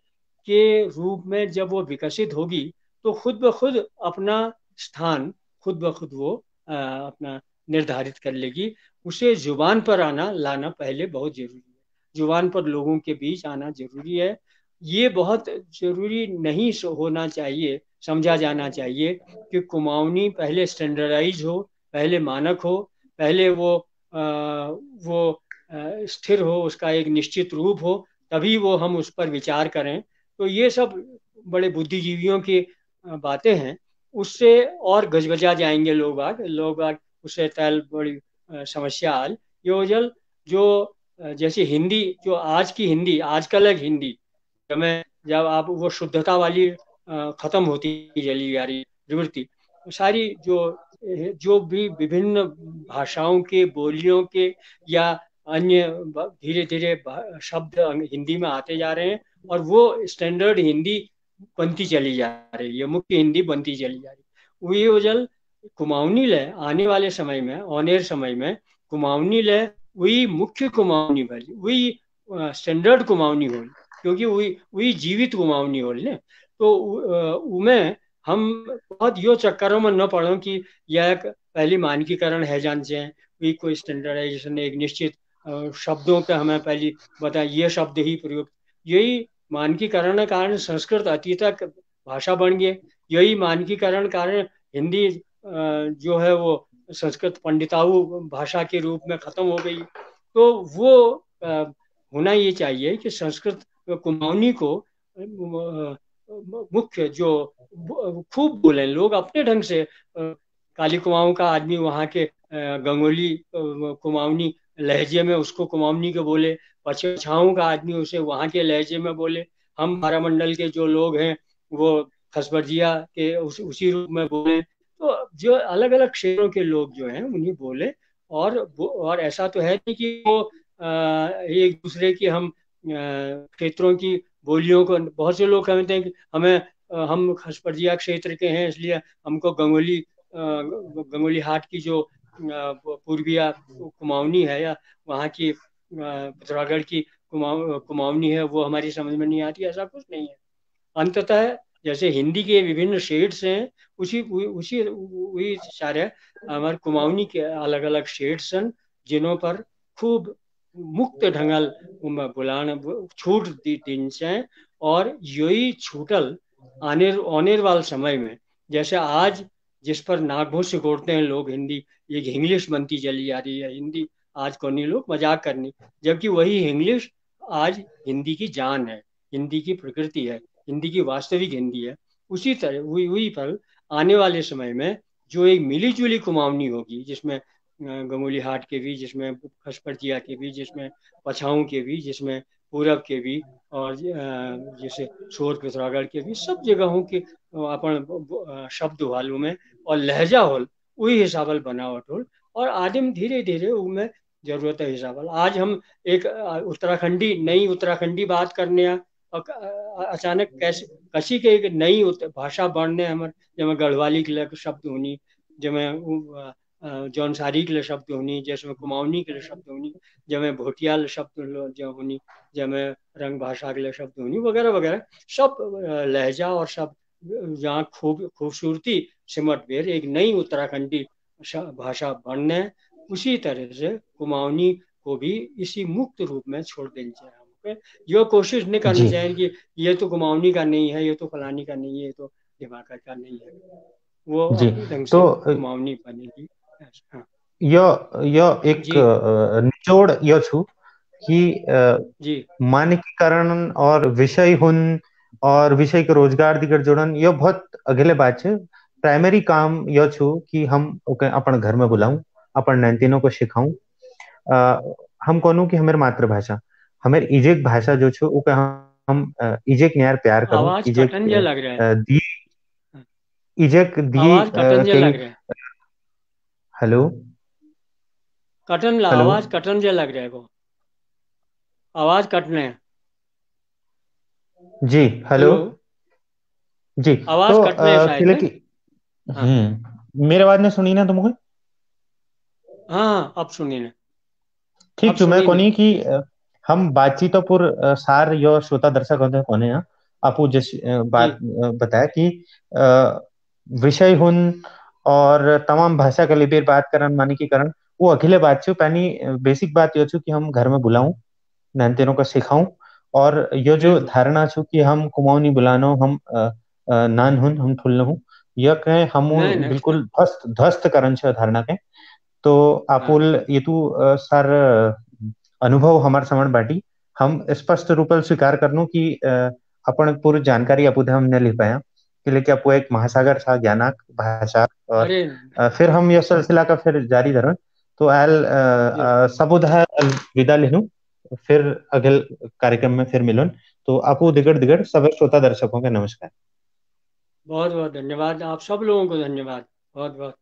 B: के रूप में जब वो विकसित होगी तो खुद ब खुद अपना स्थान, खुद ब खुद वो अपना निर्धारित कर लेगी। उसे जुबान पर आना लाना पहले बहुत जरूरी है। जुबान पर लोगों के बीच आना जरूरी है। ये बहुत जरूरी नहीं होना चाहिए, समझा जाना चाहिए कि कुमाऊनी पहले स्टैंडर्डाइज हो, पहले मानक हो, पहले वो स्थिर हो, उसका एक निश्चित रूप हो, तभी वो हम उस पर विचार करें। तो ये सब बड़े बुद्धिजीवियों की बातें हैं। उससे और गजगजा जाएंगे लोग बाग उससे तैल बड़ी समस्या आल ये ओजल जो जैसे हिंदी, जो आज की हिंदी, आजकल एक हिंदी में जब आप वो शुद्धता वाली खत्म होती चली जा रही प्रवृत्ति, सारी जो जो भी विभिन्न भाषाओं के, बोलियों के या अन्य धीरे धीरे शब्द हिंदी में आते जा रहे हैं, और वो स्टैंडर्ड हिंदी बनती चली जा रही है, मुख्य हिंदी बनती चली जा रही है। वही वजल कुमाऊनी लय आने वाले समय में, ऑनेर समय में कुमाऊनी लय वही मुख्य कुमाऊनी वाली, वही स्टैंडर्ड कुमाऊनी होगी, क्योंकि वही वही जीवित कुमाऊनी होली ने। तो उमें हम बहुत यो चक्करों में न पड़ो कि यह एक पहली मानकीकरण है जान से वही कोई स्टैंडर्डाइजेशन, एक निश्चित शब्दों पे हमें पहली बता ये शब्द ही प्रयोग। यही मानकीकरण के कारण संस्कृत अतीतक भाषा बन गए। यही मानकीकरण कारण हिंदी जो है वो संस्कृत पंडिताऊ भाषा के रूप में खत्म हो गई। तो वो होना ये चाहिए कि संस्कृत कुमाऊनी को मुख्य जो खूब बोले लोग अपने ढंग से। काली कुमाऊं का आदमी वहाँ के गंगोली कुमाऊनी लहजे में उसको कुमाऊनी के बोले, पछाऊं का आदमी उसे वहाँ के लहजे में बोले, हम बारामंडल के जो लोग हैं वो खसबरजिया के उसी रूप में बोले। तो जो अलग अलग क्षेत्रों के लोग जो हैं उन्हीं बोले। और ऐसा तो है नहीं कि वो एक दूसरे की हम क्षेत्रों की बोलियों को, बहुत से लोग कहते हैं कि हम खसपरजिया क्षेत्र के हैं इसलिए हमको गंगोली हाट की जो पूर्विया कुमाऊनी है या वहाँ की पिथौरागढ़ की कुमाऊनी है वो हमारी समझ में नहीं आती, ऐसा कुछ नहीं है। अंततः जैसे हिंदी के विभिन्न शेड्स हैं, उसी उसी वही सारे हमारे कुमाऊनी के अलग अलग शेड्स हैं, जिन्हों पर खूब मुक्त ढंगल बुलान छूट दिन से। और यही छूटल आने आने वाले समय में, जैसे आज जिस पर नागभूत सिकोड़ते हैं लोग हिंदी, ये इंग्लिश बनती चली जा रही है हिंदी, आज को नहीं लोग मजाक करनी, जबकि वही इंग्लिश आज हिंदी की जान है, हिंदी की प्रकृति है, हिंदी की वास्तविक हिंदी है। उसी तरह हुई पर आने वाले समय में जो एक मिली जुली कुमाऊनी होगी, जिसमें गंगोली हाट के भी, जिसमें खसपरजिया के भी, जिसमें पछाऊं के भी, जिसमें पूरब के भी, और जैसे शोर पिथौरागढ़ के भी, सब जगहों के अपन शब्द वालों में और लहजा होल वही हिसाबल बनावट होल। और आदिम धीरे धीरे उनमें जरूरत है हिसाबल। आज हम एक उत्तराखंडी, नई उत्तराखंडी बात करने अचानक कैसे कसी के एक नई भाषा बढ़ने हमारे, जब गढ़वाली के लिए शब्द होनी, जब जौनसारी के लिए शब्द होनी, जैसे कुमाऊनी के लिए शब्द होनी, जब भोटियाल शब्द जो होनी, जब रंग भाषा के लिए शब्द होनी, वगैरह वगैरह सब लहजा और सब जहाँ खूबसूरती सिमट बेर एक नई उत्तराखंडी भाषा बनने, उसी तरह से कुमाऊनी को भी इसी मुक्त रूप में छोड़ देना चाहिए। ये कोशिश नहीं करनी चाहिए कि ये तो कुमाऊनी का नहीं है, ये तो फलानी का नहीं है, ये तो दिमाग का नहीं है, वो अपने ढंग से कुमाऊनी बनेगी। हाँ।
A: यह एक निचोड़ यह छु कि
B: जी
A: मानकीकरण और विषय हुन और विषय के रोजगार दिगर जोड़न यो बहुत अगले बात छे। प्राइमरी काम यो छु कि हम ओके अपन घर में बुलाऊं, अपन नैतिनों को सिखाऊं। हम कोनू कि हमारे मातृभाषा, हमारे इजेक भाषा जो छु ओके हम इजेक न्यार प्यार करूं,
B: आवाज
A: इजेक
B: कटन जे लग रहा है।
A: दी इजेक दी
B: आवाज कटन जे
A: कई।
B: लग रहा है।
A: हेलो।
B: कटन ला
A: हेलो।
B: आवाज कटन जे लग रहा है को। आवाज कटने हैं।
A: जी। हेलो।
B: हेलो।
A: जी।
B: आवाज
A: तो
B: कटने हैं शायद
A: किले
B: ने।
A: की
B: हाँ
A: मेरे आवाज ने सुनी ना तुमको?
B: हाँ हाँ, अब सुनिए ने। अब
A: ठीक छु मैं
B: सुनी ने।
A: कोनी कि हम बातचीत पुर सार यो श्रोता दर्शक होते कोने हैं। आपू जिस बात
B: जी
A: बताया कि विषय हुन और तमाम भाषा के लिए भी बात करन मानकीकरण वो अखिले बात छु पहनी बेसिक बात यो छु कि हम घर में बुलाऊं, नैतिनों को सिखाऊं। और ये जो
B: बिल्कुल।
A: धारणा छु कि हम कुमाऊनी बुलानो हम नान हुन हम ठुल हूं, यह कहे हम
B: नहीं नहीं
A: बिल्कुल ध्वस्त ध्वस्त करन छ धारणा के। तो
B: हाँ
A: आपुल ये तू सर अनुभव हमार समण बाटी हम स्पष्ट रूप से स्वीकार करनु कि अपन पूरी जानकारी अपुधे हम न ले पाया कि लेकिन आपको एक महासागर था ज्ञानाक भाषा। और
B: अरे
A: फिर हम यह सिलसिला का फिर जारी धरन। तो आयल
B: बिल्कुल।
A: सबुधा विदा लेनु, फिर अगले कार्यक्रम में फिर मिलन। तो आपको दिगड़ दिगड़ सब श्रोता दर्शकों के नमस्कार।
B: बहुत बहुत धन्यवाद, आप सब लोगों को धन्यवाद। बहुत बहुत।